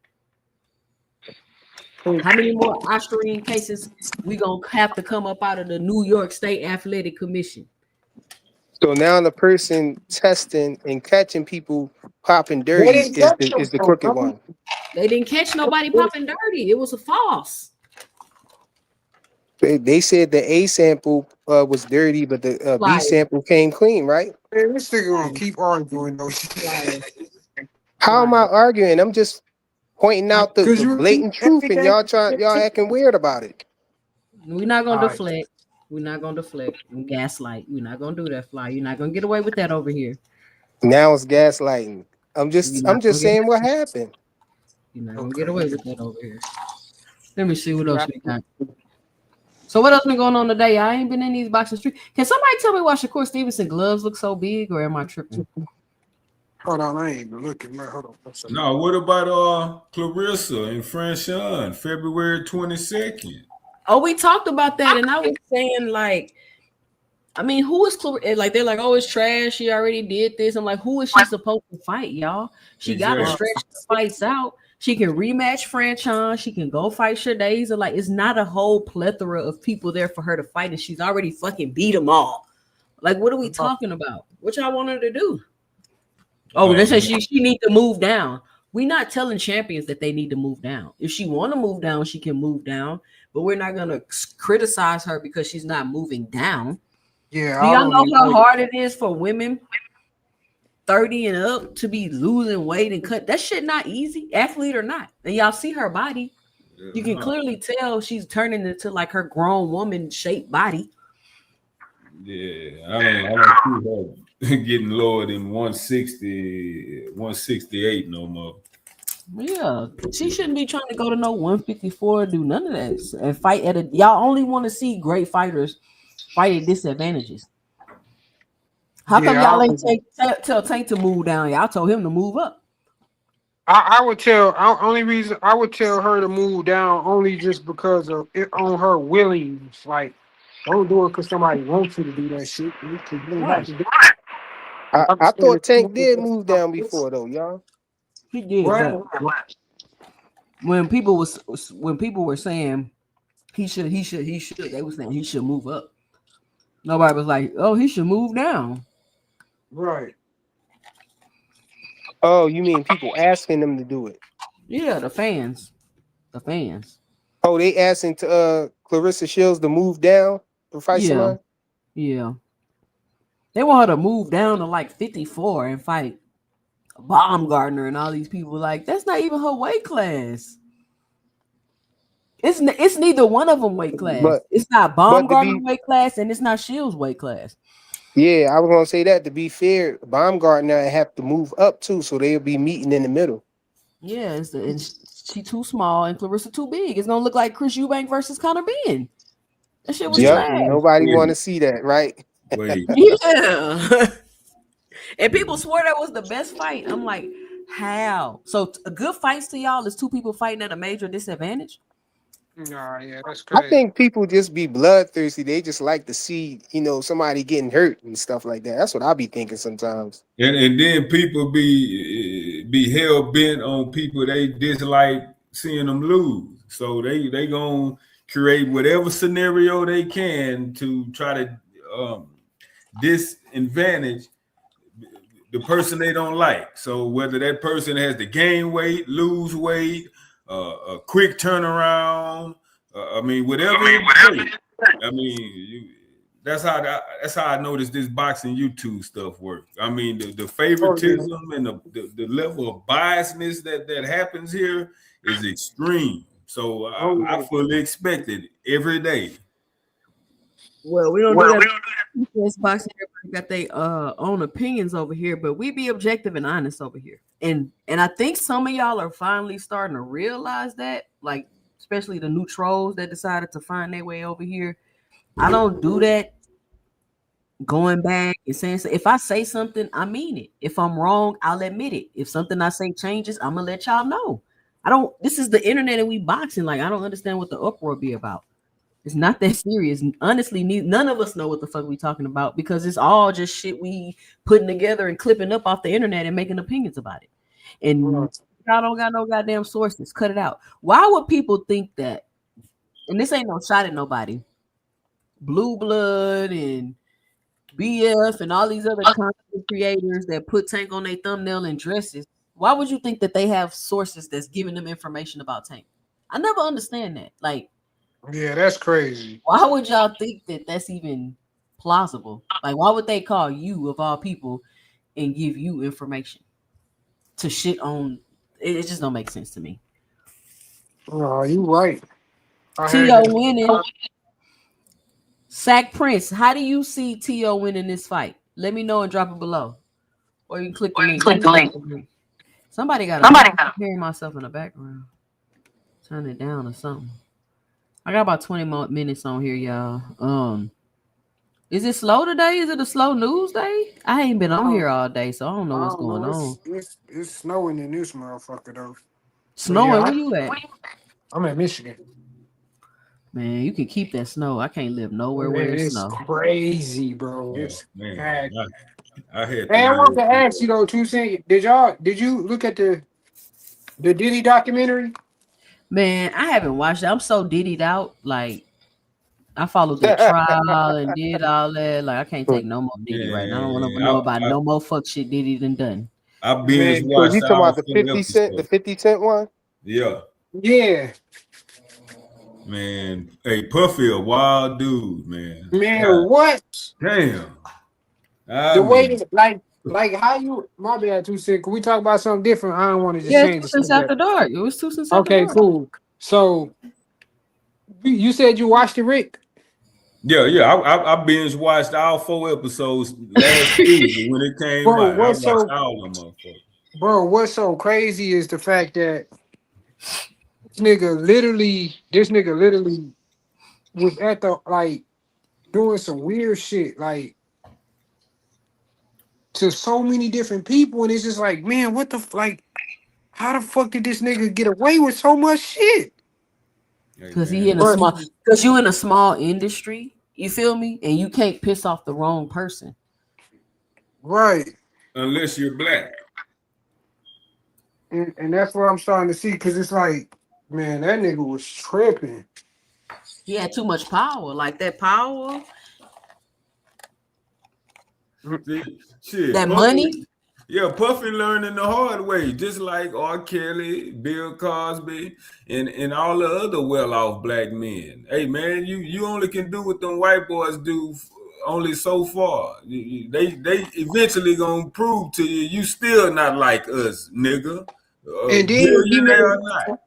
How many more Austrian cases we gonna have to come up out of the New York State Athletic Commission? So now the person testing and catching people popping dirty is the crooked one. They didn't catch nobody popping dirty. It was a false. They said the A sample was dirty, but the B sample came clean, right? Man, this nigga gonna keep arguing though. How am I arguing? I'm just pointing out the blatant truth, and y'all acting weird about it. We're not gonna deflect. We're not gonna deflect and gaslight. We're not gonna do that, Fly. You're not gonna get away with that over here. Now it's gaslighting. I'm just saying what happened. You're not gonna get away with that over here. Let me see what else we got. So what else been going on today? I ain't been in these boxing streets. Can somebody tell me why Shakur Stevenson gloves look so big, or am I tripping? Hold on, I ain't even looking. Hold on. No, what about Clarissa and Franchon, February 22nd? Oh, we talked about that, and I was saying, like, I mean, who is Clarissa? Like, they're like, oh, it's trash. She already did this. I'm like, who is she supposed to fight, y'all? She got to stretch the fights out. She can rematch Franchon. She can go fight Shadays. Like, it's not a whole plethora of people there for her to fight, and she's already fucking beat them all. Like, what are we talking about? What y'all want her to do? Oh, they say she need to move down. We're not telling champions that they need to move down. If she want to move down, she can move down. But we're not gonna criticize her because she's not moving down. Yeah. Do y'all know how hard it is for women 30 and up to be losing weight and cut? That shit not easy, athlete or not. And y'all see her body. You can clearly tell she's turning into like her grown woman shaped body. Yeah, I don't see her getting lower than 160, 168 no more. Yeah, she shouldn't be trying to go to no 154 or do none of that and fight at a. Y'all only want to see great fighters fight at disadvantages. How come y'all ain't tell Tank to move down? Y'all told him to move up. I would tell. Only reason I would tell her to move down only just because of it on her willingness. Like, don't do it because somebody wants you to do that shit. You don't have Right. to do I thought Tank did it. move down before though, y'all. He did, What? but when people were saying he should, they were saying he should move up. Nobody was like, oh, he should move down. Right. Oh, you mean people asking them to do it? Yeah, the fans. Oh, they asking to Clarissa Shields to move down to fight Yeah, somebody? yeah. They want her to move down to like 54 and fight Baumgartner and all these people. Like, that's not even her weight class. It's neither one of them weight class. But It's not but to Baumgartner be weight class, and it's not Shields weight class. yeah, I was gonna say that to be fair, Baumgartner have to move up too, so they'll be meeting in the middle. Yeah, and she too small and Clarissa too big. It's gonna look like Chris Eubank versus Conor Ben. That shit was Yep, trash. nobody want to Wait, see that, right? wait. Yeah. And people swore that was the best fight. I'm like, how? So a good fights to y'all is two people fighting at a major disadvantage? Nah, yeah, that's I crazy. think people just be bloodthirsty. They just like to see, somebody getting hurt and stuff like that. That's what I be thinking sometimes. And then people be hell bent on people they dislike seeing them lose. So they gonna create whatever scenario they can to try to disadvantage the person they don't like. So whether that person has to gain weight, lose weight, a quick turnaround, whatever it takes. That's how I noticed this boxing YouTube stuff works. I mean, the Oh, yeah. favoritism and the level of biasness that happens here is extreme. So Oh, I yeah. fully expect it every day. Well, we don't do that. This boxing, everybody got their own opinions over here, but we be objective and honest over here. And I think some of y'all are finally starting to realize that, like especially the new trolls that decided to find their way over here. I don't do that. Going back and saying, if I say something, I mean it. If I'm wrong, I'll admit it. If something I say changes, I'm gonna let y'all know. This is the internet and we boxing. Like, I don't understand what the uproar be about. It's not that serious. Honestly, none of us know what the fuck we talking about because it's all just shit we putting together and clipping up off the internet and making opinions about it. And y'all don't got no goddamn sources. Cut it out. Why would people think that? And this ain't no shot at nobody. Blue Blood and BF and all these other content creators that put Tank on their thumbnail and dresses. Why would you think that they have sources that's giving them information about Tank? I never understand that. Like, Yeah, that's crazy. why would y'all think that that's even plausible? Like, why would they call you of all people and give you information to shit on? It just don't make sense to me. Oh, you right. T.O. winning. Sack Prince, how do you see T.O. winning this fight? Let me know and drop it below. Or you can click the link. Somebody got to hear myself in the background. Turn it down or something. I got about 20 more minutes on here, y'all. Is it slow today? Is it a slow news day? I ain't been on here all day, so I don't know what's going on. It's snowing in this motherfucker though. Snowing? Yeah, Where you at? I'm in Michigan. Man, you can keep that snow. I can't live nowhere where it's snow. Crazy, bro. It's Man, I had. Hey, I wanted to ask you though, Two Cent, did you look at the Diddy documentary? Man, I haven't watched it. I'm so diddied out. Like, I followed the trial and did all that. Like, I can't take no more Diddy right now. I don't want to know about no more fuck shit Diddy done. I binge So watched. you talking about the 50 Cent one? Yeah. Yeah. Man, hey, Puffy, a wild dude, man. Man, God, what? damn. Way like how you my bad, Two Cent. Can we talk about something different? I don't want to just change since after dark. It was 2 cents after Okay, dark. cool. So you said you watched it, Rick? Yeah. I binge watched all 4 episodes last Tuesday when it came out. I watched all of them, motherfuckers. Bro, what's so crazy is the fact that this nigga literally was at the doing some weird shit to so many different people, and it's just like, man, what the How the fuck did this nigga get away with so much shit? Because he in a small, because you in a small industry, you feel me, and you can't piss off the wrong person, right? Unless you're black, and that's what I'm starting to see. Because it's like, man, that nigga was tripping. he had too much power. Like that power, shit, that Puffy, money. yeah, Puffy learning the hard way, just like R. Kelly, Bill Cosby, and all the other well-off black men. Hey, man, you only can do what them white boys do only so far. They eventually gonna prove to you still not like us, nigga. And then he made, Billionaire or not.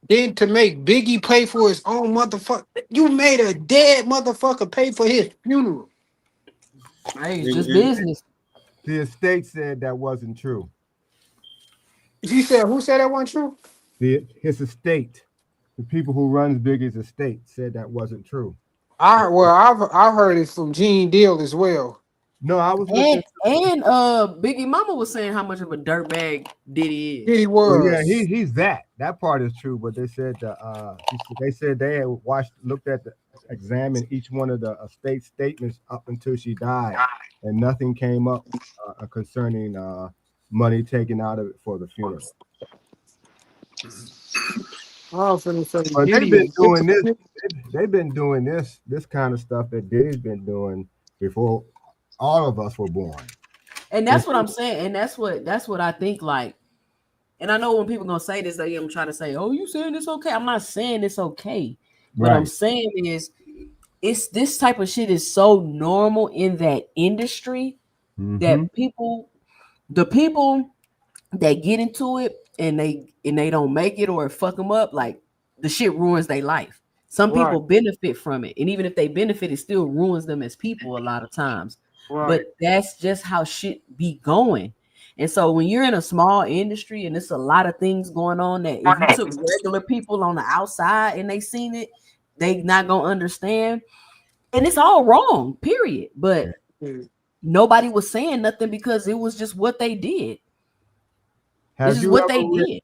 then to make Biggie pay for his own motherfucker, you made a dead motherfucker pay for his funeral. Hey, it's just business. The estate said that wasn't true. He said, who said that wasn't true? His estate, the people who runs Biggie's estate, said that wasn't true. I've heard it from Gene Deal as well. No, I was and Biggie Mama was saying how much of a dirtbag Diddy is. Diddy was. Well, yeah, he's that. That part is true, but they said they had examined each one of the estate statements up until she died, and nothing came up concerning money taken out of it for the funeral. But they've been doing this. They've been doing this kind of stuff that Diddy's been doing before all of us were born. And that's what I'm saying. And that's what I think. Like, and I know when people gonna say this, I'm trying to say, "Oh, you saying it's okay?" I'm not saying it's okay. What I'm saying is, it's this type of shit is so normal in that industry that the people that get into it and they don't make it or fuck them up, like the shit ruins their life. Some people benefit from it, and even if they benefit, it still ruins them as people a lot of times. But that's just how shit be going. And so when you're in a small industry and there's a lot of things going on that if you took regular people on the outside and they seen it, they not gonna understand. And it's all wrong, period. But nobody was saying nothing because it was just what they did. This is what they did.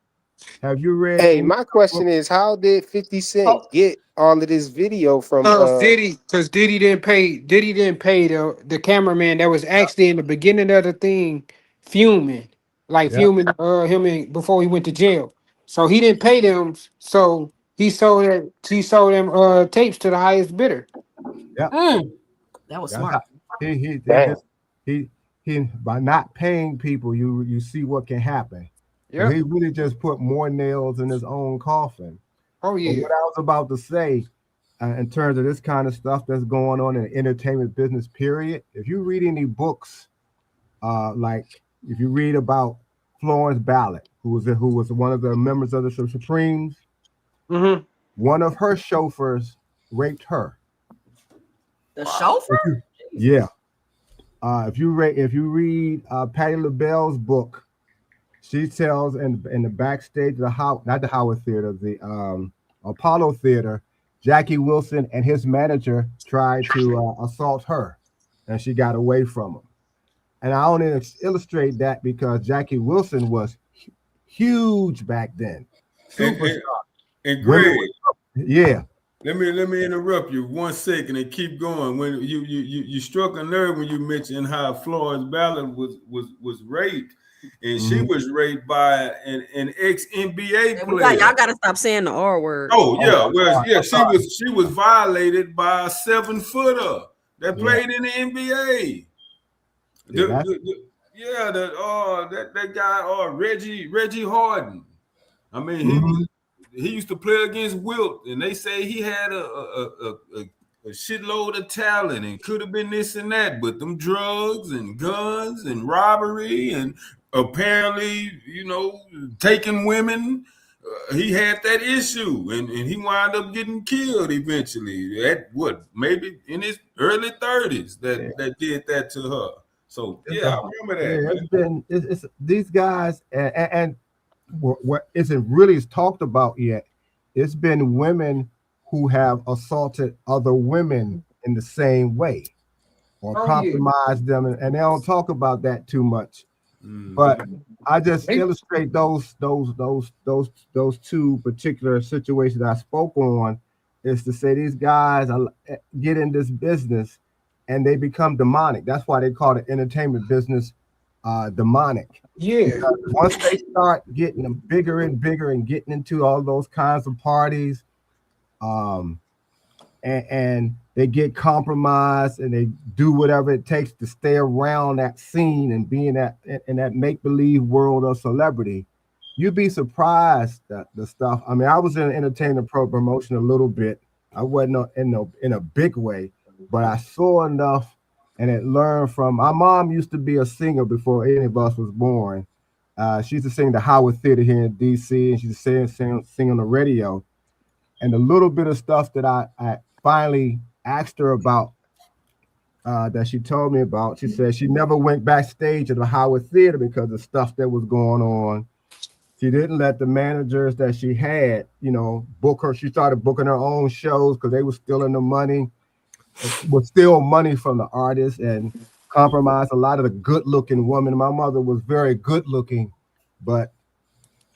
Have you read? Hey, my question is, how did 50 Cent get all of this video from Diddy? Because Diddy didn't pay the cameraman that was actually in the beginning of the thing fuming him before he went to jail. So he didn't pay them. So he sold them tapes to the highest bidder. Yeah, that was smart. He by not paying people, you see what can happen. Yeah, he really just put more nails in his own coffin. Oh yeah. But what I was about to say, in terms of this kind of stuff that's going on in the entertainment business, period. If you read any books, like if you read about Florence Ballard, who was one of the members of the Supremes, one of her chauffeurs raped her. The chauffeur? Yeah. If you read Patti LaBelle's book, she tells in the backstage of not the Howard Theater, the Apollo Theater, Jackie Wilson and his manager tried to assault her, and she got away from him. And I only illustrate that because Jackie Wilson was huge back then. And Greg, yeah. Let me interrupt you 1 second and keep going. When you struck a nerve when you mentioned how Florence Ballard was raped, and she was raped by an ex-NBA player. Y'all gotta stop saying the R word. Oh yeah, well yeah, she was violated by a 7-footer that played in the NBA. That guy Reggie Harden. I mean, he used to play against Wilt, and they say he had a shitload of talent and could have been this and that, but them drugs and guns and robbery and apparently, taking women, he had that issue, and he wound up getting killed eventually at maybe in his early 30s that did that to her. So yeah, I remember that. It's these guys and what isn't really talked about yet. It's been women who have assaulted other women in the same way or compromised them, and they don't talk about that too much. But I just illustrate those two particular situations I spoke on is to say these guys get in this business and they become demonic. That's why they call the entertainment business demonic. Yeah. Because once they start getting them bigger and bigger and getting into all those kinds of parties, and they get compromised and they do whatever it takes to stay around that scene and be in that make-believe world of celebrity, you'd be surprised that the stuff. I mean, I was in entertainment promotion a little bit. I wasn't in a big way, but I saw enough and it learned from. My mom used to be a singer before any of us was born. She used to sing the Howard Theater here in D.C. and she used to sing on the radio. And the little bit of stuff that I finally asked her about, that she told me about, she said she never went backstage at the Howard Theater because of the stuff that was going on. She didn't let the managers that she had, book her. She started booking her own shows because they were stealing the money, would steal money from the artists and compromise a lot of the good-looking women. My mother was very good-looking, but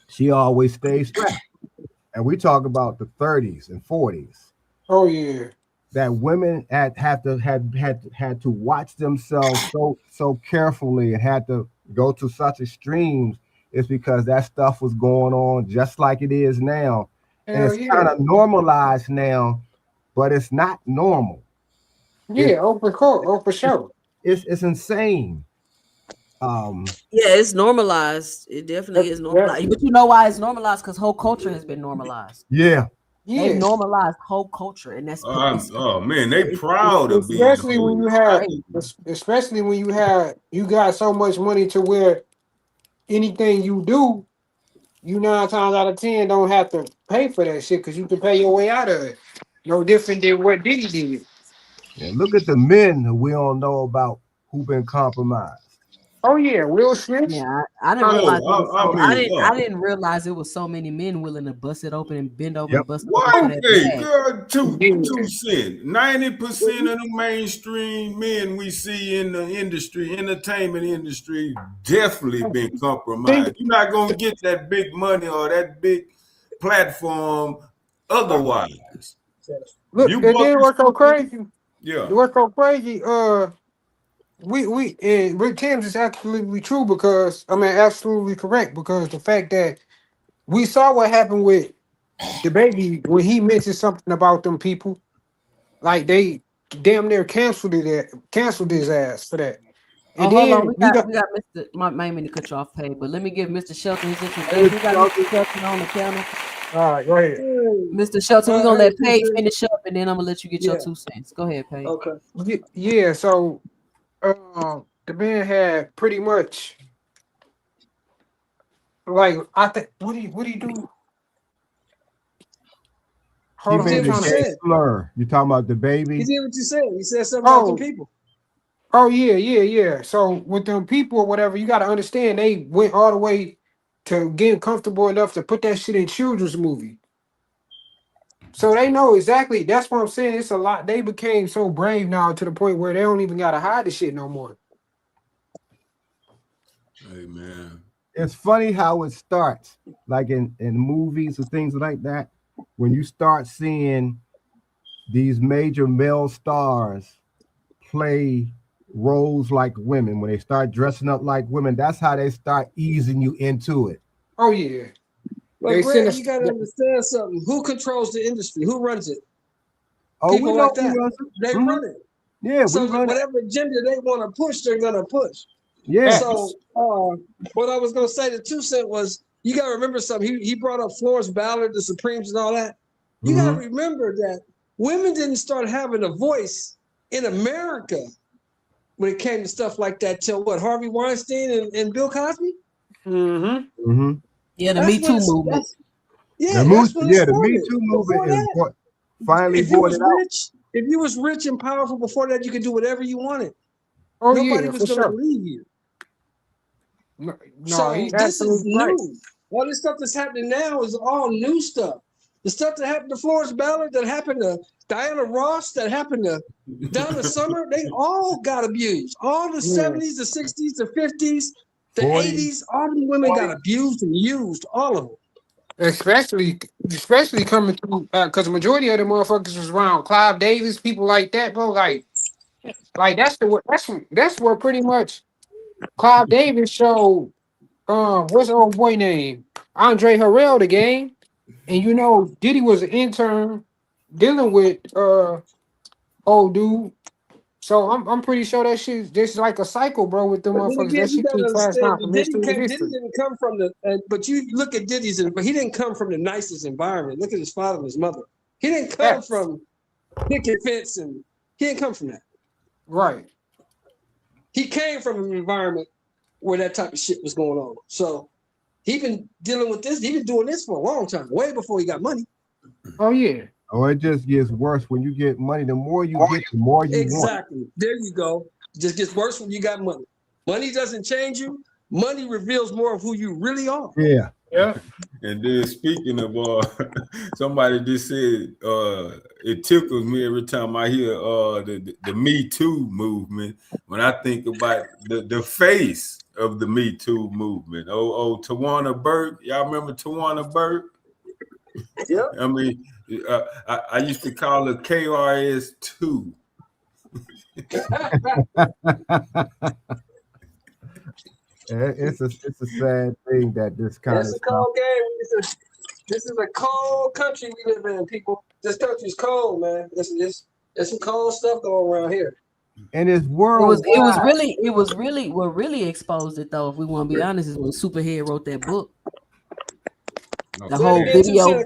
she always stayed strapped. And we talk about the 30s and 40s. Oh yeah. That women had to watch themselves so carefully and had to go to such extremes. It's because that stuff was going on just like it is now. And it's kind of normalized now, but it's not normal. Yeah, for sure. It's insane. It's normalized. It definitely is normalized. But you know why it's normalized? Because whole culture has been normalized. Yeah. They normalized whole culture, and that's man, they proud of being. Especially when you got so much money to where anything you do, you 9 times out of 10 don't have to pay for that shit because you can pay your way out of it. No different than what Diddy did. Yeah, look at the men that we don't know about who've been compromised. Oh yeah, Will Smith. Yeah, I didn't realize. I didn't realize it was so many men willing to bust it open and bend over and bust it open. Girl, 2 cents. 90% of the mainstream men we see in the industry, entertainment industry, definitely been compromised. You're not gonna get that big money or that big platform otherwise. Look, it didn't work so crazy. Yeah, it worked so crazy. We and Rick James is absolutely true because absolutely correct because the fact that we saw what happened with the baby when he mentioned something about them people, like they damn near canceled his ass for that. And hold on, we got Mr. My mean to cut you off, but let me give Mr. Shelton his introduction. We got Mr. Shelton on the counter. All right, go ahead. Mr. Shelton, we're gonna let Paige finish up and then I'm gonna let you get your 2 cents. Go ahead, Paige. Okay. Yeah, so the man had pretty much like I think what do you do? Hold on, slur. You talking about the baby? He did what you said. He said something about the people. Oh yeah. So with them people or whatever, you got to understand they went all the way to getting comfortable enough to put that shit in children's movie. So they know exactly. That's what I'm saying. It's a lot. They became so brave now to the point where they don't even gotta hide the shit no more. Hey man, it's funny how it starts, like in movies or things like that. When you start seeing these major male stars play roles like women, when they start dressing up like women, that's how they start easing you into it. Oh yeah. But Greg, you gotta understand something. Who controls the industry? Who runs it? Oh, people like that. They run it. Yeah. So whatever agenda they want to push, they're gonna push. Yeah. So what I was gonna say to 2 Cent was, you gotta remember something. He brought up Florence Ballard, the Supremes, and all that. You gotta remember that women didn't start having a voice in America when it came to stuff like that till what? Harvey Weinstein and Bill Cosby. Yeah, the Me Too movement. Yeah, the Me Too movement is what finally brought it out. If you was rich and powerful before that, you could do whatever you wanted. Oh, nobody was going to believe you. No, so this is new. All this stuff that's happening now is all new stuff. The stuff that happened to Florence Ballard, that happened to Diana Ross, that happened to Donna Summer, they all got abused. All the 70s, the 60s, the 50s, The 80s, all the women got abused and used, all of them. Especially coming through, because the majority of the motherfuckers was around Clive Davis, people like that, bro. Like that's where pretty much Clive Davis showed. What's the old boy name? Andre Harrell the game, and you know Diddy was an intern dealing with old dude. So I'm pretty sure that shit just like a cycle, bro, with them But then motherfuckers. again, That you shit gotta keep passing understand, out from history to Diddy history. didn't come from the. But you look at but he didn't come from the nicest environment. Look at his father and his mother. He didn't come from picket fence, and he didn't come from that. Right. He came from an environment where that type of shit was going on. So he been dealing with this. He been doing this for a long time, way before he got money. Oh yeah. Oh, it just gets worse when you get money. The more you get, the more you want. Exactly. There you go. It just gets worse when you got money. Money doesn't change you. Money reveals more of who you really are. Yeah. Yeah. And then speaking of somebody just said it tickles me every time I hear the Me Too movement when I think about the face of the Me Too movement. Tawana Burke. Y'all remember Tawana Burke? Yeah. I mean, I used to call her KRS2. It's a sad thing that this kind It's of a stuff. cold game. This is a cold country we live in, people. This country's cold, man. There's some cold stuff going around here. And it's It worldwide. was really what really exposed it though. If we want to be honest, is when Superhead wrote that book. The whole video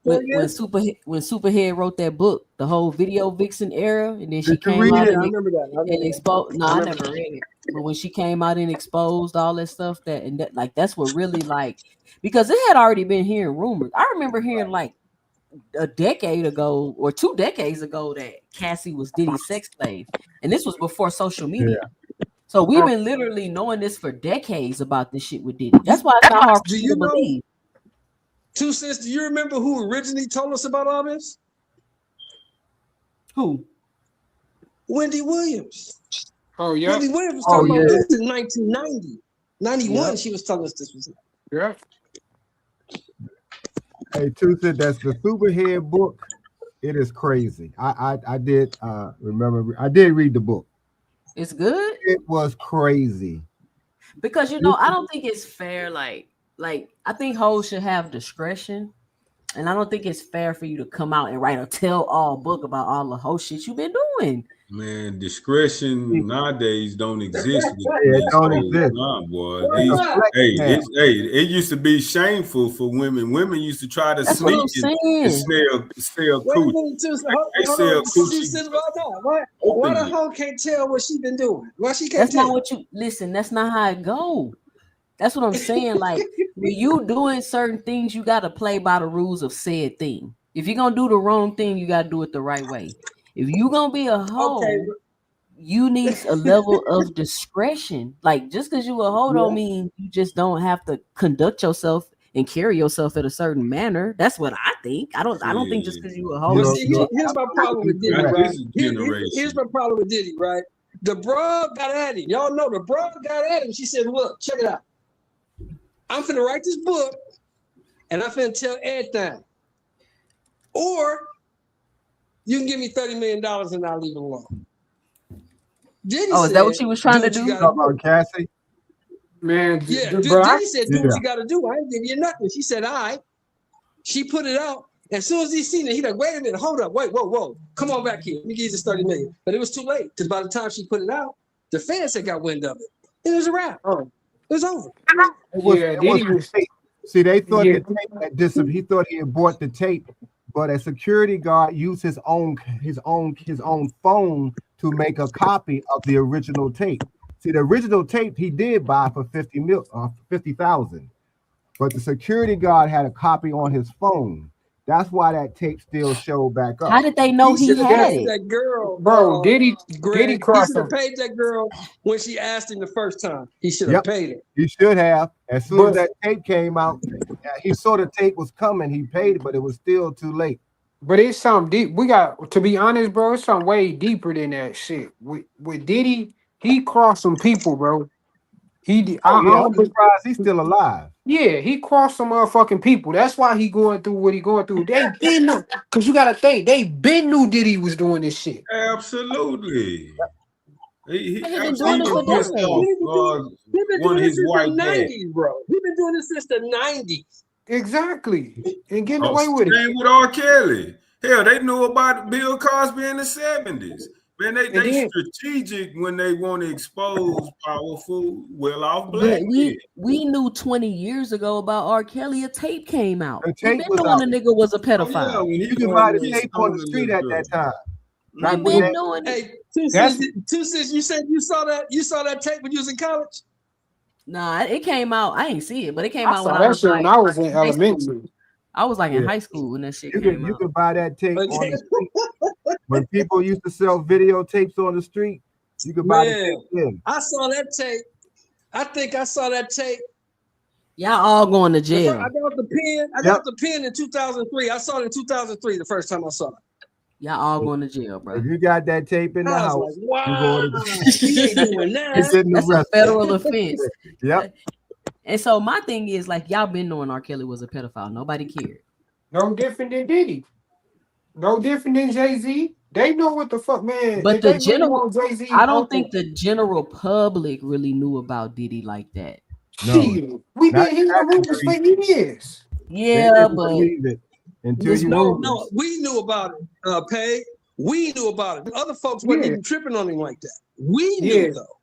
when Superhead wrote that book, the whole video vixen era, and then she came out and exposed. No, I never read it. But when she came out and exposed all that stuff, that's what really because it had already been hearing rumors. I remember hearing like a decade ago or 2 decades ago that Cassie was Diddy's sex slave, and this was before social media. Yeah. So we've been literally knowing this for decades about this shit with Diddy. That's why it's not hard for you to believe. 2 Cents, do you remember who originally told us about all this? Who? Wendy Williams. Oh, yeah. Wendy Williams was talking about this in 1990. 91, she was telling us this was. Yeah. Hey, 2 Cents, that's the Superhead book. It is crazy. I did remember. I did read the book. It's good. It was crazy. Because I don't think it's fair. Like I think hoes should have discretion, and I don't think it's fair for you to come out and write a tell-all book about all the whole shit you've been doing. Man, discretion nowadays don't exist. It don't exist. Nah, boy. It used to be shameful for women. Women used to try to sneak and sell coochie. They sell coochie. Why the hoe can't tell what she been doing? Why she can't That's tell? not what you listen. That's not how it go. That's what I'm saying. Like when you doing certain things, you got to play by the rules of said thing. If you're gonna do the wrong thing, you got to do it the right way. If you gonna be a hoe, you need a level of discretion. Like just because you a hoe don't mean you just don't have to conduct yourself and carry yourself in a certain manner. That's what I think. I don't think just because you a hoe. Here's my problem with Diddy, right? Here's my problem with Diddy, right? The broad got at him. Y'all know the broad got at him. She said, "Look, check it out. I'm finna write this book, and I'm finna tell everything. Or you can give me $30 million and I'll leave it alone." Diddy is that what she was trying to do? About Cassie? Man, yeah. Diddy said, "Do what you got to do. I ain't give you nothing." She said, "All right." She put it out. As soon as he seen it, he like, "Wait a minute, hold up, whoa, come on back here. Let me give you this $30 million." But it was too late because by the time she put it out, the fans had got wind of it. It was a wrap. It was over. See, they thought the tape had he thought he had bought the tape, but a security guard used his own phone to make a copy of the original tape. See, the original tape he did buy for $50,000, but the security guard had a copy on his phone. That's why that tape still showed back up. How did they know he had it? That girl, bro. Diddy crossed. He should have paid that girl when she asked him the first time. He should have paid it. He should have. As soon as that tape came out, he saw the tape was coming. He paid it, but it was still too late. But it's something deep. We got to be honest, bro. It's something way deeper than that shit. With Diddy, he crossed some people, bro. He did. I'm surprised he's still alive. Yeah, he crossed some motherfucking people. That's why he going through what he going through. They been knew, cause you gotta think they been knew Diddy was doing this shit. Absolutely. He He's been doing it was for pissed decades. off. He's been One doing of this his since white the dad. 90s, bro. He's been doing this since the 90s. Exactly, and getting away with it. Same with R. Kelly. Hell, they knew about Bill Cosby in the 70s. Man, they strategic when they want to expose powerful, well-off black men. We knew 20 years ago about R. Kelly. A tape came out. The tape We been knowing the nigga was a pedophile. Oh, yeah, you can buy the tape on the street at that time. We been knowing. Hey, two cents. You said you saw that tape when you was in college? Nah, it came out. I ain't see it, but it came I out saw when that I was shit like, when I was in high school. elementary. I was like in high school when that shit came out. You could buy that tape on the street. When people used to sell videotapes on the street, you could buy the tape then. I saw that tape. I think I saw that tape. Y'all all going to jail. I got the pen. I got the pen in 2003. I saw it in 2003 the first time I saw it. Y'all all going to jail, bro. If you got that tape in the house, like, wow, you going to doing that. That's a federal offense. Yep. And so my thing is, like, y'all been knowing R. Kelly was a pedophile. Nobody cared. No different than Diddy. No different than Jay-Z. They know what the fuck, man. But the general, Jay-Z, I don't think the general public really knew about Diddy like that. No, we been hearing rumors for years. Yeah, but no, we knew about it. Pay, we knew about it. Other folks weren't even tripping on him like that. We knew though.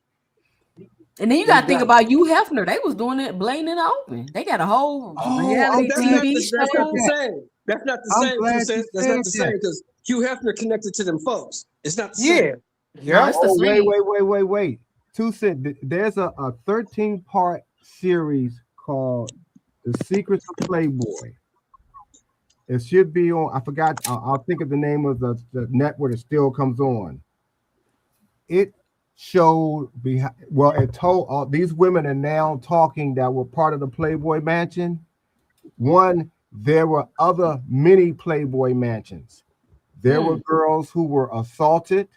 And then you got to think about Hugh Hefner. They was doing it, blaming it open. They got a whole reality TV show. That's not the same. That's not the same. That's not the same because Hugh Hefner connected to them folks. It's not the same. Yeah. Wait. 2 cents. There's a 13-part series called The Secrets of Playboy. It should be on. I forgot. I'll think of the name of the network. It still comes on. It showed it told these women are now talking that were part of the Playboy Mansion. One, there were other mini Playboy Mansions. There were girls who were assaulted.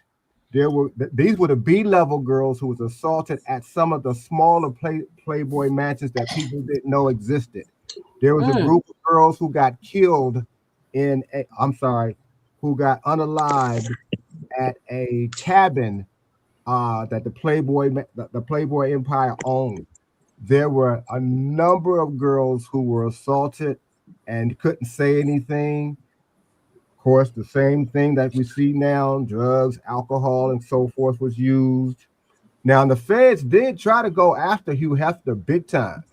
These were the B-level girls who was assaulted at some of the smaller Playboy Mansions that people didn't know existed. There was a group of girls who got killed who got unalived at a cabin that the Playboy Empire owned. There were a number of girls who were assaulted and couldn't say anything. Of course, the same thing that we see now, drugs, alcohol, and so forth was used. Now, the feds did try to go after Hugh Hefner big time.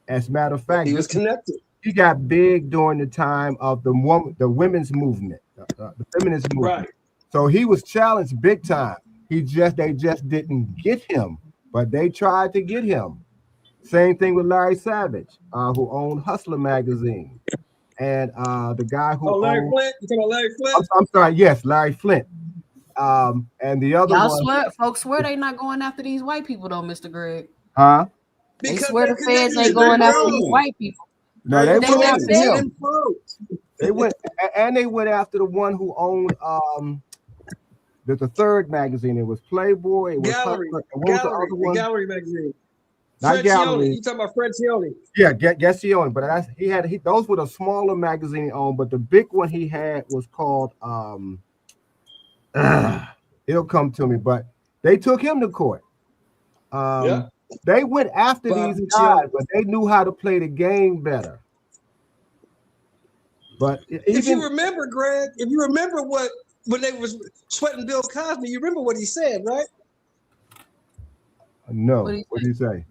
As a matter of fact, he was connected. He got big during the time of the women's movement, the feminist movement. Right. So he was challenged big time. They just didn't get him, but they tried to get him. Same thing with Larry Savage, who owned Hustler magazine, and the guy who Larry Flint. You talking about Larry Flint? I'm sorry. Yes, Larry Flint. And the other folks swear they not going after these white people though, Mr. Greg. Huh? They swear the feds ain't going after these white people. No, they went after him. They went after the one who owned the third magazine. It was Playboy. It was Gallery magazine. Not Gallery. You talking about Fred Cioni? Yeah, Cioni. But those were the smaller magazine he owned. But the big one he had was called it'll come to me. But they took him to court. They went after these guys, but they knew how to play the game better. But if you remember, Greg, when they was sweating Bill Cosby, you remember what he said, right? No. What did he say?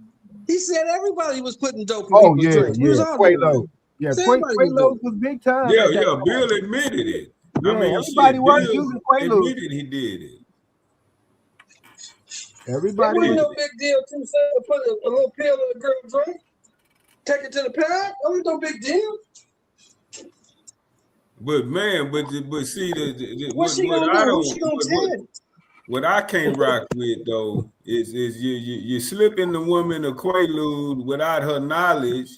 He said everybody was putting dope in people's drinks. Quaaludes. Yeah, Quaaludes was big time. Yeah, Bill admitted it. Yeah, everybody was using Quaaludes. Admitted he did it. Everybody. It wasn't no big deal to put a little pill in a girl's drink. Take it to the pad. That was no big deal. But man, see what I can't rock with though is you slipping the woman a Quaalude without her knowledge,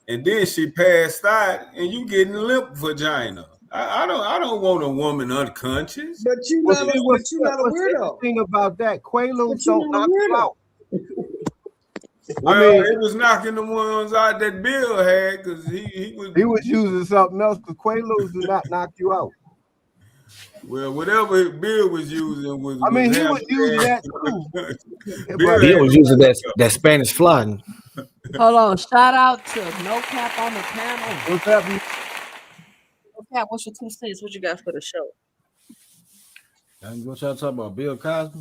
and then she passed out, and you getting limp vagina. I don't want a woman unconscious. But you're not a weirdo. The thing about that, Quaaludes don't knock you out. Well, it was knocking the ones out that Bill had because he was using something else because Quaaludes do not knock you out. Well, whatever Bill was using was. I mean, he was using that too. Bill was using that Spanish fly. Hold on. Shout out to No Cap on the panel. What's happening? No Cap, what's your 2 cents? What you got for the show? What y'all talking about? Bill Cosby?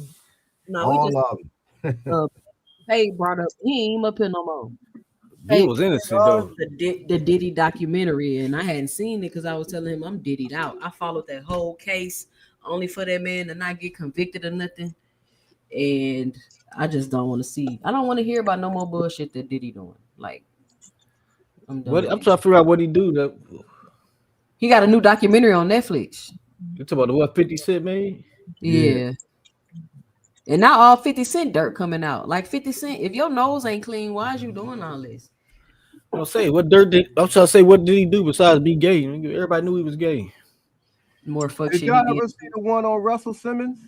No, all of them. Hey, brought up. He ain't up here no more. Bill was innocent though. The Diddy documentary, and I hadn't seen it because I was telling him I'm Diddy'd out. I followed that whole case only for that man to not get convicted or nothing, and I just don't want to see. I don't want to hear about no more bullshit that Diddy doing. Like, I'm done. I'm trying to figure out what he do. That he got a new documentary on Netflix. You talking about what 50 Cent made? Yeah. And not all 50 Cent dirt coming out. Like 50 Cent, if your nose ain't clean, why is you doing all this? I'm say what dirt did I'm trying to say what did he do besides be gay? Everybody knew he was gay. More fuck Did shit. y'all ever see the one on Russell Simmons?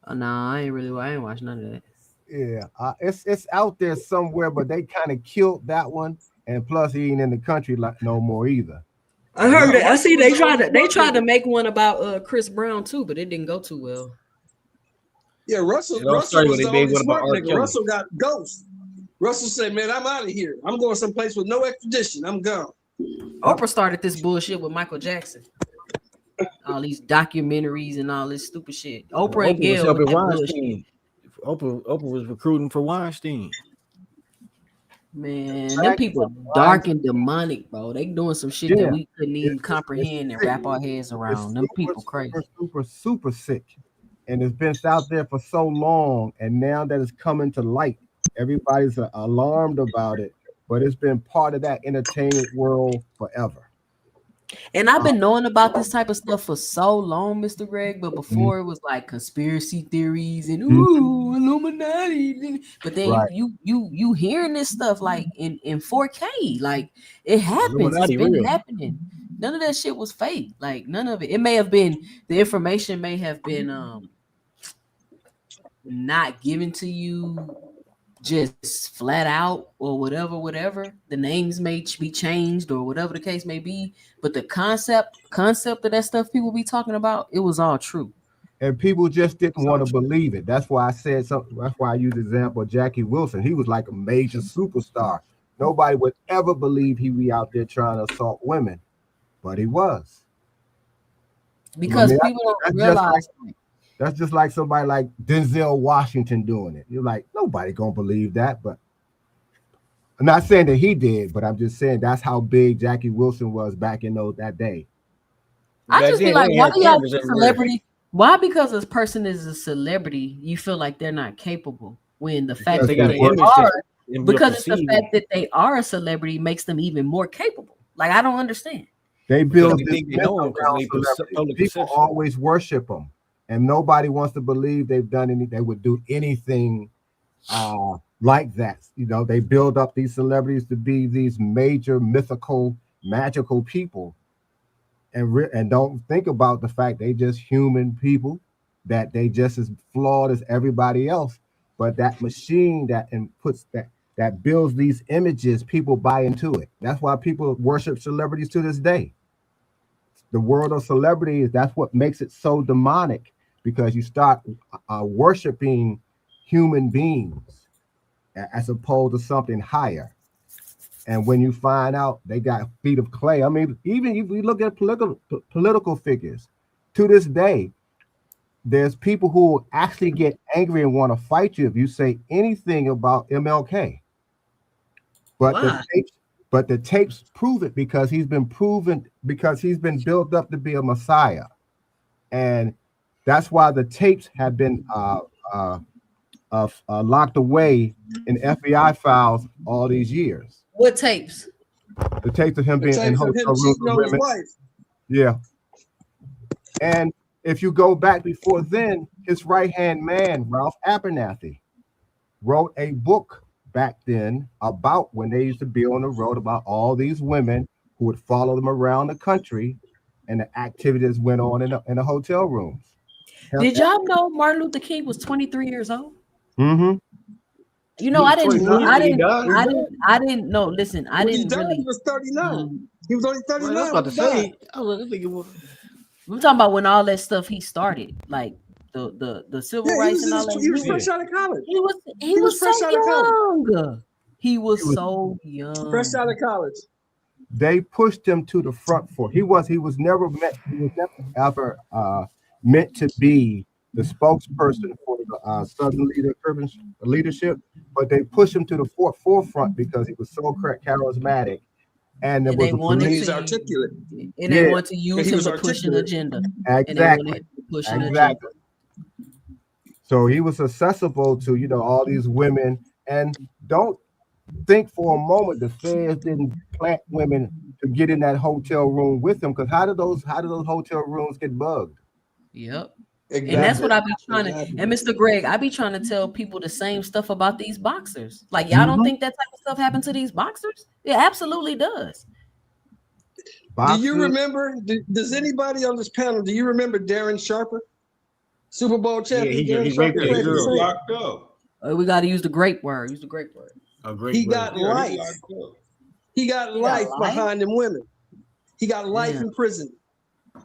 Nah, I ain't watched none of that. Yeah, it's out there somewhere, but they kind of killed that one, and plus he ain't in the country like no more either. I heard that. I see they tried to make one about Chris Brown too, but it didn't go too well. Yeah, Russell was the only smart nigga. Russell got ghost. Russell said, "Man, I'm out of here. I'm going someplace with no extradition. I'm gone." Oprah started this bullshit with Michael Jackson. All these documentaries and all this stupid shit. Oprah and Gail with that bullshit. Oprah was recruiting for Weinstein. Man, them people dark and demonic, bro. They doing some shit that we couldn't even comprehend and wrap our heads around. Them people crazy. Super sick. And it's been out there for so long, and now that it's coming to light, everybody's alarmed about it. But it's been part of that entertainment world forever. And I've been knowing about this type of stuff for so long, Mr. Greg. But before it was like conspiracy theories and Illuminati. But then you hearing this stuff like in 4K, like it happens. It's been happening. None of that shit was fake. Like none of it. It may have been the information may have been not given to you just flat out or whatever. The names may be changed or whatever the case may be, but the concept of that stuff people be talking about, it was all true. And people just didn't want to believe it. That's why I said something. That's why I used the example of Jackie Wilson. He was like a major superstar. Nobody would ever believe he'd be out there trying to assault women, but he was. Because people don't realize. That's just like somebody like Denzel Washington doing it. You're like, nobody gonna believe that. But I'm not saying that he did, but I'm just saying that's how big Jackie Wilson was back in that day. I just feel like, why do y'all celebrity? Why, because this person is a celebrity, you feel like they're not capable when the fact that they are, because it's the fact that they are a celebrity makes them even more capable. Like, I don't understand. They build this myth around celebrity. People always worship them. And nobody wants to believe they've done anything. They would do anything like that. You know, they build up these celebrities to be these major mythical, magical people, and don't think about the fact they just human people, that they just as flawed as everybody else. But that machine that builds these images, people buy into it. That's why people worship celebrities to this day. The world of celebrities, that's what makes it so demonic. Because you start worshiping human beings as opposed to something higher. And when you find out they got feet of clay, I mean, even if we look at political figures, to this day, there's people who actually get angry and want to fight you if you say anything about MLK. But the tapes prove it because he's been built up to be a messiah. And that's why the tapes have been locked away in FBI files all these years. What tapes? The tapes of him being in hotel rooms with women. Yeah. And if you go back before then, his right-hand man, Ralph Abernathy, wrote a book back then about when they used to be on the road, about all these women who would follow them around the country and the activities went on in the hotel rooms. Did y'all know Martin Luther King was 23 years old? Mm-hmm. You know, I didn't know. Listen, I when he didn't died, really. he was 39. He was only 39 Right, I was when about he to died. say. I was thinking, I'm talking about when all that stuff he started, like the civil Yeah, he rights was and all that. he was fresh out of college. He was so fresh out of college. young. He was so young. Fresh out of college. They pushed him to the front for. He was never ever meant to be the spokesperson for the Southern leadership, but they pushed him to the forefront because he was so charismatic, and there was and he's articulate, and they want to use him to push an agenda. Exactly. Agenda. So he was accessible to all these women, and don't think for a moment the feds didn't plant women to get in that hotel room with him, because how do those hotel rooms get bugged? Yep. Exactly. And that's what I be trying to. And Mr. Greg, I be trying to tell people the same stuff about these boxers. Like, y'all don't think that type of stuff happened to these boxers? It absolutely does. Do you remember? Does anybody on this panel? Do you remember Darren Sharper, Super Bowl champion? He raped that girl. Locked up. We got to use the grape word. Use the grape word. He got life. He got life behind them women. He got life in prison.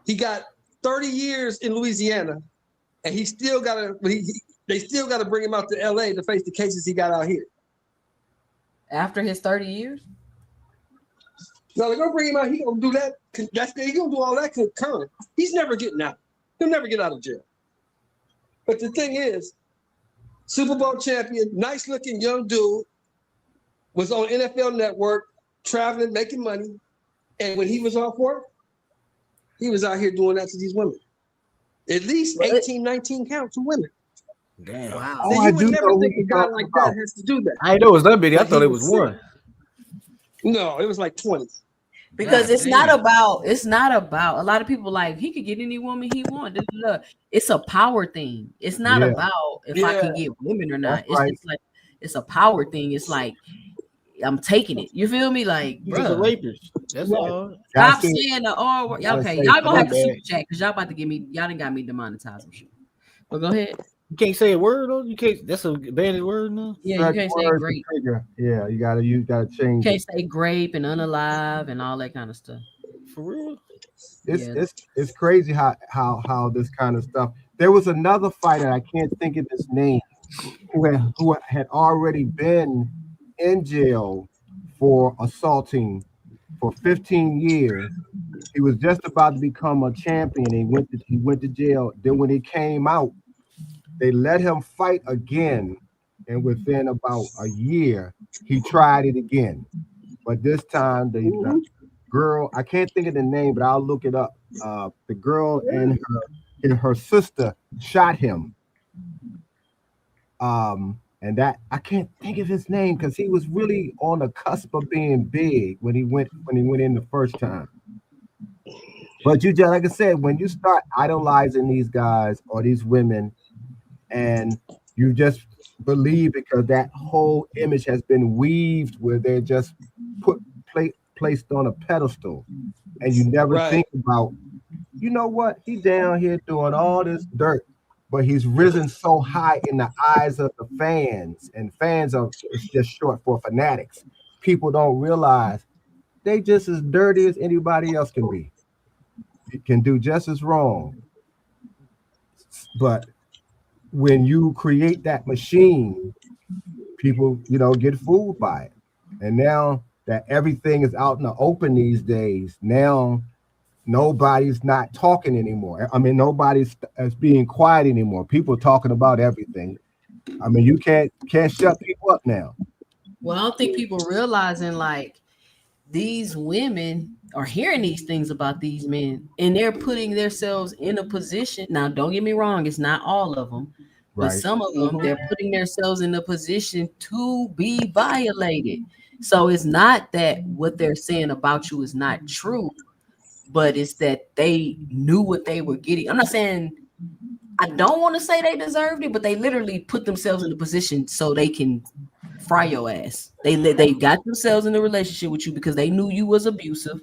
He got 30 years in Louisiana, and he still got to. They still got to bring him out to LA to face the cases he got out here. After his 30 years? No, they're gonna bring him out. He gonna do that. He's gonna do all that concurrent. He's never getting out. He'll never get out of jail. But the thing is, Super Bowl champion, nice looking young dude, was on NFL Network, traveling, making money, and when he was off work, he was out here doing that to these women. At least 18, 19 counts of women. Damn. Wow. Now, you would never think a guy like that has to do that. I know it was that many. I thought it was one. No, it was like 20. Because it's not about a lot of people like he could get any woman he wants. It's a power thing. It's not about if I can get women or not. It's just like it's a power thing. It's like I'm taking it. You feel me? Like, bro, a rapist. That's all. Stop saying the R word. Okay, y'all gonna have to super chat because y'all about to get me. Y'all done got me demonetized. But go ahead. You can't say a word though. You can't. That's a banned word now. Yeah, you can't say grape. Yeah, you gotta change. You can't say grape and unalive and all that kind of stuff. For real. It's crazy how this kind of stuff. There was another fighter, I can't think of his name, who had already been in jail for assaulting for 15 years. He was just about to become a champion. He went to jail. Then when he came out, they let him fight again, and within about a year, he tried it again. But this time, the girl, I can't think of the name, but I'll look it up. The girl and her sister shot him. And that I can't think of his name because he was really on the cusp of being big when he went in the first time. But you just, like I said, when you start idolizing these guys or these women, and you just believe because that whole image has been weaved where they're just placed on a pedestal, and you never think about, you know what, he down here doing all this dirt, but he's risen so high in the eyes of the fans, and fans are, it's just short for fanatics. People don't realize they just as dirty as anybody else can be. You can do just as wrong, but when you create that machine, people, get fooled by it. And now that everything is out in the open these days, now nobody's not talking anymore. I mean, nobody's being quiet anymore. People talking about everything. I mean, you can't shut people up now. Well, I don't think people realizing like these women are hearing these things about these men, and they're putting themselves in a position. Now, don't get me wrong, it's not all of them, but some of them, they're putting themselves in a position to be violated. So it's not that what they're saying about you is not true, but it's that they knew what they were getting. I'm not saying, I don't want to say they deserved it, but they literally put themselves in a position so they can fry your ass. They got themselves in a relationship with you because they knew you was abusive.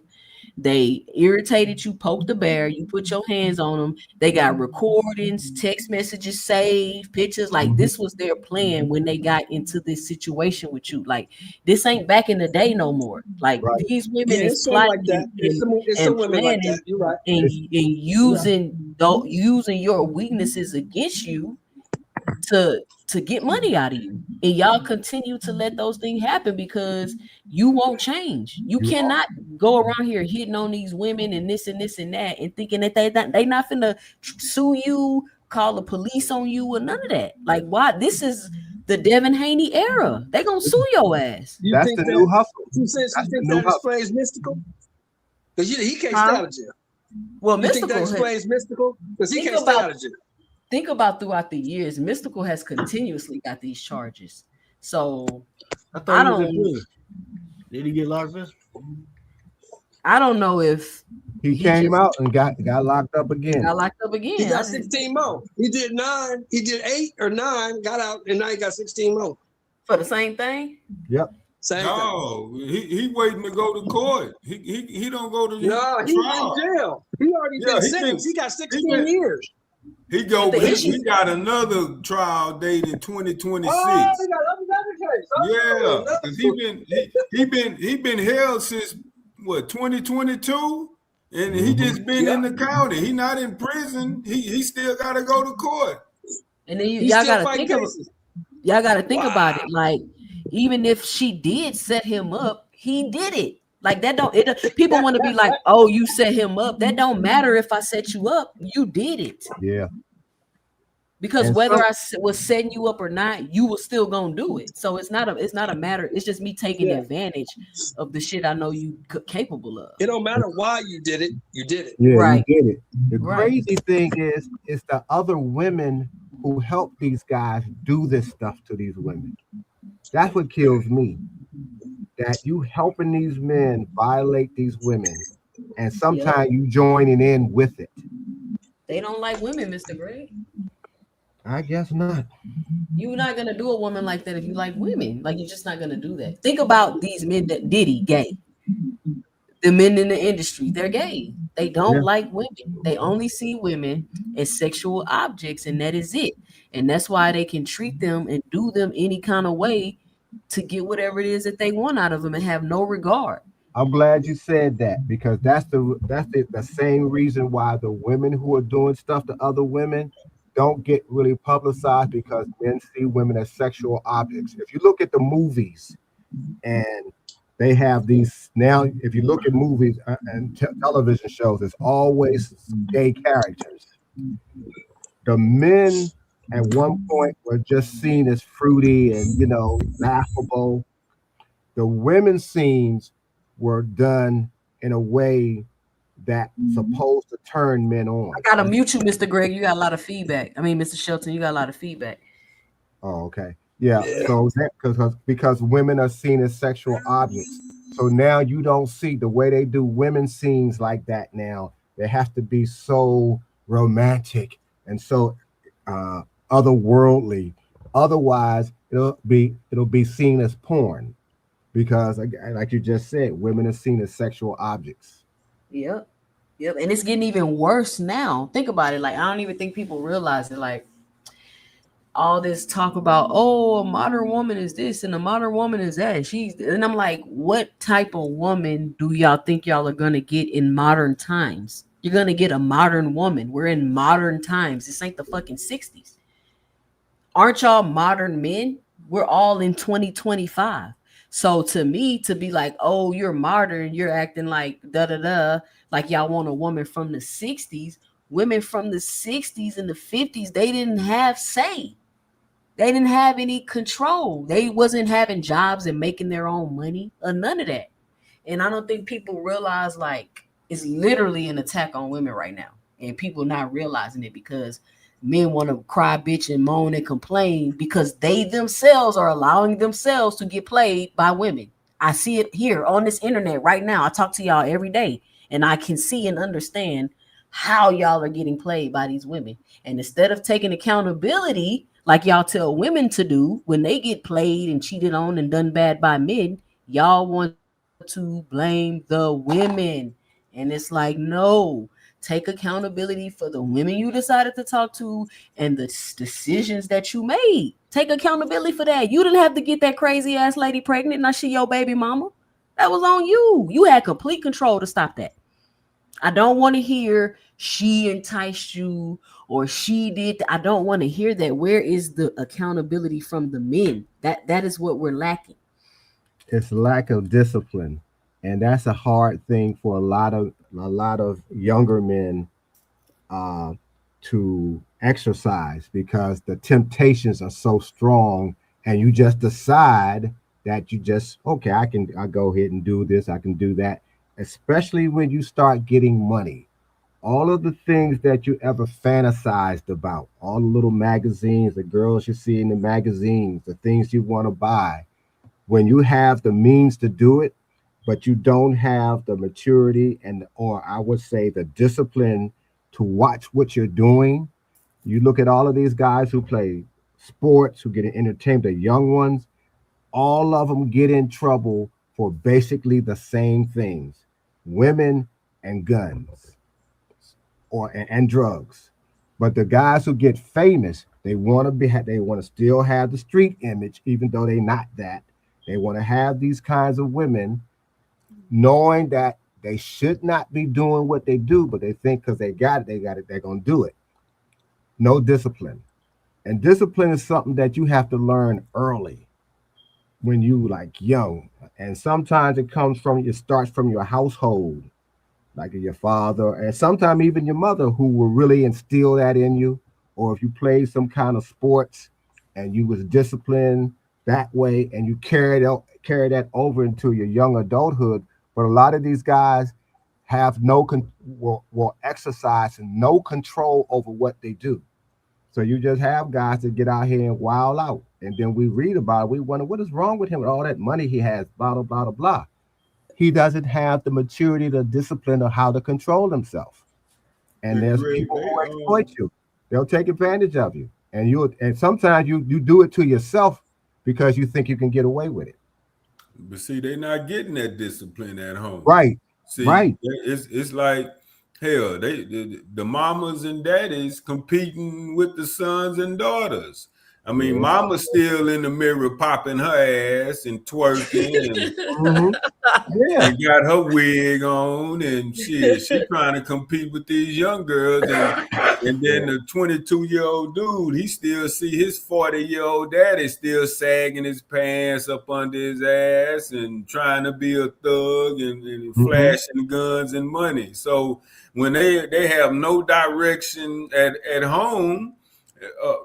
They irritated you, poked the bear, you put your hands on them. They got recordings, text messages saved, pictures. Like this was their plan when they got into this situation with you. Like this ain't back in the day no more. Like these women Yeah, is it's some like that. plotting It's and some women like planning that. You're right. and using your weaknesses against you to get money out of you, and y'all continue to let those things happen because you won't change. You cannot go around here hitting on these women and this and this and that and thinking that they not finna sue you, call the police on you, or none of that. Like, why? This is the Devin Haney era. They gonna sue your ass. You That's think the that, new hustle. you think that explains Mystical? Because he can't stay out of jail. Well, you think that Mystical explains Mystical? Because he can't stay out of jail. Think about throughout the years, Mystical has continuously got these charges. So I don't. Did he get locked up? I don't know if he came out and got locked up again. Got locked up again. He got 16 more. He did 9. He did 8 or 9. Got out, and now he got 16 more for the same thing. Yep. Same thing. He waiting to go to court. He don't go to no. He's in jail. He already been sentenced. He got 16 years. He got another trial date in 2026. Oh, he got another case. Oh, yeah, because he been held since what 2022, and he just been in the county. He not in prison. He still got to go to court. And then y'all got to think about it. Like even if she did set him up, he did it. Like that don't people want to be like, oh, you set him up. That don't matter if I set you up. You did it. Yeah. Because whether I was setting you up or not, you were still gonna do it. So it's not a matter. It's just me taking advantage of the shit I know you capable of. It don't matter why you did it. You did it. Yeah, right. You did it. The crazy thing is the other women who help these guys do this stuff to these women. That's what kills me. That you helping these men violate these women, and sometimes you joining in with it. They don't like women, Mr. Greg. I guess not. You're not gonna do a woman like that if you like women. Like you're just not gonna do that. Think about these men that Diddy gay. The men in the industry, they're gay. They don't like women. They only see women as sexual objects, and that is it. And that's why they can treat them and do them any kind of way to get whatever it is that they want out of them and have no regard. I'm glad you said that, because that's the same reason why the women who are doing stuff to other women don't get really publicized, because men see women as sexual objects. If you look at the movies, and they have these now, if you look at movies and television shows, it's always gay characters. The men at one point were just seen as fruity and, laughable. The women's scenes were done in a way that's supposed to turn men on. I gotta mute you, Mr. Greg. You got a lot of feedback. I mean, Mr. Shelton, you got a lot of feedback. Oh, okay. Yeah. So that because women are seen as sexual objects. So now you don't see the way they do women's scenes like that now. They have to be so romantic and so otherworldly. Otherwise, it'll be seen as porn, because, like you just said, women are seen as sexual objects. Yep. And it's getting even worse now. Think about it. Like, I don't even think people realize it. Like, all this talk about, oh, a modern woman is this and a modern woman is that. And I'm like, what type of woman do y'all think y'all are gonna get in modern times? You're gonna get a modern woman. We're in modern times. This ain't the fucking 60s. Aren't y'all modern men? We're all in 2025. So to me, to be like, oh, you're modern, you're acting like da-da-da, like y'all want a woman from the 60s. Women from the 60s and the 50s, they didn't have say. They didn't have any control. They wasn't having jobs and making their own money or none of that. And I don't think people realize, like, it's literally an attack on women right now. And people not realizing it, because men want to cry, bitch, and moan and complain because they themselves are allowing themselves to get played by women. I see it here on this internet right now. I talk to y'all every day, and I can see and understand how y'all are getting played by these women. And instead of taking accountability, like y'all tell women to do when they get played and cheated on and done bad by men, y'all want to blame the women. And it's like, no, take accountability for the women you decided to talk to and the decisions that you made. Take accountability for that. You didn't have to get that crazy ass lady pregnant. Now she your baby mama. That was on you. You had complete control to stop that. I don't want to hear she enticed you or she did. I don't want to hear that. Where is the accountability from the men? That is what we're lacking. It's lack of discipline, and that's a hard thing for a lot of younger men to exercise because the temptations are so strong, and you just decide that I go ahead and do this, I can do that, especially when you start getting money. All of the things that you ever fantasized about, all the little magazines, the girls you see in the magazines, the things you want to buy, when you have the means to do it, but you don't have the maturity or I would say the discipline to watch what you're doing. You look at all of these guys who play sports, who get entertained, the young ones, all of them get in trouble for basically the same things: women and guns and drugs. But the guys who get famous, they want to still have the street image, even though they're not that. They want to have these kinds of women, knowing that they should not be doing what they do, but they think because they got it, they're going to do it. No discipline. And discipline is something that you have to learn early when you like young. And sometimes it starts from your household, like your father, and sometimes even your mother, who will really instill that in you. Or if you played some kind of sports and you was disciplined that way, and you carry that over into your young adulthood. But a lot of these guys have will exercise and no control over what they do. So you just have guys that get out here and wild out, and then we read about it. We wonder what is wrong with him with all that money he has. Blah blah blah blah blah. He doesn't have the maturity, the discipline of how to control himself. And there's Greg, people who exploit you. They'll take advantage of you, and sometimes you do it to yourself because you think you can get away with it. But see, they're not getting that discipline at home. Right. See, right. It's like hell. The mamas and daddies competing with the sons and daughters. I mean, mama's still in the mirror popping her ass and twerking and, and got her wig on and shit. She trying to compete with these young girls, and then the 22-year-old dude, he still see his 40-year-old daddy still sagging his pants up under his ass and trying to be a thug and flashing guns and money. So when they have no direction at home,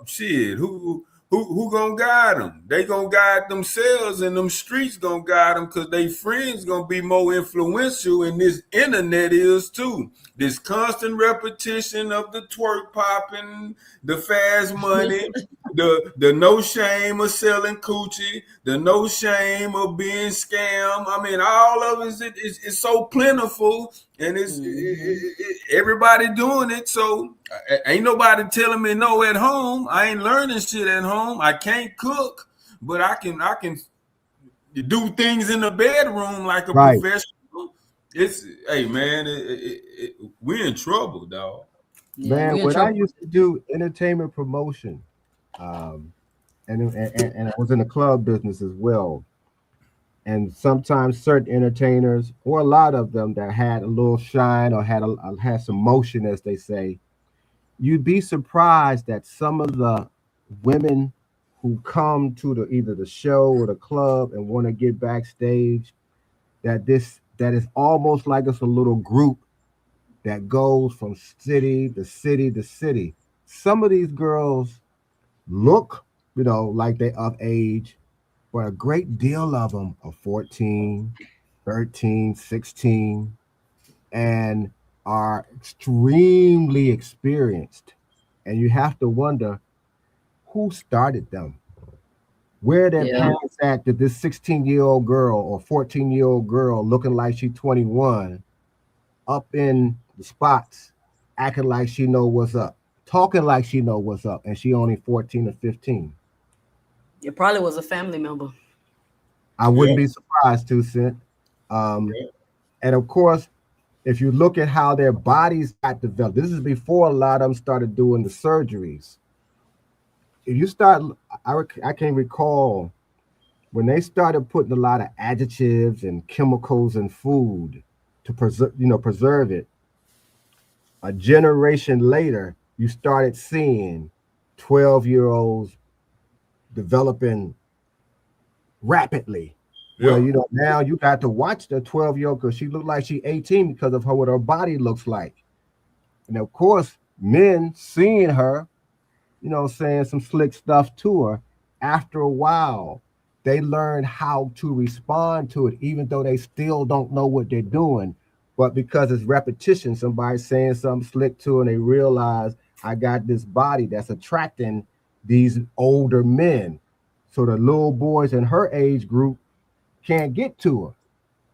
shit, who gonna guide them? They gonna guide themselves, and them streets gonna guide them because they friends gonna be more influential, and this internet is too. This constant repetition of the twerk popping, the fast money, the no shame of selling coochie, the no shame of being scammed. I mean, all of it is so plentiful, and it's everybody doing it. So ain't nobody telling me no at home. I ain't learning shit at home. I can't cook, but I can do things in the bedroom like a professional. Hey man, we're in trouble, dog. Man, when I used to do entertainment promotion, and I was in the club business as well. And sometimes certain entertainers, or a lot of them that had a little shine or had some motion, as they say, you'd be surprised that some of the women who come to either the show or the club and want to get backstage, that is almost like it's a little group that goes from city to city to city. Some of these girls look, like they're of age, but a great deal of them are 14, 13, 16, and are extremely experienced. And you have to wonder who started them. Where their parents at that this 16-year-old girl or 14-year-old girl looking like she's 21 up in the spots, acting like she know what's up, talking like she know what's up, and she only 14 or 15. It probably was a family member. I wouldn't be surprised, 2 Cent. And of course, if you look at how their bodies got developed, this is before a lot of them started doing the surgeries. If you start, I can recall when they started putting a lot of adjectives and chemicals in food to preserve it. A generation later, you started seeing 12-year-olds developing rapidly. Yeah. Well, now you got to watch the 12-year-old because she looked like she's 18 because of what her body looks like. And of course, men seeing her, saying some slick stuff to her, after a while, they learn how to respond to it, even though they still don't know what they're doing. But because it's repetition, somebody saying something slick to her, and they realize, I got this body that's attracting these older men. So the little boys in her age group can't get to her.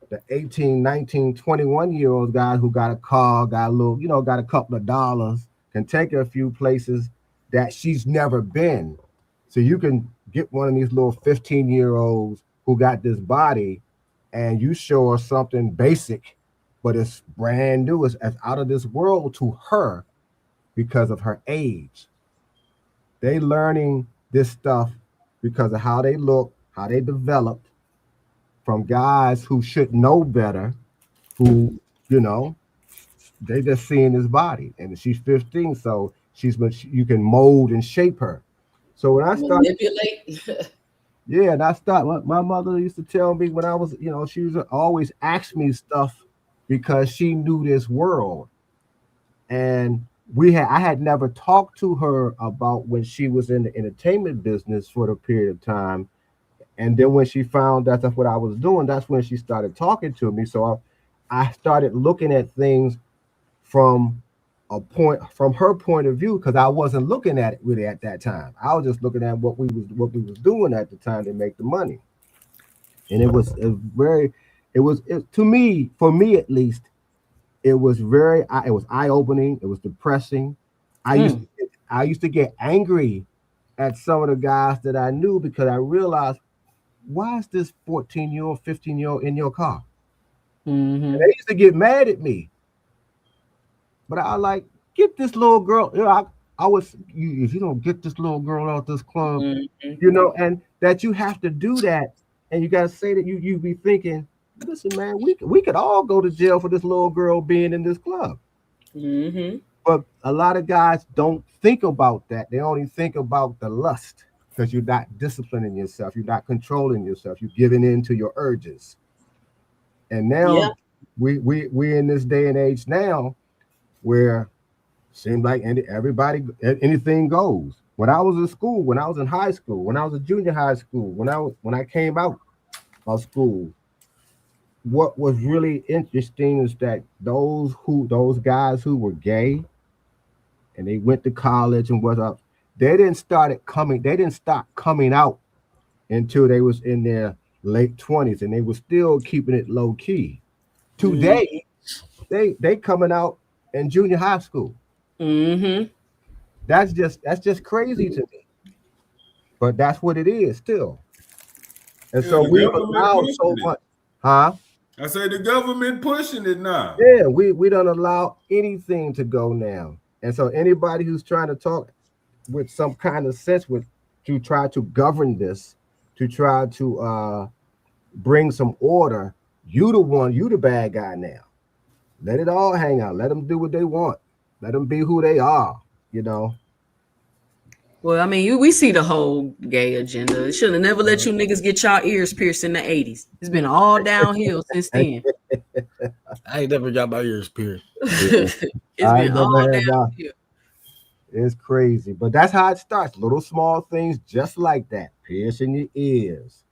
The 18, 19, 21-year-old guys who got a car, got a little, got a couple of dollars, can take her a few places that she's never been. So you can get one of these little 15-year-olds who got this body, and you show her something basic, but it's brand new. It's out of this world to her because of her age. They learning this stuff because of how they look, how they developed, from guys who should know better, who, they just seeing his body. And she's 15, so you can mold and shape her. So when I started, manipulate. yeah, and my mother used to tell me when I was, she was always ask me stuff because she knew this world. And I had never talked to her about when she was in the entertainment business for the period of time. And then when she found that's what I was doing, that's when she started talking to me. So I started looking at things from her point of view, because I wasn't looking at it really at that time. I was just looking at what we was doing at the time to make the money. And it was to me, for me at least, it was eye-opening. It was depressing. I used to get angry at some of the guys that I knew because I realized, why is this 14-year-old, 15-year-old in your car? Mm-hmm. And they used to get mad at me. But I like, get this little girl. If you don't get this little girl out this club, and that you have to do that. And you got to say that you be thinking, listen, man, we could all go to jail for this little girl being in this club. Mm-hmm. But a lot of guys don't think about that. They only think about the lust, because you're not disciplining yourself. You're not controlling yourself. You're giving in to your urges. And now we in this day and age now where it seems like anything goes. When I was in school, when I was in high school, when I was in junior high school, when I came out of school, what was really interesting is that those guys who were gay and they went to college and they didn't stop coming out until they was in their late 20s, and they were still keeping it low key. Today, they coming out in junior high school. Mm-hmm. That's just crazy to me. But that's what it is still. And so we allow so much, huh? I say the government pushing it now. Yeah, we don't allow anything to go now. And so anybody who's trying to talk with some kind of sense to try to govern this, to try to bring some order, you the bad guy now. Let it all hang out. Let them do what they want. Let them be who they are, Well, I mean, we see the whole gay agenda. It should have never let you niggas get y'all ears pierced in the 80s. It's been all downhill since then. I ain't never got my ears pierced. It's been all downhill. It's crazy, but that's how it starts. Little small things just like that, piercing your ears.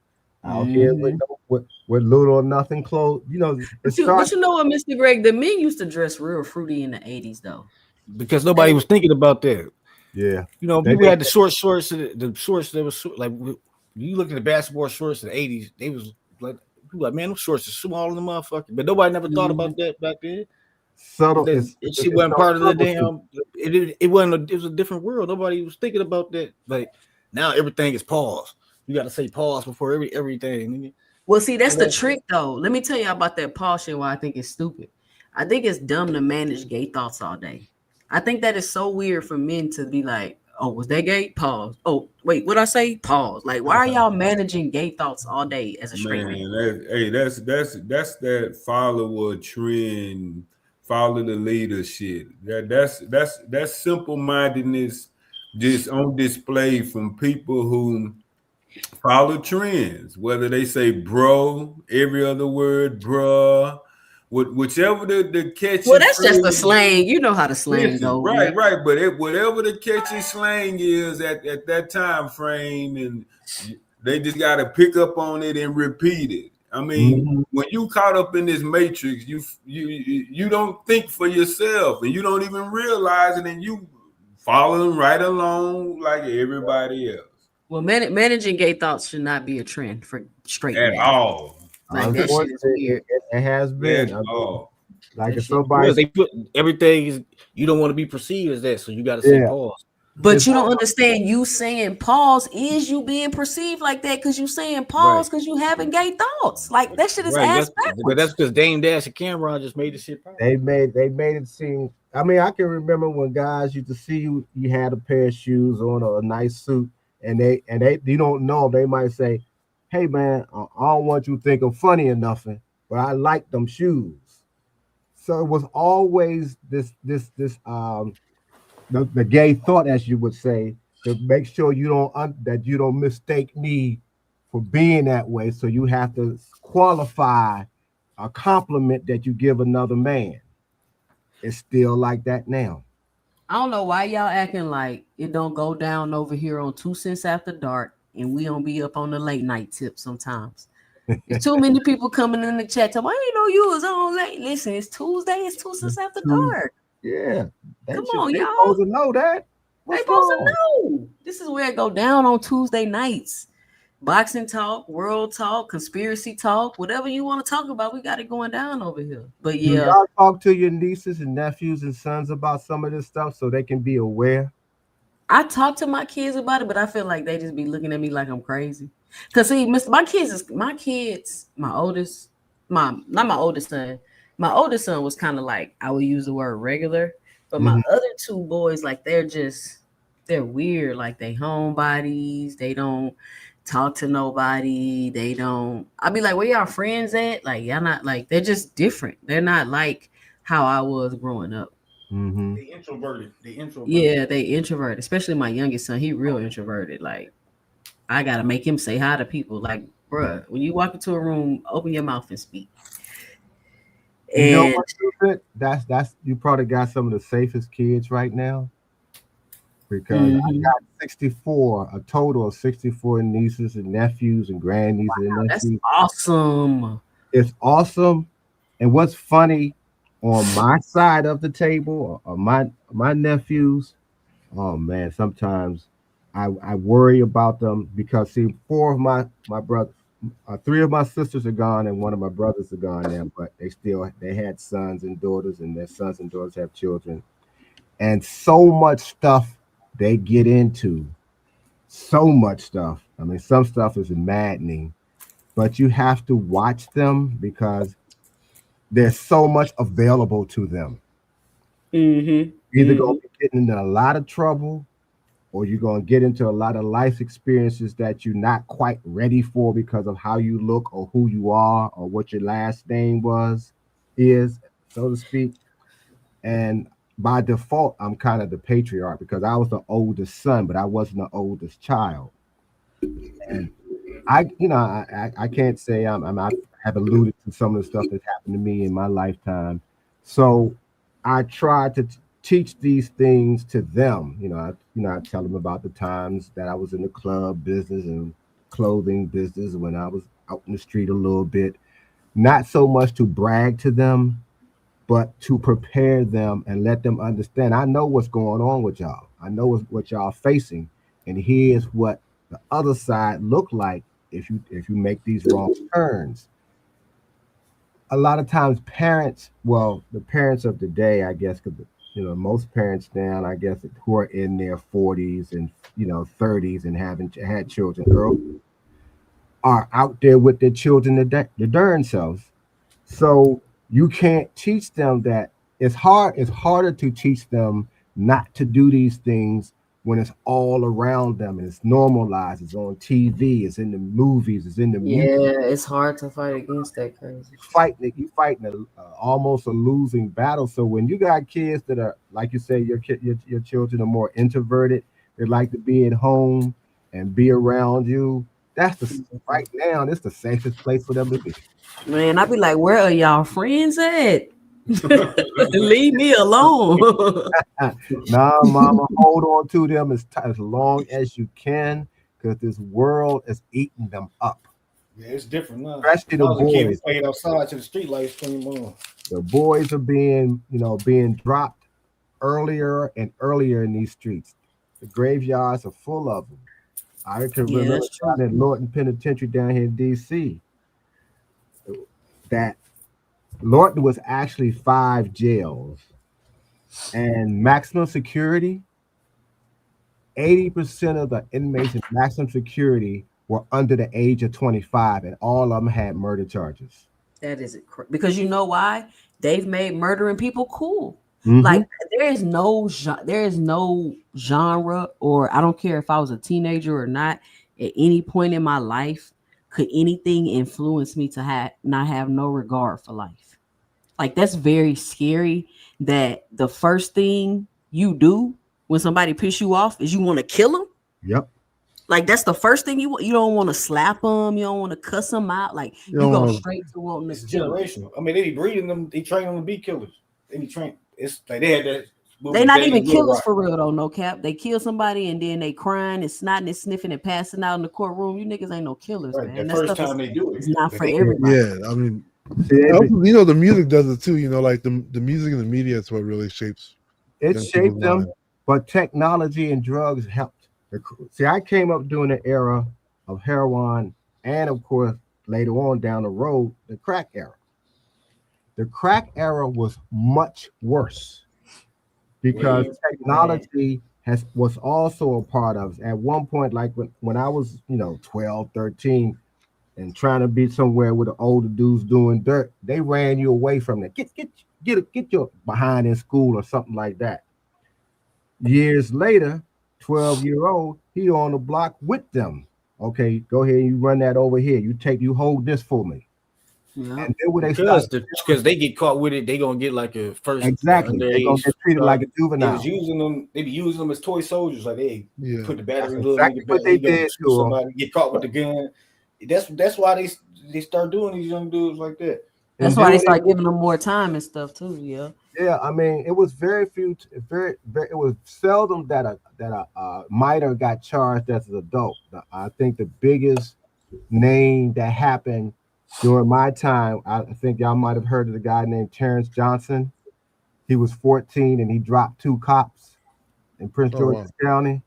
Out here with little or nothing clothes. But you know what, Mr. Greg? The men used to dress real fruity in the 80s, though. Because nobody was thinking about that. Yeah. People had the short shorts, the shorts that was like, you look at the basketball shorts in the 80s, they was like man, those shorts are small in the motherfucker. But nobody never thought about that back then. Subtle. She wasn't part of the damn. It wasn't. It was a different world. Nobody was thinking about that. Like now, everything is pause. You got to say pause before everything. Well, see, that's the trick, though. Let me tell you about that pause shit. Why I think it's stupid. I think it's dumb to manage gay thoughts all day. I think that is so weird for men to be like, oh, was that gay? Pause. Oh, wait, what I say? Pause. Like, why are y'all managing gay thoughts all day as a straight man? That's that follow a trend, follow the leader shit. That's simple mindedness just on display from people who follow trends, whether they say bro, every other word, bruh, whichever the catchy Well, that's just the phrase. slang. You know how the slang Listen, goes. right, but whatever the catchy slang is at that time frame, and they just got to pick up on it and repeat it. I mean, when you caught up in this matrix, you don't think for yourself, and you don't even realize it, and you following right along like everybody else. Well, managing gay thoughts should not be a trend for straight At men. all. Like that shit is weird. It has been. At all. Like if Because somebody, they put everything is, you don't want to be perceived as that, so you got to say pause. But you don't understand. You saying pause is you being perceived like that because you saying pause because you having gay thoughts. Like that shit is ass backwards. But that's because Dame Dash and Cameron just made the shit pop. They made it seem. I mean, I can remember when guys used to see you had a pair of shoes on or a nice suit, and they you don't know, they might say, "Hey man, I don't want you to think I'm funny or nothing, but I like them shoes." So it was always this the gay thought, as you would say, to make sure you don't mistake me for being that way. So you have to qualify a compliment that you give another man. It's still like that now. I don't know why y'all acting like it don't go down over here on 2 Cents After Dark, and we don't be up on the late night tip sometimes. There's too many people coming in the chat talking, I didn't know you was on late. Listen, it's Tuesday, it's 2 Cents After Dark. Yeah. Come on, y'all. Supposed to know that. They supposed to know. This is where it go down on Tuesday nights. Boxing talk, world talk, conspiracy talk, whatever you want to talk about, we got it going down over here. But yeah, do y'all talk to your nieces and nephews and sons about some of this stuff so they can be aware? I talk to my kids about it, but I feel like they just be looking at me like I'm crazy. Cause see, my oldest son. My oldest son was kind of like, I would use the word regular, but my other two boys, like they're weird. Like they homebodies. They don't talk to nobody. I'd be like, where y'all friends at? Like y'all not like, they're just different. They're not like how I was growing up. They introverted. Yeah, they introverted. Especially my youngest son. He real introverted. Like I gotta make him say hi to people. Like, bruh, when you walk into a room, open your mouth and speak. You know what, that's you probably got some of the safest kids right now. Because I got 64, a total of 64 nieces and nephews and grandnieces and nephews. That's awesome. It's awesome. And what's funny, on my side of the table, or my nephews, oh man, sometimes I worry about them because see, four of my brothers, three of my sisters are gone and one of my brothers are gone now, but they had sons and daughters, and their sons and daughters have children, and so much stuff they get into, so much stuff. I mean, some stuff is maddening, but you have to watch them because there's so much available to them. Either going to be getting into a lot of trouble, or you're going to get into a lot of life experiences that you're not quite ready for because of how you look or who you are or what your last name is, so to speak. And by default, I'm kind of the patriarch because I was the oldest son, but I wasn't the oldest child. And I can't say I have alluded to some of the stuff that happened to me in my lifetime. So I try to teach these things to them. I tell them about the times that I was in the club business and clothing business when I was out in the street a little bit, not so much to brag to them, but to prepare them and let them understand. I know what's going on with y'all. I know what y'all facing, and here's what the other side look like if you make these wrong turns. A lot of times the parents of the day, I guess, because most parents now, I guess, who are in their 40s and 30s and haven't had children early, are out there with their children, their darn selves. So You can't teach them that. It's hard. It's harder to teach them not to do these things when it's all around them and it's normalized. It's on TV. It's in the movies. It's in the music. Yeah, it's hard to fight against that crazy. You fighting almost a losing battle. So when you got kids that are, like you say, your children are more introverted. They like to be at home and be around you. Right now. That's the safest place for them to be. Man, I be like, where are y'all friends at? Leave me alone. Nah, mama, hold on to them as long as you can, because this world is eating them up. Yeah, it's different now. Especially the boys. Playing outside to the street lights came on. The boys are being dropped earlier and earlier in these streets. The graveyards are full of them. I can remember down in Lorton Penitentiary down here in DC. That Lorton was actually 5 jails, and maximum security. 80% of the inmates in maximum security were under the age of 25, and all of them had murder charges. That is because you know why? They've made murdering people cool. Mm-hmm. Like there is no genre, or I don't care if I was a teenager or not. At any point in my life, could anything influence me to not have no regard for life? Like that's very scary. That the first thing you do when somebody piss you off is you want to kill them. Yep. Like that's the first thing you don't want to slap them. You don't want to cuss them out. Like you go straight to wanting to kill them. Generational. I mean, they be breeding them. They train them to be killers. They be trained. It's like they had that. They not even killers for real though, no cap. They kill somebody and then they crying and snotting and sniffing and passing out in the courtroom. You niggas ain't no killers, right, man. The first time they do it, it's not for everybody. Yeah, I mean, the music does it too. Like the music and the media is what really shapes. It shaped them, but technology and drugs helped. See, I came up during the era of heroin, and of course, later on down the road, the crack era. The crack era was much worse. Because technology was also a part of it. At one point, like when I was, 12, 13, and trying to be somewhere with the older dudes doing dirt, they ran you away from that. Get your behind in school or something like that. Years later, 12-year-old, he on the block with them. Okay, go ahead, you run that over here. You hold this for me. Yeah. And then when because they get caught with it, they gonna get like a first exactly. They gonna get treated like a juvenile. They be using them as toy soldiers, like they put the battery. That's exactly what they did to somebody get caught with the gun. That's why they start doing these young dudes like that. That's why they start giving them more time and stuff too. Yeah. Yeah, I mean, it was it was seldom that a minor got charged as an adult. I think the biggest name that happened during my time, I think y'all might have heard of the guy named Terrence Johnson. He was 14 and he dropped 2 cops in Prince George's County.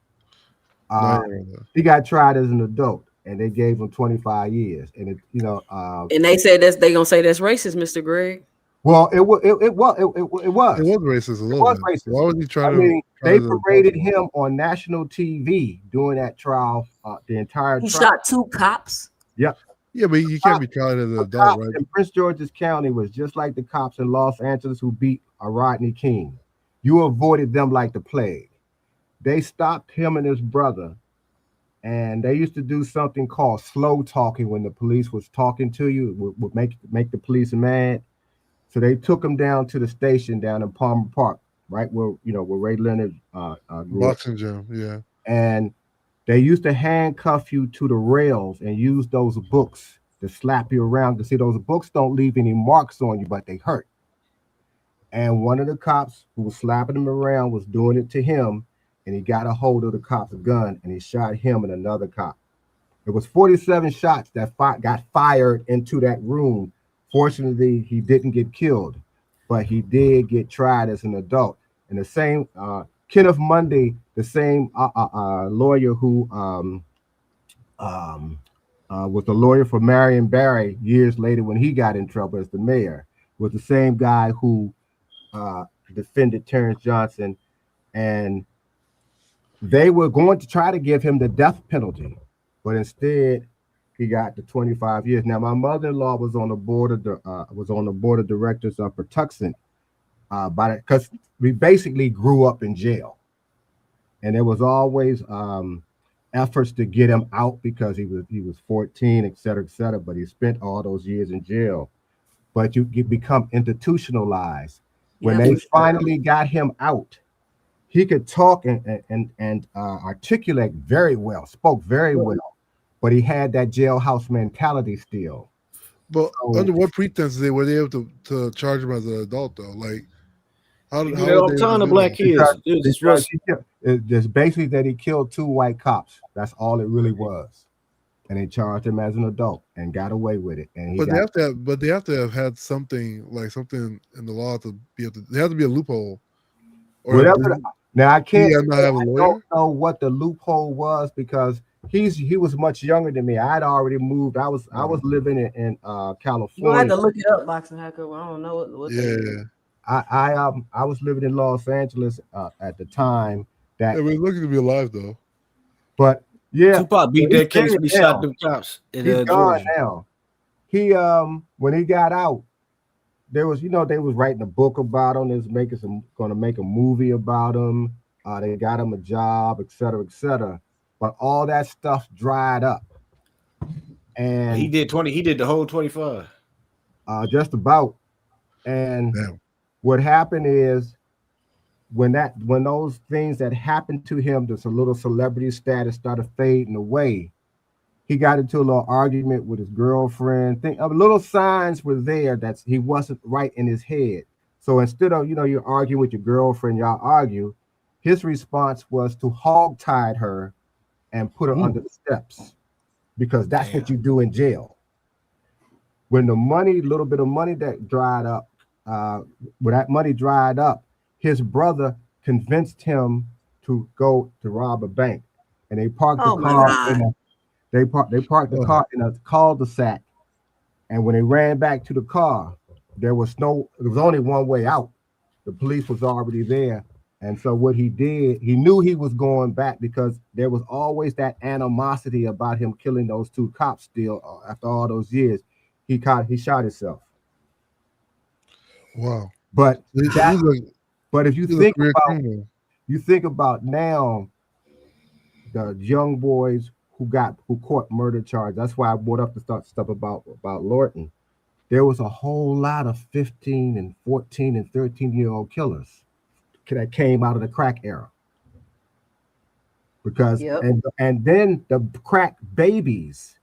He got tried as an adult and they gave him 25 years. And and they said they gonna say that's racist, Mr. Greg. Well, it was racist a little bit. Racist. Why was he trying to? They paraded him on national TV during that trial. The entire he shot 2 cops. Yep. Yeah, but you can't be tried as an adult, right? In Prince George's County was just like the cops in Los Angeles who beat Rodney King. You avoided them like the plague. They stopped him and his brother, and they used to do something called slow talking when the police was talking to you. Would make the police mad. So they took him down to the station down in Palmer Park, right where Ray Leonard boxing gym, yeah. And they used to handcuff you to the rails and use those books to slap you around. To see those books don't leave any marks on you, but they hurt. And one of the cops who was slapping him around was doing it to him, and he got a hold of the cop's gun and he shot him and another cop. It was 47 shots that got fired into that room. Fortunately, he didn't get killed, but he did get tried as an adult. And the same Kenneth Mundy, the same lawyer who was the lawyer for Marion Barry years later when he got in trouble as the mayor, was the same guy who defended Terrence Johnson. And they were going to try to give him the death penalty, but instead he got the 25 years. Now, my mother-in-law was on the board of directors of Patuxent, because we basically grew up in jail, and there was always efforts to get him out because he was 14, et cetera, et cetera. But he spent all those years in jail. But you become institutionalized. When they finally got him out, he could talk and articulate very well, spoke very well, but he had that jailhouse mentality still. But under what pretense were they able to charge him as an adult though? Like how do that all the time to black kids? Because it's basically that he killed 2 white cops. That's all it really was. And they charged him as an adult and got away with it. And they have to have had something in the law to be able to. There has to be a loophole. Now I can't. I don't know what the loophole was because he was much younger than me. I'd already moved. I was living in California. You had to look it up, Boxing Hacker. I don't know what. I was living in Los Angeles at the time. That we're looking to be alive though. But yeah, Tupac beat that case when he shot them cops. He's gone now. He when he got out, there was they was writing a book about him. They was going to make a movie about him. They got him a job, et cetera, et cetera. But all that stuff dried up. And he did the whole 25. Just about. And what happened is when those things that happened to him, this a little celebrity status started fading away. He got into a little argument with his girlfriend. Little signs were there that he wasn't right in his head. So instead of you're arguing with your girlfriend, y'all argue. His response was to hog-tie her and put her under the steps because that's what you do in jail. When the little bit of money that dried up, when that money dried up, his brother convinced him to go to rob a bank, and they parked the car. They parked the car in a cul-de-sac, and when they ran back to the car, there was only one way out. The police was already there, and so what he did, he knew he was going back because there was always that animosity about him killing those 2 cops. Still, after all those years, he shot himself. Wow! But if you think about now, the young boys who caught murder charge. That's why I brought up the stuff about Lorton. There was a whole lot of 15 and 14 and 13-year-old killers that came out of the crack era. Because and then the crack babies.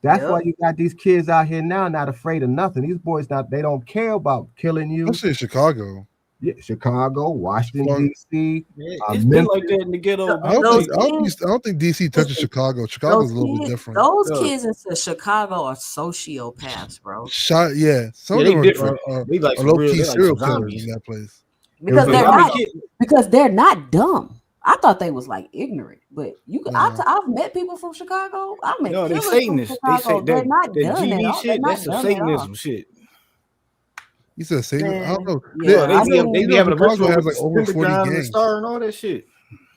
That's why you got these kids out here now not afraid of nothing. These boys they don't care about killing you. Especially Chicago. Yeah, Chicago, Washington, D.C. It's been like that in the ghetto. I don't think D.C. touches Chicago. Chicago's a little bit different. Those kids in Chicago are sociopaths, bro. Some of them are low-key serial killers in that place. Because they're not dumb. I thought they was like ignorant, but I've met people from Chicago. I met they Satanists. They're not dumb at all. Shit, that's some Satanism shit. You said Satan? I don't know. They be having a Chicago has like over 40 gangs. Star and all that shit.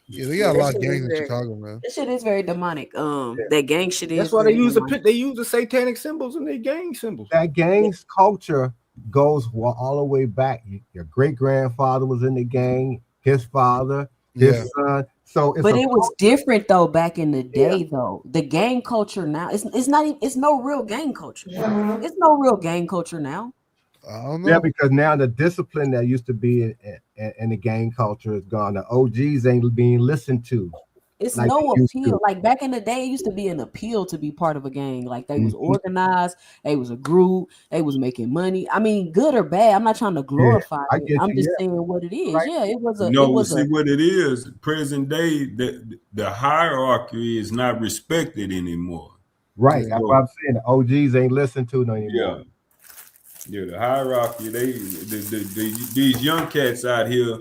Yeah, they got a lot of gangs in Chicago, man. This shit is very demonic. That gang shit is. That's why they use the satanic symbols in their gang symbols. That gang culture goes all the way back. Your great grandfather was in the gang. His father, his son. So, it was different though back in the day. Though the gang culture now, it's no real gang culture. It's no real gang culture now. I don't know. Yeah, because now the discipline that used to be in the gang culture is gone. The OGs ain't being listened to. It's like no appeal. Like back in the day, it used to be an appeal to be part of a gang. Like they was organized, they was a group, they was making money. I mean, good or bad. I'm not trying to glorify it. I'm just saying what it is. Right. Yeah, it was a. What it is. Present day, the hierarchy is not respected anymore. Right. That's what I'm saying. The OGs ain't listened to no anymore. Yeah, the hierarchy. These young cats out here,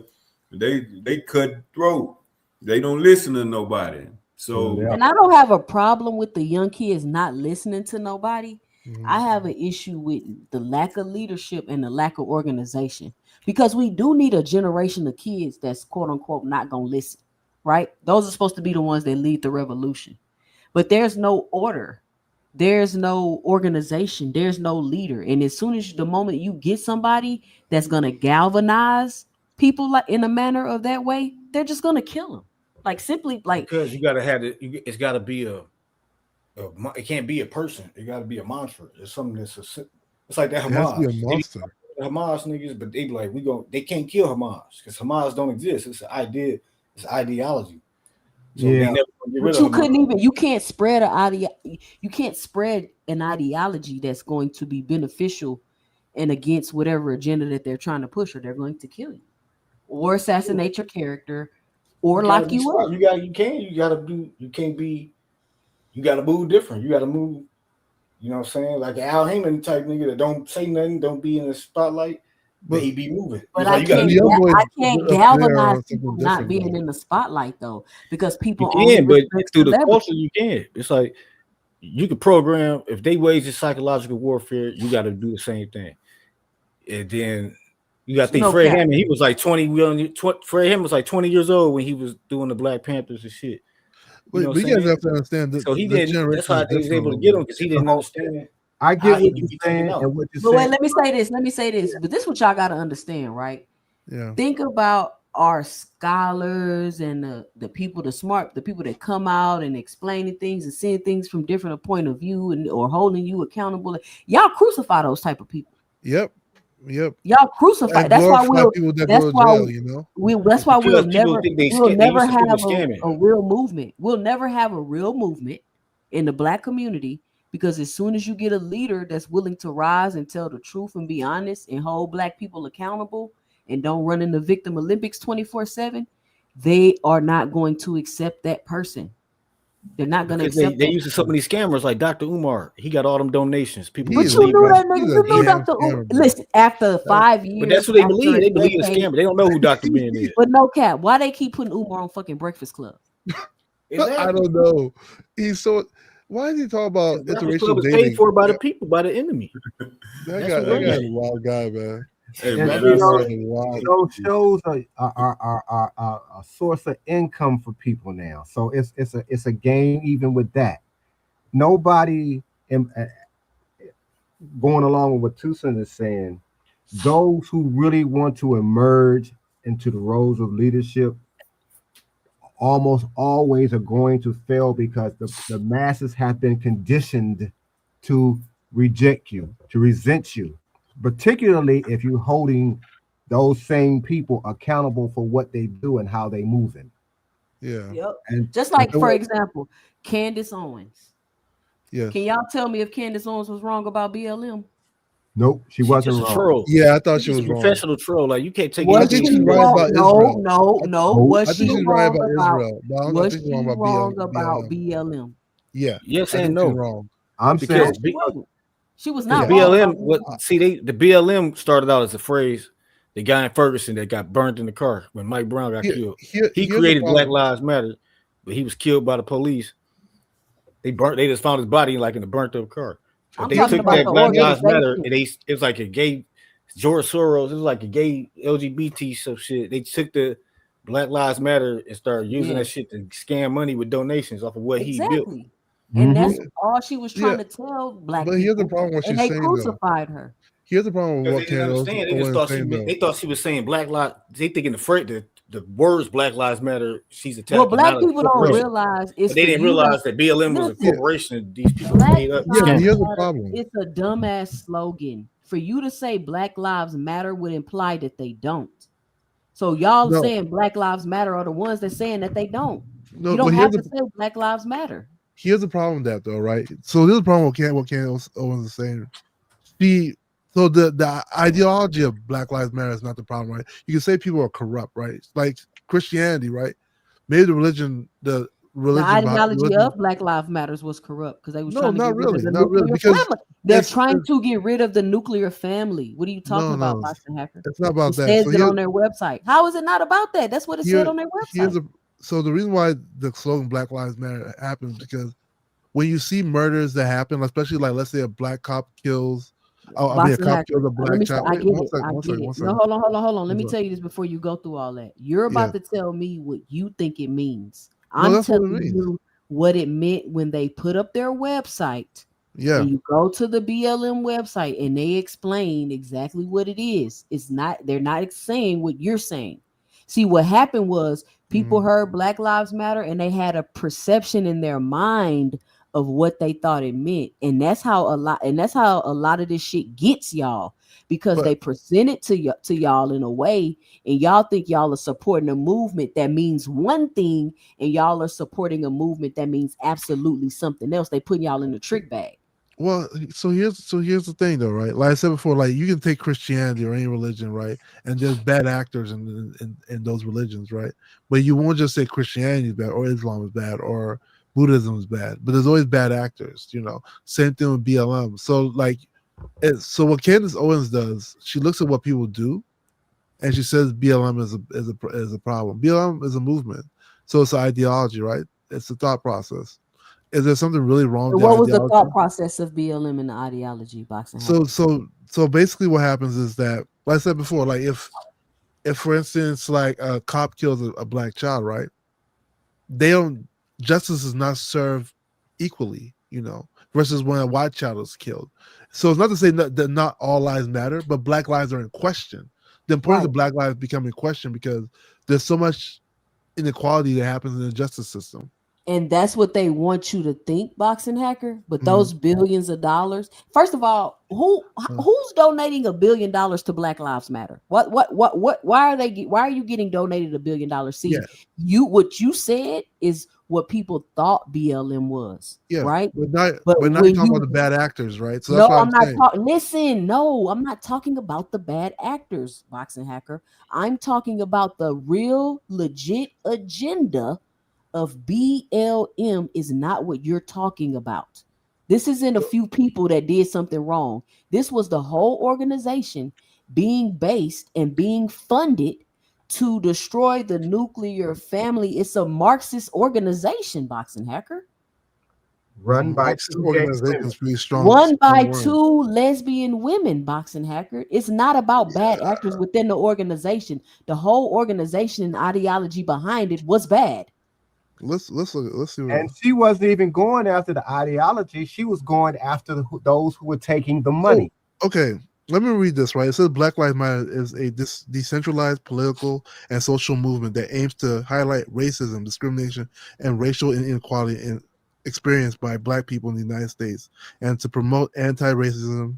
they cut throat. They don't listen to nobody. So, and I don't have a problem with the young kids not listening to nobody. I have an issue with the lack of leadership and the lack of organization, because we do need a generation of kids that's quote unquote not gonna listen. Right? Those are supposed to be the ones that lead the revolution, but there's no order. there's no organization, there's no leader. And as soon as the moment you get somebody that's gonna galvanize people like in a manner of that way, they're just gonna kill them. Like simply like because you gotta have it. It's gotta be it can't be a person. It gotta be a monster. It's something it's like that It has to be a Hamas. monster. Hamas niggas, but they be like they can't kill Hamas because Hamas don't exist. It's an idea. It's ideology. So they Yeah. never gonna get rid but of you couldn't Hamas. even you can't spread an ideology that's going to be beneficial and against whatever agenda that they're trying to push, or they're going to kill you or assassinate your character or You gotta lock be you smart. up. You can't be. You gotta move different. You gotta move. You know what I'm saying? Like an Al Heyman type nigga that don't say nothing, don't be in the spotlight, but But he be moving. But It's I like you gotta can't the young boys I can't up there galvanize are people something not different being though. in the spotlight though, because you people only can, but respect through the celebrity. culture you can. It's like you can program if they wage this psychological warfare, you got to do the same thing. And then you got to think No Fred cap. Hammond. He was like 20. Fred Hammond was like 20 years old when he was doing the Black Panthers and shit. You know But what you I'm guys saying? have to understand that So he the didn't. That's generation how is they was different a able to little get him bit. because he didn't understand I how get he what could you're be taken saying out. and what you're But wait, saying. let me say this. But this is what y'all gotta understand, right? Yeah. Think about our scholars and the people, the people that come out and explaining things and seeing things from different point of view and or holding you accountable. Y'all crucify those type of people. Yep. Yep. Y'all crucify. And glorify people that That's go to why jail, you know? that's It's why because people think we'll they never used to people have scamming. a real movement. We'll never have a real movement in the Black community, because as soon as you get a leader that's willing to rise and tell the truth and be honest and hold Black people accountable and don't run in the victim Olympics 24/7, they are not going to accept that person. They're not going to Because accept they that used to so person. many scammers like Dr. Umar. He got all them donations. People He But is you a believe knew that. that nigga. he's a You knew damn Dr. scammer, bro. Listen, after That- But that's years, what they after believe. a They believe in a decade, scammer. They don't know who Dr. Ben is. but no cap. Why they keep putting Umar on fucking Breakfast Club? I Exactly. don't know. He's so why is he talking about Breakfast interracial Club is paid dating? for by the people, by the enemy. That That's guy who that runs guy's it. a wild guy, man. Hey And man, That you I know, guy saw is a wild those shows are a source of income for people now. So it's a game even with that. Nobody going along with what Tucson is saying. Those who really want to emerge into the roles of leadership almost always are going to fail because the masses have been conditioned to reject you, to resent you, particularly if you're holding those same people accountable for what they do and how they move in. Yeah. Yep. And Just and like, for example, Candace Owens. Yes. Can y'all tell me if Candace Owens was wrong about BLM? nope, she She's wasn't just a wrong. troll. Yeah, I thought She's she just was a wrong. professional troll. Like you can't take I Was think she anything she's she right says. wrong? about No, Israel. no. Nope. Was I think she she's right wrong about about? Israel. But I Was think she's she wrong about wrong about BLM. BLM? Yeah. Yes I and think she's no. wrong. I'm No, saying Because she wasn't. She was because not Yeah. wrong about BLM, BLM. the BLM started out as a phrase. The guy in Ferguson that got burned in the car when Mike Brown got killed. He Here's the created Black problem. Lives Matter, but he was killed by the police. They just found his body like in a burnt up car. But I'm they Here's the talking took about that the problem. Black Lives Matter organization. and it was like a gay George Soros. It was like a gay LGBT some shit. They took the Black Lives Matter and started using Yeah, that shit to scam money with donations off of what he built. exactly. And mhm. that's all she was Yeah. trying to tell Black But here's the people, problem what and she's they saying though. crucified her. Here's the problem with Because what they didn't Candace understand. They just Owens thought saying though. they thought she was saying Black Lives. They thinking the words Black Lives Matter. She's Well, attacking, Black not a people don't corporation. realize But it's they for didn't you to realize that BLM was a Yeah. listen. corporation. These people Black made up Yeah, but Lives scammers. here's the Matter. problem. It's a dumbass slogan. For you to say Black Lives Matter would imply that they don't. So y'all No, saying Black Lives Matter are the ones that saying that they don't. no, You but don't have to say Black Lives Matter. here's the problem with that though, right? So here's the problem with what Candace Owens is saying. So the ideology of Black Lives Matter is not the problem, right? You can say people are corrupt, right? It's like Christianity, right? Maybe the religion The behind ideology religion. of Black Lives Matters was corrupt because they was No, trying to not get rid of really, the not really, nuclear because family. They're it's trying to get rid of the nuclear family. What are you talking about, no, Boston Hacker? it's not It about that. says So it on their website. How is it not about that? That's what it said here on their here's website. so the reason why the slogan Black Lives Matter happens because when you see murders that happen, especially like let's say a black cop kills, a Boston cop Hacker. kills a Let black me. child. I Wait, get it. I one get second, it. one No, second. hold on. Let me What's up? tell you this before you go through all that. You're Yeah, about to tell me what you think it means. no, I'm that's what it telling means. you what it meant when they put up their website Yeah. And you go to the BLM website and they explain exactly what it is. They're not saying what you're saying. See, what happened was people heard Black Lives Matter and they had a perception in their mind of what they thought it meant. And that's how a lot of this shit gets y'all, because they present it to y'all in a way, and y'all think y'all are supporting a movement that means one thing, and y'all are supporting a movement that means absolutely something else. They putting y'all in the trick bag. Well, so here's the thing though, right? Like I said before, like you can take Christianity or any religion, right? And there's bad actors in those religions, right? But you won't just say Christianity is bad or Islam is bad or Buddhism is bad. But there's always bad actors, you know. Same thing with BLM. So like, so what Candace Owens does, she looks at what people do, and she says BLM is a problem. BLM is a movement, so it's an ideology, right? It's a thought process. Is there something really wrong with What was ideology? the thought process of BLM and the ideology, Boxing? So basically what happens is that, like I said before, like if for instance, like a cop kills a black child, right? Justice is not served equally, you know, versus when a white child is killed. So it's not to say that not all lives matter, but black lives are in question. The importance of black lives become in question because there's so much inequality that happens in the justice system. And that's what they want you to think, Boxing Hacker. But those billions of dollars, first of all, who's donating $1 billion to Black Lives Matter? What? Why are you getting donated $1 billion? See, what you said is what people thought BLM was, right? But now you're talking about the bad actors, right? So that's what I'm saying. Listen, no, I'm not talking about the bad actors, Boxing Hacker. I'm talking about the real legit agenda of BLM is not what you're talking about. This isn't a few people that did something wrong. This was the whole organization being based and being funded to destroy the nuclear family. It's a Marxist organization, Boxing Hacker. Run by two lesbian women, Boxing Hacker. It's not about bad actors within the organization. The whole organization and ideology behind it was bad. Let's see. And she wasn't even going after the ideology. She was going after those who were taking the money. Okay, let me read this, right? It says Black Lives Matter is a decentralized political and social movement that aims to highlight racism, discrimination, and racial inequality experienced by Black people in the United States, and to promote anti-racism.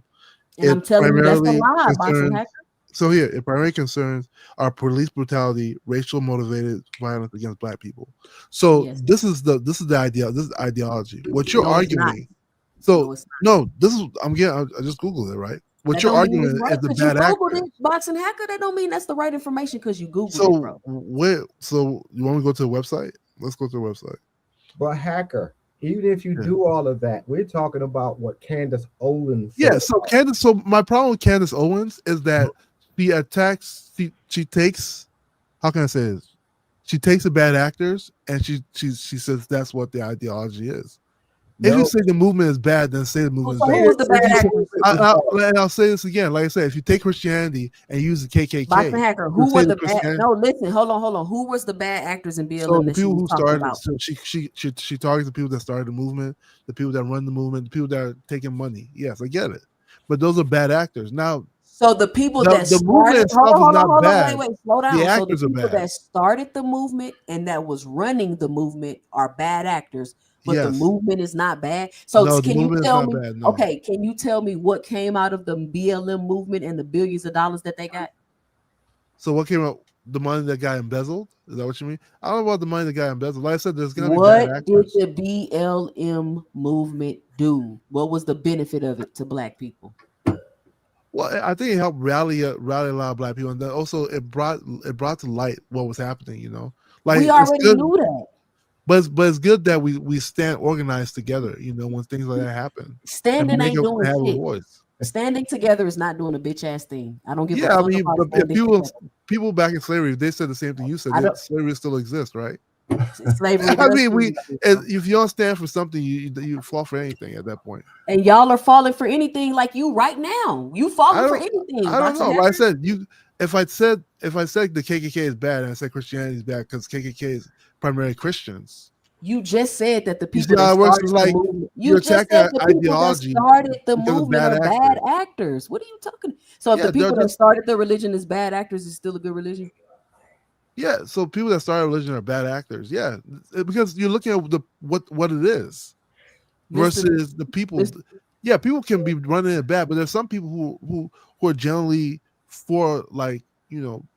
And I'm telling you, that's a lie, Boxing Hacker. So here, it primarily concerns our police brutality, racial motivated violence against Black people. So this is the idea. This is ideology. What you're arguing. So I just Googled it, right? What you're arguing is the bad actor. Boxing Hacker. That don't mean that's the right information because you Googled it, bro. So you want to go to the website? Let's go to the website. But Hacker, even if you do all of that, we're talking about what Candace Owens said. Yeah, so my problem with Candace Owens is that she attacks, she takes, how can I say this? She takes the bad actors and she says that's what the ideology is. If you say the movement is bad, then say the movement is bad. Who was the bad actors? I'll say this again. Like I said, if you take Christianity and use the KKK, Boxing Hacker, who were the bad? No, listen, hold on. Who was the bad actors in BLM? So the people who started, so she targets the people that started the movement, the people that run the movement, the people that are taking money. Yes, I get it, but those are bad actors. Now, so the people that the movement itself is not bad. Wait, slow down. The actors so the people are bad. that started the movement and that was running the movement are bad actors. But the movement is not bad. So can you tell me? Bad, no. Okay, can you tell me what came out of the BLM movement and the billions of dollars that they got? So what came out? The money that got embezzled? Is that what you mean? I don't know about the money that got embezzled. Like I said, there's gonna be bad actors. What did the BLM movement do? What was the benefit of it to Black people? Well, I think it helped rally a lot of Black people, and then also it brought to light what was happening. You know, like we already knew that. But it's good that we stand organized together, you know, when things like that happen. Standing ain't doing shit. Standing together is not doing a bitch ass thing. I don't give a fuck. I mean, but if people back in slavery, they said the same thing you said. Slavery still exists, right? Slavery. I mean, if you don't stand for something, you fall for anything at that point. And y'all are falling for anything like you right now. You falling for anything. I don't know. Like I said, if I said the KKK is bad and I said Christianity is bad because KKK is primarily Christians, You just said that the You people see how that it works? started It's the like movement. you're You just attacking said an the people that ideology started the because of movement bad are bad actors. actors. What are you talking? So if Yeah, the people they're that just started the religion is bad actors, is still a good religion? yeah. So people that started religion are bad actors. Yeah, because you're looking at what it is versus the people. Yeah, people can be running it bad, but there's some people who are generally for like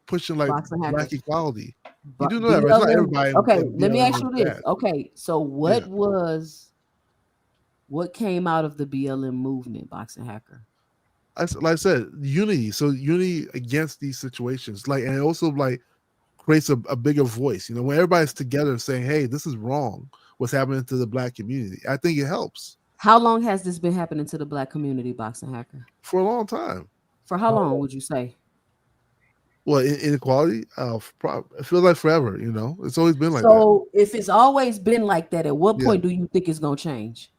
pushing like Boxing black hackers. equality. You But do know that, right? It's not BLM. everybody Okay, in let me BLM ask is you this. bad. Okay, so what came out of the BLM movement, Boxing Hacker? Like I said, unity. So unity against these situations, like, and it also like creates a bigger voice. When everybody's together saying, "Hey, this is wrong. What's happening to the black community?" I think it helps. How long has this been happening to the black community, Boxing Hacker? For a long time. For how long would you say? Well, inequality, it feels like forever. It's always been like that. So if it's always been like that, at what Yeah. point do you think it's gonna change?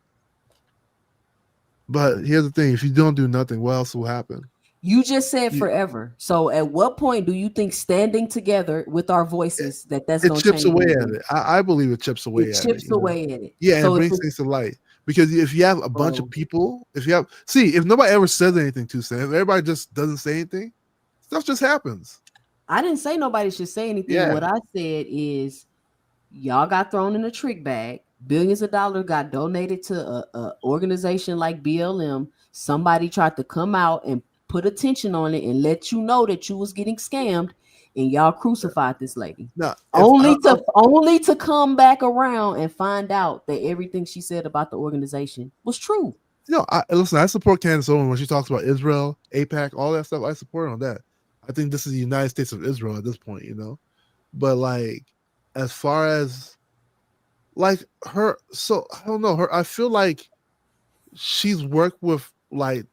But here's the thing: if you don't do nothing, what else will happen? You just said forever. So at what point do you think standing together with our voices that's It gonna chips change away anything? at it. I believe it chips away at it. It chips away at it. Yeah, So and if brings things to light. Because if you have a bunch of people, if nobody ever says anything to say, if everybody just doesn't say anything, stuff just happens. I didn't say nobody should say anything. Yeah. What I said is y'all got thrown in a trick bag. Billions of dollars got donated to a organization like BLM. Somebody tried to come out and put attention on it and let you know that you was getting scammed, and y'all crucified this lady. Now, only to come back around and find out that everything she said about the organization was true. Listen, I support Candace Owens when she talks about Israel, AIPAC, all that stuff. I support her on that. I think this is the United States of Israel at this point, But like, as far as like her, so I don't know her. I feel like she's worked with like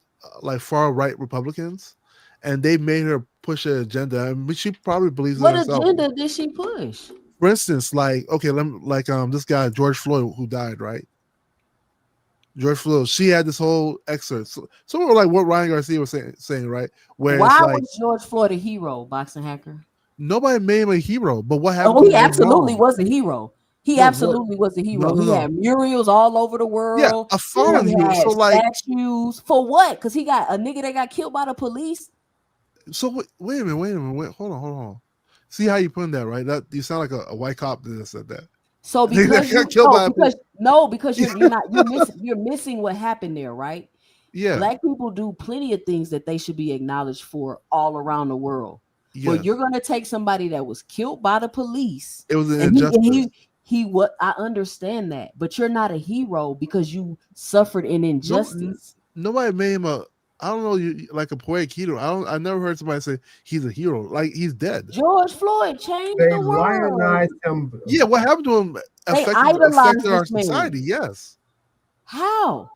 far right Republicans, and they made her push an agenda. I mean, she probably believes in herself. What agenda did she push? For instance, like this guy George Floyd who died, right? George Floyd. She had this whole excerpt, so like what Ryan Garcia was saying, right? Where Why it's like, was George Floyd a hero, Boxing Hacker? Nobody made him a hero, but what happened? Oh, he absolutely was a hero. He absolutely was a hero. No. He had murals all over the world. Yeah, a fallen hero. So like statues for what? Because he got a nigga that got killed by the police. So wait a minute. Hold on. See how you put that, right? That you sound like a white cop that said that. So because you're missing what happened there, right? Yeah. Black people do plenty of things that they should be acknowledged for all around the world. Yes. But you're gonna take somebody that was killed by the police. It was an injustice. I understand that, but you're not a hero because you suffered an injustice. Nobody made him I don't know, like a poetic hero. I never heard somebody say he's a hero. Like he's dead. George Floyd changed the world. Lionized him. Yeah, what happened to him affected our society. Yes. How?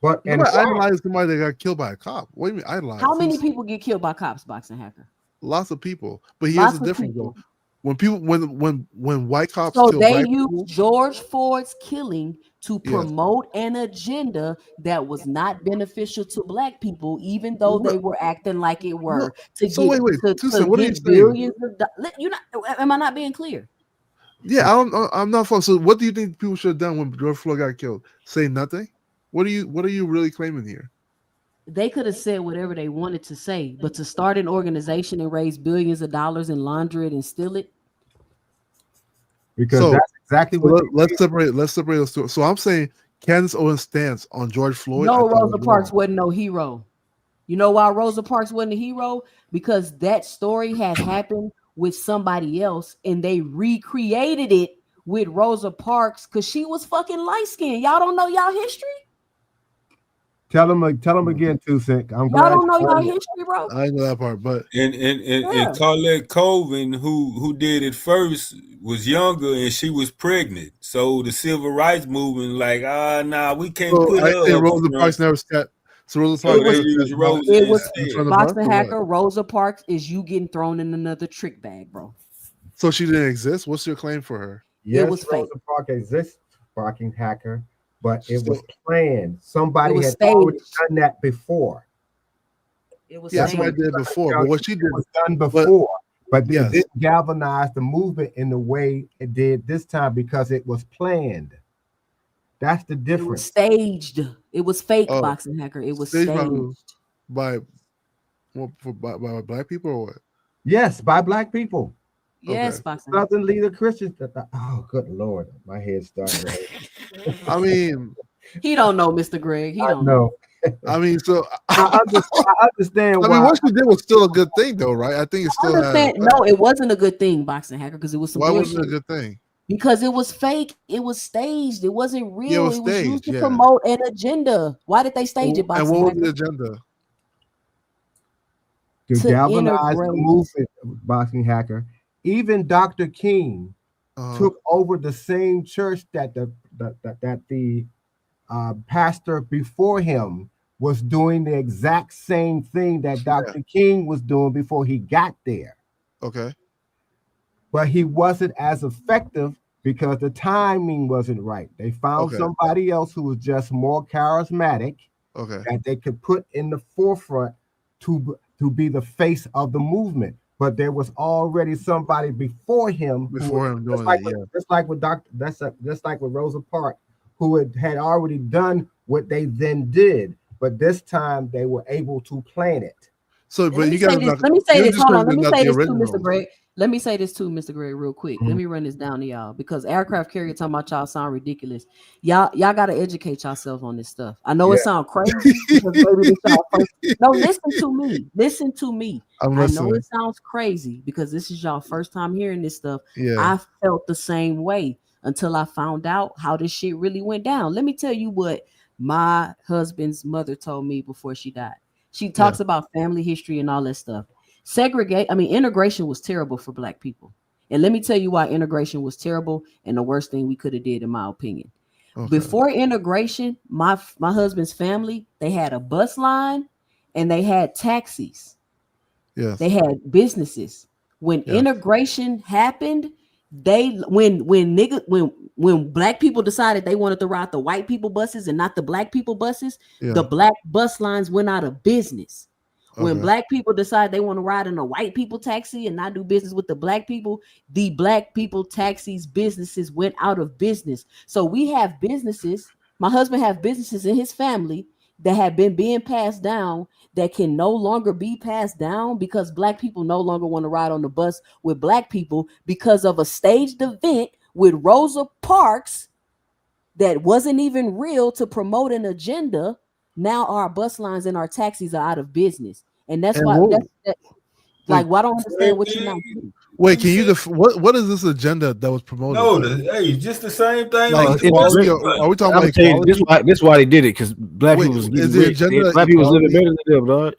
But idolize somebody that got killed by a cop. What do you mean idolize? How many people get killed by cops, Boxing Hacker? Lots of people. But here's the difference though. When people when white cops so kill they black used people, George Floyd's killing to promote an agenda that was not beneficial to black people, even though they were acting like it were. Billions of dollars. Am I not being clear? Yeah, I'm not false. So what do you think people should have done when George Floyd got killed? Say nothing? What are you really claiming here? They could have said whatever they wanted to say, but to start an organization and raise billions of dollars and launder it and steal it. Because that's exactly what. Let's separate those two. So I'm saying Candace Owens' stance on George Floyd. No, Rosa Parks wasn't no hero. You know why Rosa Parks wasn't a hero? Because that story had happened with somebody else, and they recreated it with Rosa Parks because she was fucking light skinned. Y'all don't know y'all history? Tell them again, Tucson. Y'all don't know y'all history, bro. I know that part, but and Colette Colvin, who did it first, was younger and she was pregnant. So the civil rights movement, like, we can't put her. Rosa Parks never sat. So Rosa Parks Boxing Hacker. Rosa Parks is you getting thrown in another trick bag, bro. So she didn't exist. What's your claim for her? Yes, it was Rosa fake. Parks exists, Boxing Hacker. But it was planned. Somebody had already done that before. It was somebody did it before. But what she did was done before. But it Yes. didn't galvanize the movement in the way it did this time because it was planned. That's the It was difference. staged. It was fake, Oh, Boxing Hacker. It was staged by staged. who? By by black people or what? Yes, by black people. Yes, Okay. Boxing Hacker. Southern leader Christians. Oh, good Lord. My head's starting to hurt. I mean, He don't know, Mr. Greg. He I don't know. know. I mean, so I understand I why. mean, what she did was still a good thing, though, right? I think it I still had. understand. No, it wasn't a good thing, Boxing Hacker, because it was some Why bullshit. wasn't it a good thing? Because it was fake. It was staged. It wasn't real. Yeah, it was it was used staged, to yeah. promote an agenda. Why did they stage it, And Boxing what was Hacker? the agenda? To To galvanize the integrate. movement, Boxing Hacker. Even Dr. King took over the same church that the pastor before him was doing the exact same thing that Dr. King was doing before he got there. Okay. But he wasn't as effective because the timing wasn't right. They found somebody else who was just more charismatic that they could put in the forefront to be the face of the movement. But there was already somebody before him doing just like with Rosa Parks, who had already done what they then did, but this time they were able to plan it. So, but you Let me say this. Hold on. Let me say this too, Mr. original. Greg. Let me say this too, Mr. Greg, real quick. Let me run this down to y'all because aircraft carrier talking about y'all sound ridiculous. Y'all gotta educate yourselves on this stuff. I know it sounds crazy because maybe this y'all first. No, listen to me. Listen to me. I know it sounds crazy because this is y'all first time hearing this stuff. Yeah. I felt the same way until I found out how this shit really went down. Let me tell you what my husband's mother told me before she died. She talks about family history and all that stuff. Integration was terrible for black people. And let me tell you why integration was terrible and the worst thing we could have did, in my opinion. Before integration, my husband's family, they had a bus line and they had taxis. Yes. They had businesses. When integration happened, when black people decided they wanted to ride the white people buses and not the black people buses, the black bus lines went out of business. When black people decide they want to ride in a white people taxi and not do business with the black people taxis businesses went out of business. So we have businesses. My husband have businesses in his family that have been being passed down that can no longer be passed down because black people no longer want to ride on the bus with black people because of a staged event with Rosa Parks that wasn't even real to promote an agenda. Now our bus lines and our taxis are out of business. And that's why I don't understand what you're not doing. Wait, can you what is this agenda that was promoted? No, just the same thing. Are we talking about equality? This why they did it, because black people was getting rich. Black people was living better than them, dog.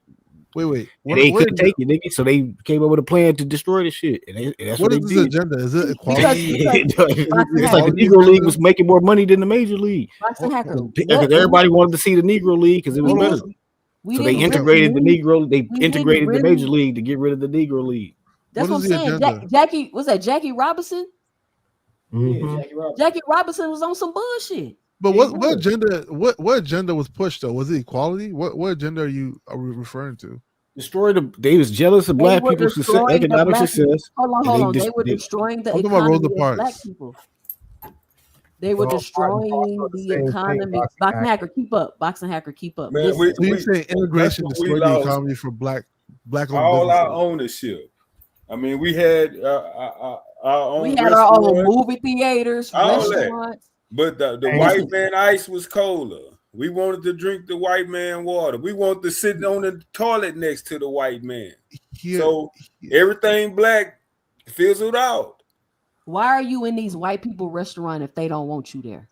Wait. They couldn't take it, nigga, so they came up with a plan to destroy the shit. And that's what is they this did. agenda? Is it equality? It's like the Negro League was making more money than the Major League. Because everybody wanted to see the Negro League because it was better. So they integrated the Negro. They integrated the Major League to get rid of the Negro League. That's what I'm saying. Jackie, was that Jackie Robinson? Mm-hmm. Jackie Robinson was on some bullshit. But what agenda? What agenda was pushed though? Was it equality? What agenda are we referring to? They was jealous of black people's economic success. Hold on. They were destroying the economy of black people. They were destroying the economy. Boxing Hacker, keep up. Boxing Hacker, keep up. Man, you say integration destroyed the economy for black all our ownership. I mean, we had our own. We had our own movie theaters, restaurants. But the white man ice was cola. We wanted to drink the white man water. We wanted to sit on the toilet next to the white man. So everything black fizzled out. Why are you in these white people restaurant if they don't want you there?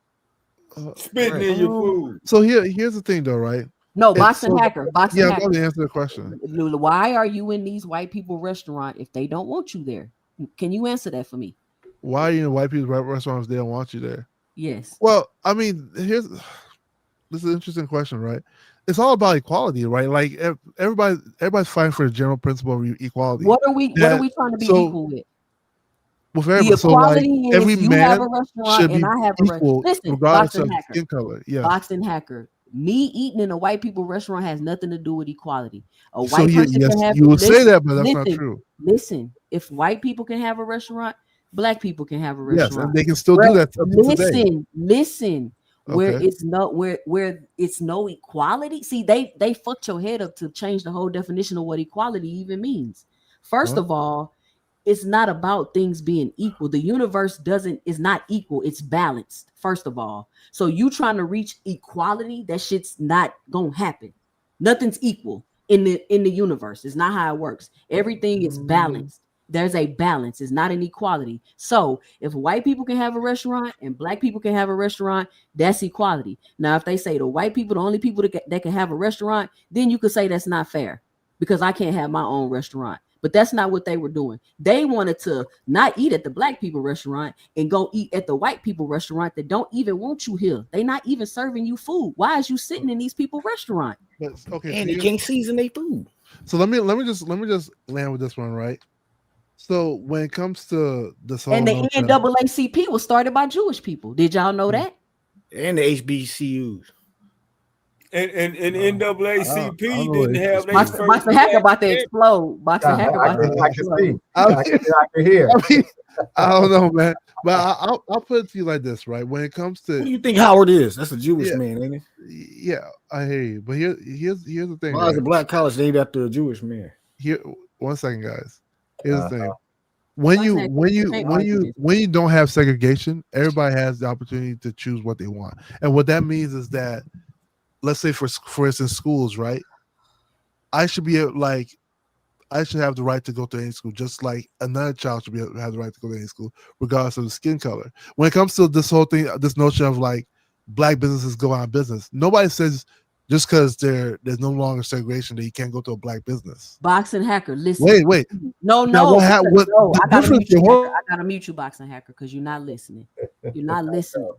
Spitting in your food. So here's the thing, though, right? No, Boxing Hacker. I'm going to answer the question. Why are you in these white people restaurant if they don't want you there? Can you answer that for me? Why are you in white people restaurants if they don't want you there? Yes. Well, I mean, this is an interesting question, right? It's all about equality, right? Like everybody's fighting for the general principle of equality. What are we trying to be equal with? The equality is every you man have a restaurant should be and I have a equal, restaurant. Listen, regardless Boxing of Hacker. skin color. Yeah. Boxing Hacker. Me eating in a white people restaurant has nothing to do with equality. A So white person yes, can have. you will say Listen, that, but that's not listen, true. listen. If white people can have a restaurant, black people can have a Yes, restaurant. and they can still do that up to today. Listen. Where Okay. it's no equality. See, they fucked your head up to change the whole definition of what equality even means. First of all, it's not about things being equal. The universe is not equal, it's balanced, first of all. So you trying to reach equality, that shit's not gonna happen. Nothing's equal in the universe. It's not how it works. Everything is balanced. There's a balance. It's not an equality. So if white people can have a restaurant and black people can have a restaurant, that's equality. Now, if they say the white people, the only people that can have a restaurant, then you could say that's not fair because I can't have my own restaurant. But that's not what they were doing. They wanted to not eat at the black people restaurant and go eat at the white people restaurant that don't even want you here. They not even serving you food. Why is you sitting in these people restaurant? Okay, and they can't season their food. So let me just land with this one, right? So when it comes to this whole and the NAACP was started by Jewish people. Did y'all know that? And the HBCUs. And NAACP didn't have their Boxing Hacker about to explode. Boxing Hacker about to explode. I can hear. I don't know, man. But I'll put it to you like this, right? When it comes to, Who do you think Howard is? That's a Jewish man, ain't he? Yeah, I hear you. But here's the thing. Why is a black college named after a Jewish man? Here, 1 second, guys. Here's the thing. When you don't have segregation, everybody has the opportunity to choose what they want. And what that means is that, let's say for instance, schools, right? I should have the right to go to any school, just like another child should have the right to go to any school, regardless of the skin color. When it comes to this whole thing, this notion of like black businesses go out of business, nobody says just because there's no longer segregation that you can't go to a black business. Boxing Hacker, listen. Wait. No. I gotta mute you, Boxing Hacker, because you're not listening. You're not listening.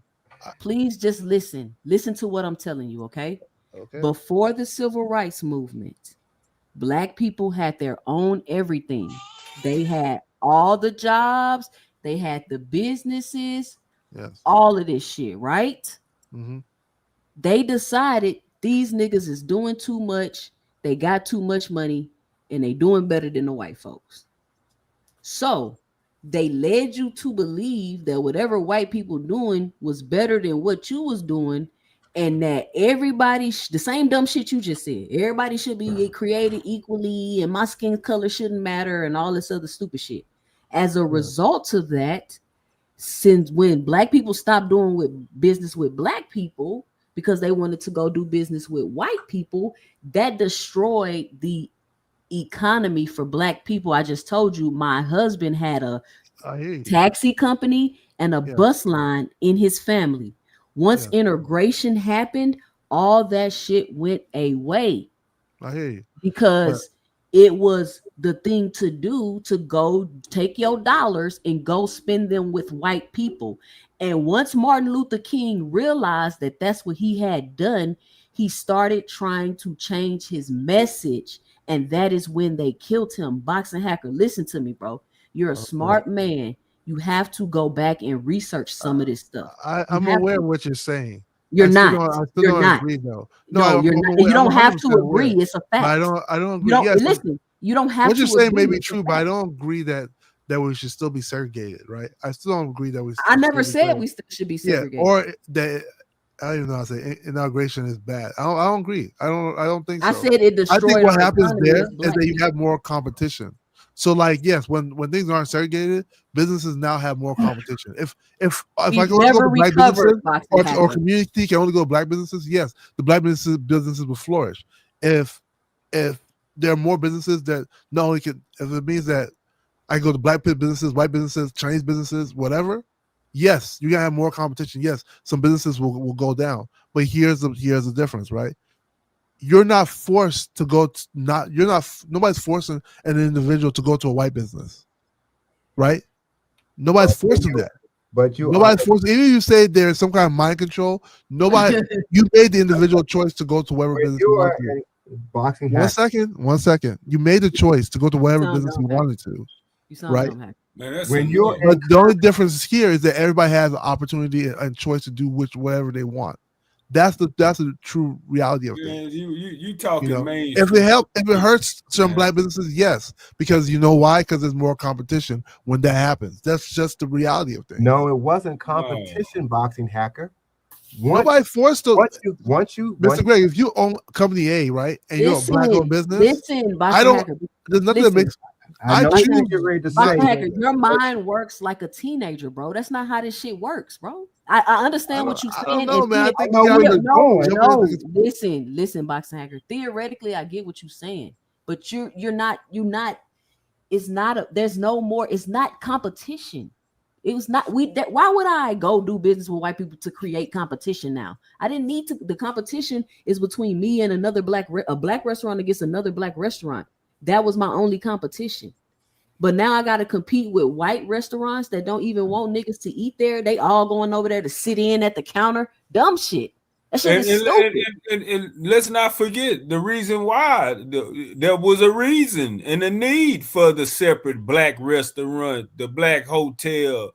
Please just listen. Listen to what I'm telling you, okay? Okay. Before the civil rights movement, black people had their own everything. They had all the jobs, they had the businesses, all of this shit, right? Mm-hmm. They decided these niggas is doing too much, they got too much money, and they doing better than the white folks. So they led you to believe that whatever white people doing was better than what you was doing, and that everybody, the same dumb shit you just said, everybody should be created equally, and my skin color shouldn't matter, and all this other stupid shit. As a result of that, since when black people stopped doing business with black people because they wanted to go do business with white people, that destroyed the economy for black people. I just told you my husband had a taxi company and a bus line in his family. Once integration happened, all that shit went away. I hear you. Because it was the thing to do, to go take your dollars and go spend them with white people. And once Martin Luther King realized that that's what he had done, he started trying to change his message. And that is when they killed him. Boxing Hacker, listen to me, bro. You're a smart man. You have to go back and research some of this stuff. I'm aware of what you're saying. You're not. I still don't agree, though. No, you're not. You don't have to agree. It's a fact. I don't agree. Listen, you don't have to. What you're saying may be true, but I don't agree that we should still be segregated, right? I still don't agree that we. I never said we still should be segregated. Yeah, or that. I don't even know how to say inauguration is bad. I don't agree. I don't think so. I said it destroyed. I think what happens there is that you have more competition. So, like, yes, when things aren't segregated, businesses now have more competition. If I can only go to black businesses or community can only go to black businesses, yes, the black businesses will flourish. If there are more businesses that not only can, if it means that I go to black businesses, white businesses, Chinese businesses, whatever, yes, you're gonna have more competition. Yes, some businesses will go down. But here's the difference, right? You're not forced to go nobody's forcing an individual to go to a white business, right? Nobody's forcing that. But nobody's forcing. Even if you say there's some kind of mind control, nobody. You made the individual choice to go to whatever business you want to. Boxing. 1 second. You made the choice to go to whatever business you wanted to, right? Man, but the only difference here is that everybody has an opportunity and choice to do whatever they want. That's the true reality of things. You talking If it hurts some black businesses, yes, because you know why? Because there's more competition when that happens. That's just the reality of things. No, it wasn't competition, boxing hacker. Nobody forced to. Once you, Mr. Greg, if you own company A, right, and you're a black-owned business, listen, I don't. There's nothing that makes. I know you're getting ready to say Hacker, your mind works like a teenager, bro. That's not how this shit works, bro. I understand what you're saying. I don't know, man. I think listen, boxing hacker. Theoretically, I get what you're saying, but you're not. It's not. There's no more. It's not competition. It was not. Why would I go do business with white people to create competition? Now I didn't need to. The competition is between me and a black restaurant against another black restaurant. That was my only competition. But now I got to compete with white restaurants that don't even want niggas to eat there. They all going over there to sit in at the counter. Dumb shit. That shit is stupid. And let's not forget the reason why. There was a reason and a need for the separate black restaurant, the black hotel.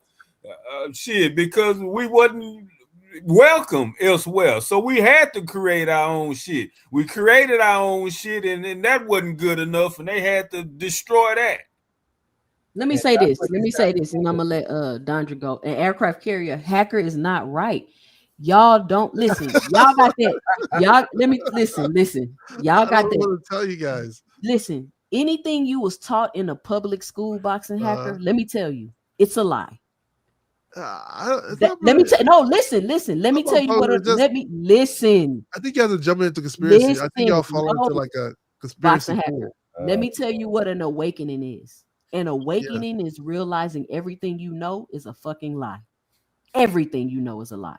Because we wasn't welcome elsewhere. So we had to create our own shit. We created our own shit, and that wasn't good enough, and they had to destroy that. Let me say this, and I'm gonna let Dondra go. An aircraft carrier hacker is not right. Y'all don't listen. Y'all got that. Y'all let me listen. Y'all got that. I want to tell you guys. Listen, anything you was taught in a public school, boxing hacker, let me tell you, it's a lie. Let me tell listen. Let me tell you what. Let me listen. I think you have to jump into conspiracy. I think y'all fall into like a conspiracy. Let me tell you what an awakening is. An awakening is realizing everything you know is a fucking lie. Everything you know is a lie.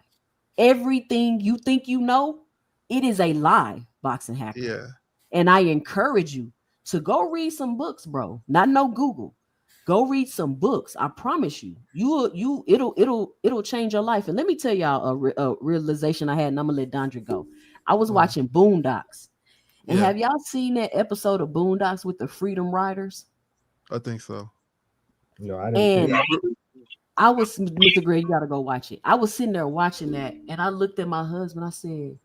Everything you think you know, it is a lie, boxing hacker. Yeah. And I encourage you to go read some books, bro. Not no Google. Go read some books. I promise you. It'll change your life. And let me tell y'all a realization I had, and I'm gonna let Dondra go. I was watching Boondocks. And have y'all seen that episode of Boondocks with the Freedom Riders? I think so. No, I didn't. And I was, Mr. Gray, you gotta go watch it. I was sitting there watching that, and I looked at my husband. I said,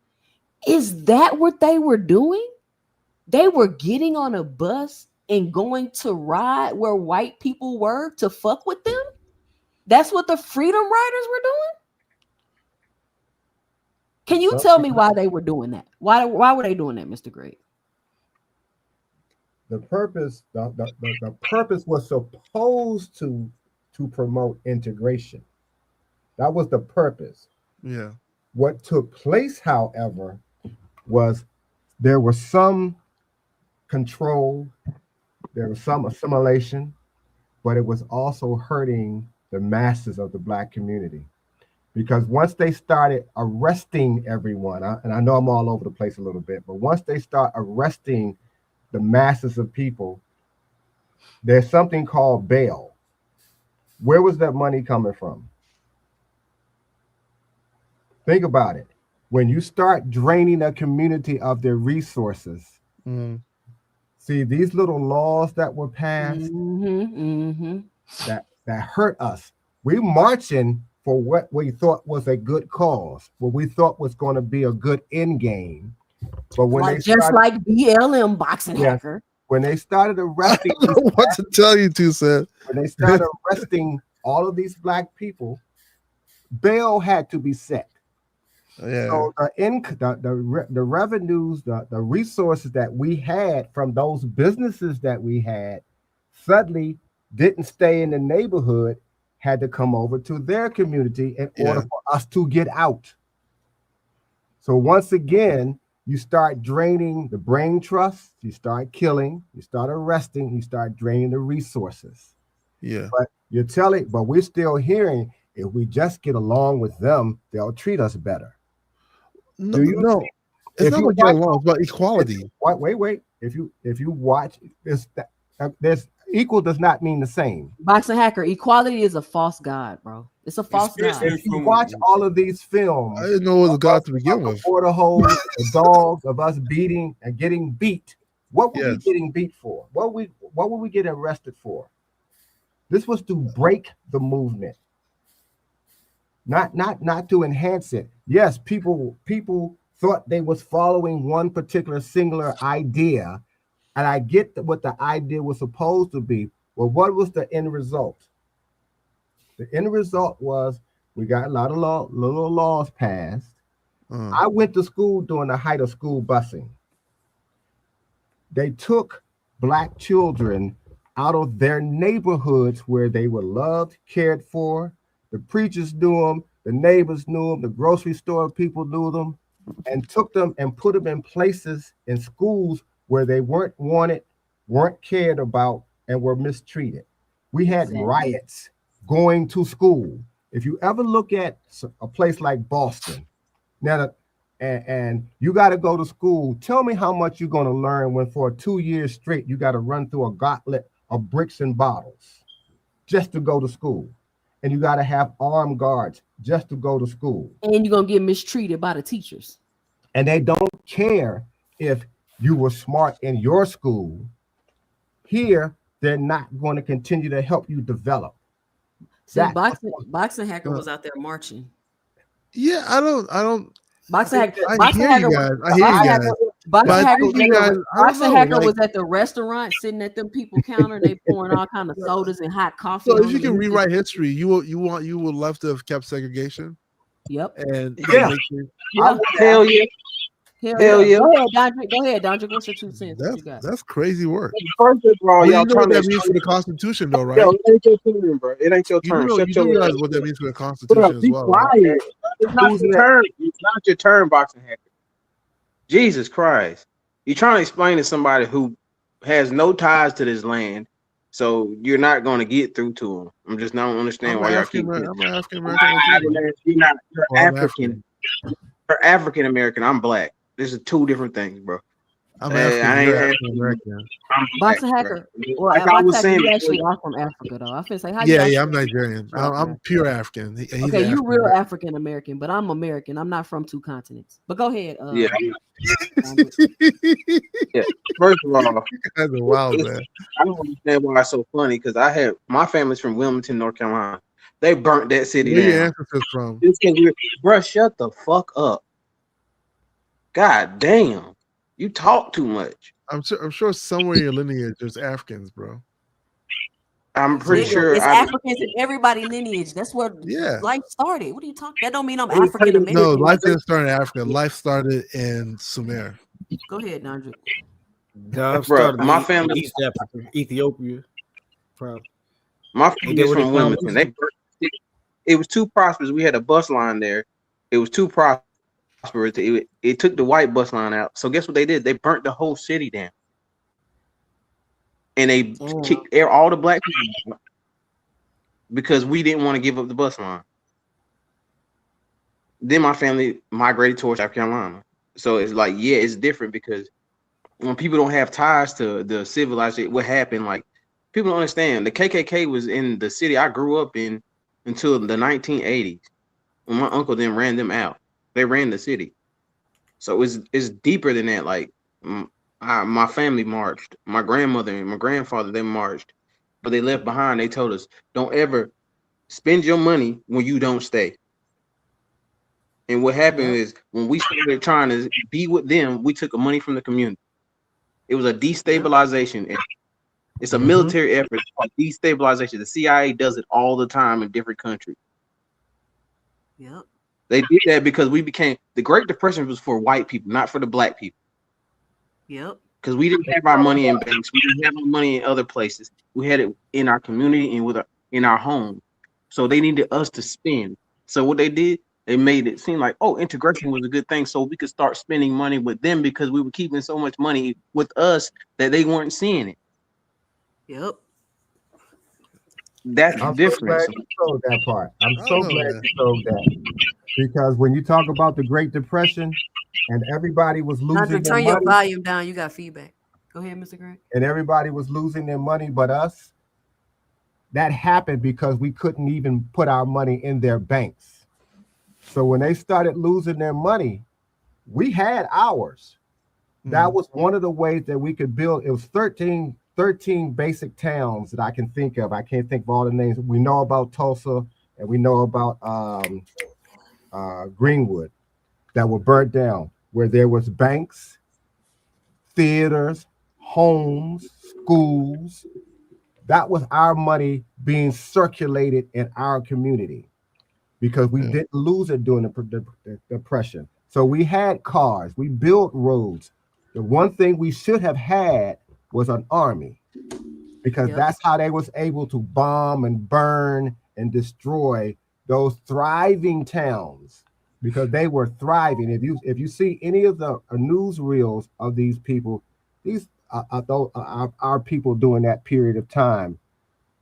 "Is that what they were doing? They were getting on a bus and going to ride where white people were to fuck with them? That's what the Freedom Riders were doing? Can you tell me why they were doing that? Why were they doing that, Mr. Gray?" The purpose was supposed to promote integration. That was the purpose. Yeah. What took place, however, was there was some control, there was some assimilation, but it was also hurting the masses of the black community. Because once they started arresting everyone, and I know I'm all over the place a little bit, but once they start arresting the masses of people, there's something called bail. Where was that money coming from? Think about it. When you start draining a community of their resources, see these little laws that were passed that hurt us. We marching for what we thought was a good cause, what we thought was going to be a good end game. But when like like BLM boxing hacker. When they started arresting, I don't know what to tell you, Tucson. When they started arresting all of these black people, bail had to be set. Yeah. So the revenues, the resources that we had from those businesses that we had suddenly didn't stay in the neighborhood, had to come over to their community in order for us to get out. So once again, you start draining the brain trust, you start killing, you start arresting, you start draining the resources. Yeah. But but we're still hearing if we just get along with them, they'll treat us better. No, it's not about getting along, it's about equality. Wait. If you watch this, there's equal does not mean the same. Boxing hacker, equality is a false god, bro. It's a false god. If you watch all of these films, I didn't know it was a god to begin with. Border holes, the dogs of us beating and getting beat. What were we getting beat for? What were we getting arrested for? This was to break the movement. not to enhance it. Yes, people thought they was following one particular singular idea, and I get what the idea was supposed to be. Well, what was the end result? The end result was we got a lot of little laws passed. I went to school during the height of school busing. They took Black children out of their neighborhoods where they were loved, cared for. The preachers knew them, the neighbors knew them, the grocery store people knew them, and took them and put them in places in schools where they weren't wanted, weren't cared about, and were mistreated. We had riots going to school. If you ever look at a place like Boston, now, and you got to go to school, tell me how much you're going to learn when for 2 years straight you got to run through a gauntlet of bricks and bottles just to go to school. And you got to have armed guards just to go to school. And you're going to get mistreated by the teachers. And they don't care if you were smart in your school. Here, they're not going to continue to help you develop. See, Boxing Hacker was out there marching. Yeah, I don't. Boxing Hacker. I hear you guys. Boxing Hacker was at the restaurant sitting at them people counter. They pouring all kind of sodas and hot coffee. So if you can rewrite history, you would love to have kept segregation. Yep. And hell yeah. Hell yeah. Go ahead, Dondrick. What's your 2 cents? That's crazy work. First of all, y'all know what that means for the Constitution, though, right? Yo, it ain't your turn, bro. It ain't your turn. You do realize what that means for the Constitution as well. Right? It's not your turn. It's not your turn, Boxing Hacker. Jesus Christ. You're trying to explain to somebody who has no ties to this land, so you're not going to get through to them. I'm just not understanding why y'all keep. I'm African American. You're African. You're African American. I'm Black. This is 2 different things, bro. I'm African American. Boxing Hacker. Well, like I was saying, you actually are from Africa, though. I feel like, I'm Nigerian. I'm pure African. Okay, you're real African American, but I'm American. I'm not from 2 continents. But go ahead. Yeah. First of all, that's wild, man. I don't understand why it's so funny because my family's from Wilmington, North Carolina. They burnt that city down. Where your ancestors from? Bro, shut the fuck up. God damn. You talk too much. I'm sure somewhere in your lineage there's Africans, bro. I'm pretty sure it's Africans in everybody's lineage. That's where life started. What are you talking? That don't mean I'm African American. No, life didn't start in Africa. Life started in Sumer. Go ahead, Dondrick. My family, East Africa, Ethiopia. Probably. My family is from Wilmington. It was too prosperous. We had a bus line there. It was too prosperous. It took the white bus line out. So guess what they did? They burnt the whole city down. And they kicked all the Black people out because we didn't want to give up the bus line. Then my family migrated towards South Carolina. So it's like, yeah, it's different because when people don't have ties to the civilized, what happened, like people don't understand. The KKK was in the city I grew up in until the 1980s when my uncle then ran them out. They ran the city. So it's deeper than that. Like my family marched. My grandmother and my grandfather, they marched. But they left behind, they told us, don't ever spend your money when you don't stay. And what happened is when we started trying to be with them, we took the money from the community. It was a destabilization. It's a military effort called destabilization. The CIA does it all the time in different countries. Yep. They did that because the Great Depression was for white people, not for the Black people. Yep. Because we didn't have our money in banks. We didn't have our money in other places. We had it in our community and in our home. So they needed us to spend. So what they did, they made it seem like, integration was a good thing. So we could start spending money with them because we were keeping so much money with us that they weren't seeing it. Yep. That's the difference. So glad you told that part. I'm so glad you told that. Because when you talk about the Great Depression and everybody was losing their money. Turn your volume down. You got feedback. Go ahead, Mr. Grant. And everybody was losing their money but us. That happened because we couldn't even put our money in their banks. So when they started losing their money, we had ours. That was one of the ways that we could build. It was 13 basic towns that I can think of. I can't think of all the names. We know about Tulsa and we know about Greenwood that were burnt down, where there was banks, theaters, homes, schools. That was our money being circulated in our community because we didn't lose it during the Depression. So we had cars, we built roads. The one thing we should have had was an army, because that's how they was able to bomb and burn and destroy those thriving towns, because they were thriving. If you see any of the newsreels of these people, these our people during that period of time,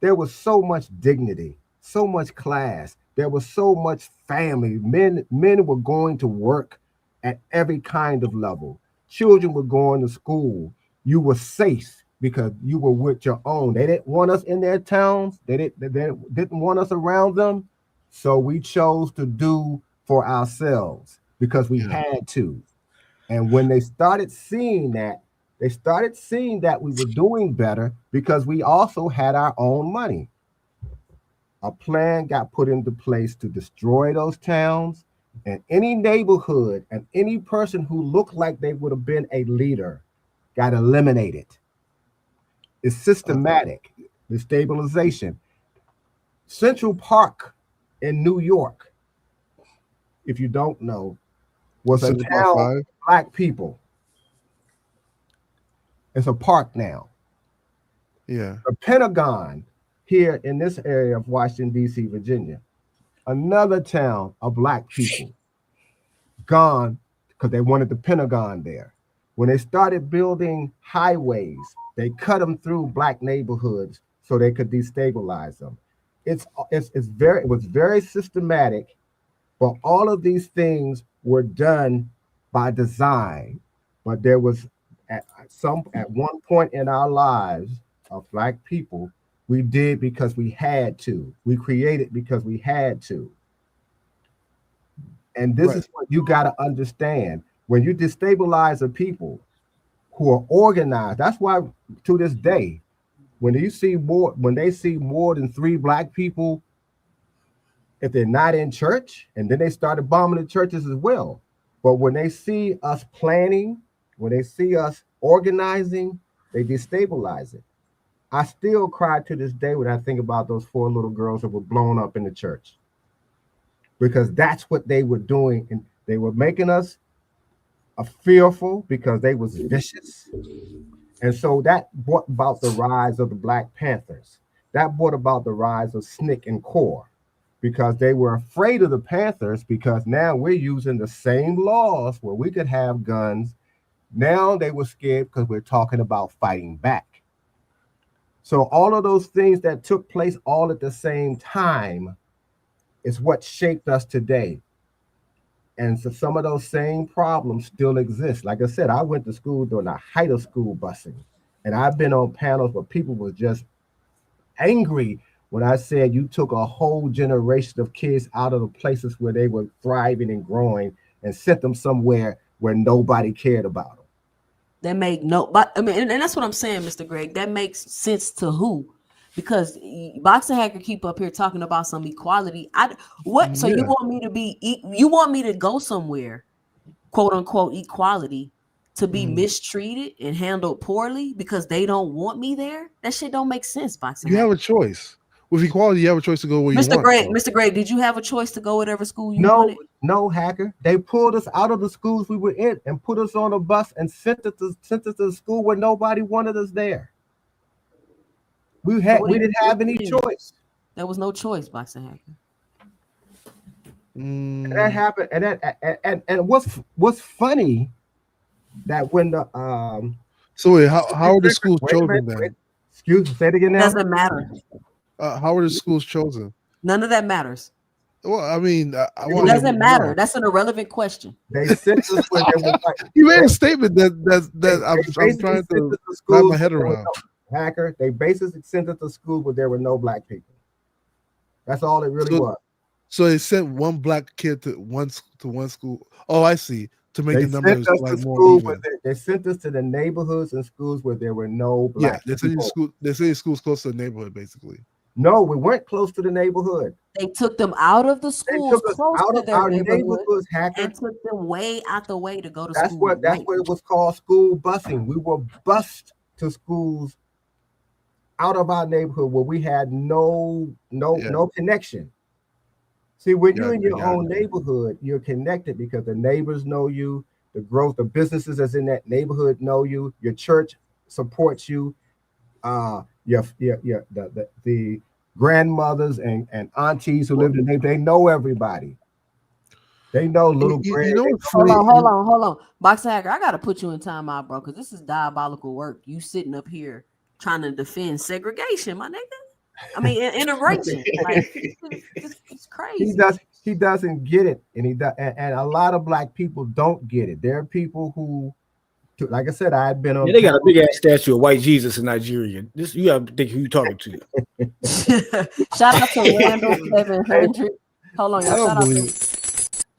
there was so much dignity, so much class. There was so much family. Men were going to work at every kind of level. Children were going to school. You were safe because you were with your own. They didn't want us in their towns. They didn't want us around them. So we chose to do for ourselves because we had to. And when they started seeing that, we were doing better because we also had our own money. A plan got put into place to destroy those towns, and any neighborhood and any person who looked like they would have been a leader got eliminated. It's systematic, the stabilization. Central Park in New York, if you don't know, was a town of Black people. It's a park now. Yeah. The Pentagon here in this area of Washington, D.C., Virginia, another town of Black people, gone because they wanted the Pentagon there. When they started building highways, they cut them through Black neighborhoods so they could destabilize them. It was very systematic, but all of these things were done by design. But there was at one point in our lives of Black people, we did because we had to. We created because we had to. And this is what you got to understand. When you destabilize a people who are organized, that's why to this day, when they see more than 3 Black people, if they're not in church, and then they started bombing the churches as well. But when they see us planning, when they see us organizing, they destabilize it. I still cry to this day when I think about those 4 little girls that were blown up in the church, because that's what they were doing. And they were making us fearful because they was vicious. And so that brought about the rise of the Black Panthers. That brought about the rise of SNCC and CORE, because they were afraid of the Panthers, because now we're using the same laws where we could have guns. Now they were scared because we're talking about fighting back. So all of those things that took place all at the same time is what shaped us today. And so some of those same problems still exist. Like I said, I went to school during the height of school busing, and I've been on panels where people were just angry when I said you took a whole generation of kids out of the places where they were thriving and growing and sent them somewhere where nobody cared about them. That make no, but I mean, and that's what I'm saying, Mr. Greg. That makes sense to who? Because Boxer Hacker keep up here talking about some equality. So you want me to you want me to go somewhere, quote unquote equality, to be mistreated and handled poorly because they don't want me there? That shit don't make sense, Boxer. You have a choice. With equality, you have a choice to go where you want. Mr. Greg, did you have a choice to go whatever school you wanted? No, Hacker. They pulled us out of the schools we were in and put us on a bus and sent us to the school where nobody wanted us there. We didn't have any choice. There was no choice, Boxer Hacker. And that happened. And what's funny that when the so wait, how are the schools chosen then? Excuse me, say it again now. Doesn't matter. How are the schools chosen? None of that matters. Well, I mean, it doesn't matter. That's an irrelevant question. They sent us where they were like, you made a statement that I'm trying to wrap my head around. Hacker, they basically sent us to school where there were no Black people. That's all it really was. So they sent one Black kid to one school. Oh, I see. To make the numbers like more even. They sent us to the neighborhoods and schools where there were no Black people. They send schools close to the neighborhood, basically. No, we weren't close to the neighborhood. They took them out of the schools close out to of their our neighborhoods Hacker. and took them way out the way to go to That's school. what it was called, school busing. We were bused to schools out of our neighborhood where we had no connection. See, when you're in your own neighborhood, you're connected because the neighbors know you, the businesses that's in that neighborhood know you, your church supports you, the grandmothers and aunties who live in the neighborhood, they know everybody. They know little Greg. Hold on. Boxer Hacker, I gotta put you in timeout, bro, because this is diabolical work. You sitting up here trying to defend segregation, my nigga. I mean, integration. Like, it's crazy. He doesn't get it, and a lot of black people don't get it. There are people who, like I said, I've been on. Yeah, they got a big ass statue of white Jesus in Nigeria. You got to think who you talking to. Shout out to Randall 700. Hold on, y'all.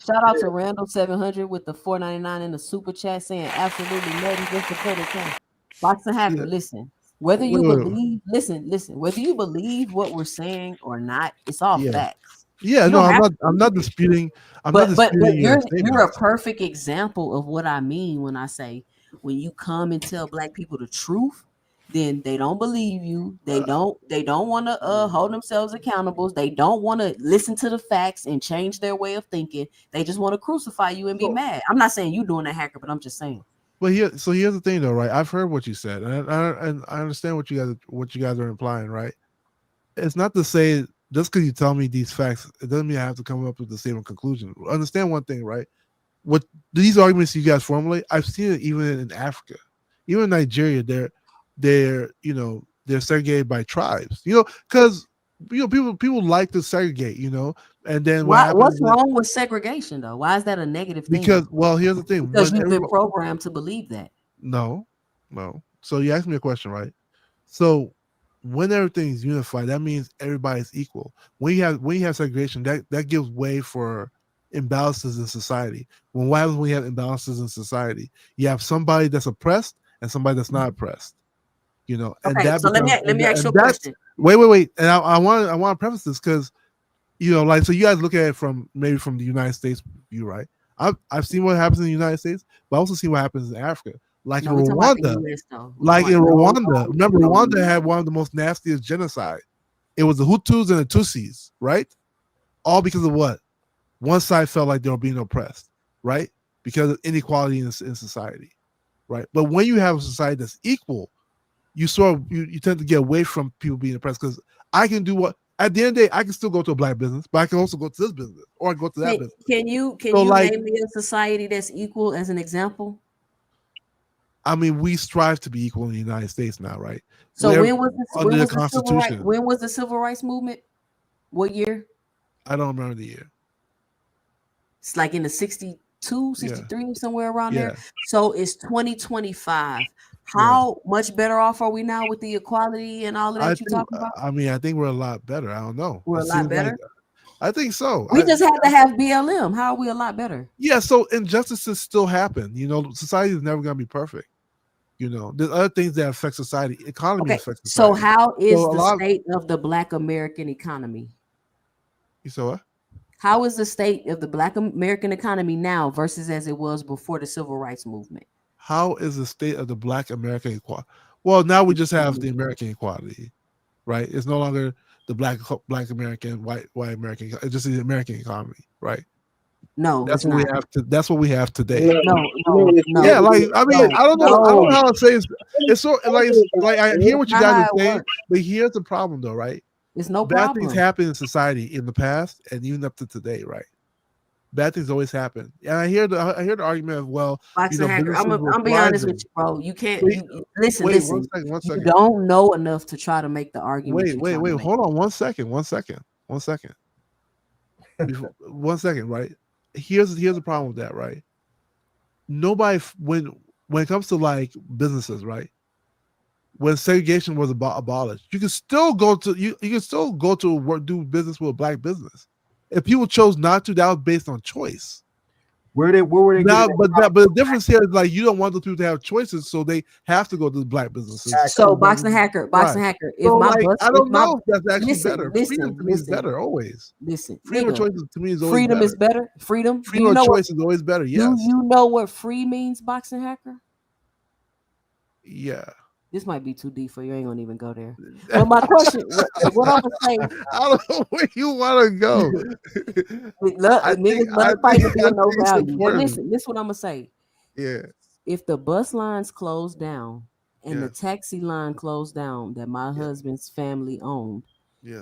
Shout out to Randall 700 with the $4.99 in the super chat saying absolutely nothing just to put it in. Boxer Hacker, listen. Whether you believe, whether you believe what we're saying or not, it's all facts. Yeah, no, I'm not disputing. But you're a perfect example of what I mean when I say when you come and tell black people the truth, then they don't believe you. They don't want to hold themselves accountable. They don't want to listen to the facts and change their way of thinking. They just want to crucify you and be mad. I'm not saying you doing that, Hacker, but I'm just saying. But here's the thing, though, right? I've heard what you said, and I understand what you guys are implying, right? It's not to say just because you tell me these facts, it doesn't mean I have to come up with the same conclusion. Understand one thing, right? What these arguments you guys formulate, I've seen it even in Africa, even in Nigeria. They're segregated by tribes, because people like to segregate, and then what's wrong with segregation though? Why is that a negative thing? Because here's the thing, because you've been programmed to believe that. No. So you asked me a question, right? So when everything's unified, that means everybody's equal. When you have segregation, that gives way for imbalances in society. What happens when you have imbalances in society? You have somebody that's oppressed and somebody that's not oppressed. And so let me ask you a question. Wait, and I want to preface this because so you guys look at it from the United States view, right? I've seen what happens in the United States, but I also see what happens in Africa. Like in Rwanda, remember Rwanda had one of the most nastiest genocide. It was the Hutus and the Tutsis, right? All because of what? One side felt like they were being oppressed, right? Because of inequality in society, right? But when you have a society that's equal, you tend to get away from people being oppressed because I can do what at the end of the day I can still go to a black business, but I can also go to this business or I go to that business. Can you name me a society that's equal as an example? I mean, we strive to be equal in the United States now, right? So when was the civil rights movement? What year? I don't remember the year. It's like in the 62, 63, somewhere around there. So it's 2025. How much better off are we now with the equality and all of that you're talking about? I mean, I think we're a lot better. I don't know. We're a lot better. I think so. We just had to have BLM. How are we a lot better? Yeah, so injustices still happen. Society is never going to be perfect. There's other things that affect society. Economy affects society. So how is the state of the Black American economy? You saw what? How is the state of the Black American economy now versus as it was before the civil rights movement? How is the state of the Black American equality? Well, now we just have the American equality, right? It's no longer the black American, white American. It's just the American economy, right? No, that's what we have. That's what we have today. No. Yeah, I mean, I don't know how to say it. It's so like I hear what you guys are saying, but here's the problem, though, right? It's no bad problem. Things happen in society in the past and even up to today, right? Bad things always happen, and I hear the argument of Hacker, I'm be honest with you, bro. You can't listen. One second. You don't know enough to try to make the argument. Wait. Hold on, one second. 1 second. Right? Here's the problem with that, right? Nobody when it comes to like businesses, right? When segregation was abolished, you can still go to work, do business with a black business. If people chose not to, that was based on choice. Where were they now? getting But the difference here is like you don't want those people to have choices, so they have to go to the black businesses. So boxing hacker. If so my like, bus, I don't know if that's actually better. Listen, freedom to me is better always. Listen, freedom of choices to me is always freedom better. is better. Freedom of choice is always better. Yes. Do you know what free means, boxing hacker? Yeah. This might be too deep for you. I ain't gonna even go there. But my question, what I'm gonna say, I don't know where you want to go. Niggas better fight to be of no value. But important. listen, this is what I'm gonna say. Yeah. If the bus lines closed down and the taxi line closed down that my husband's family owned,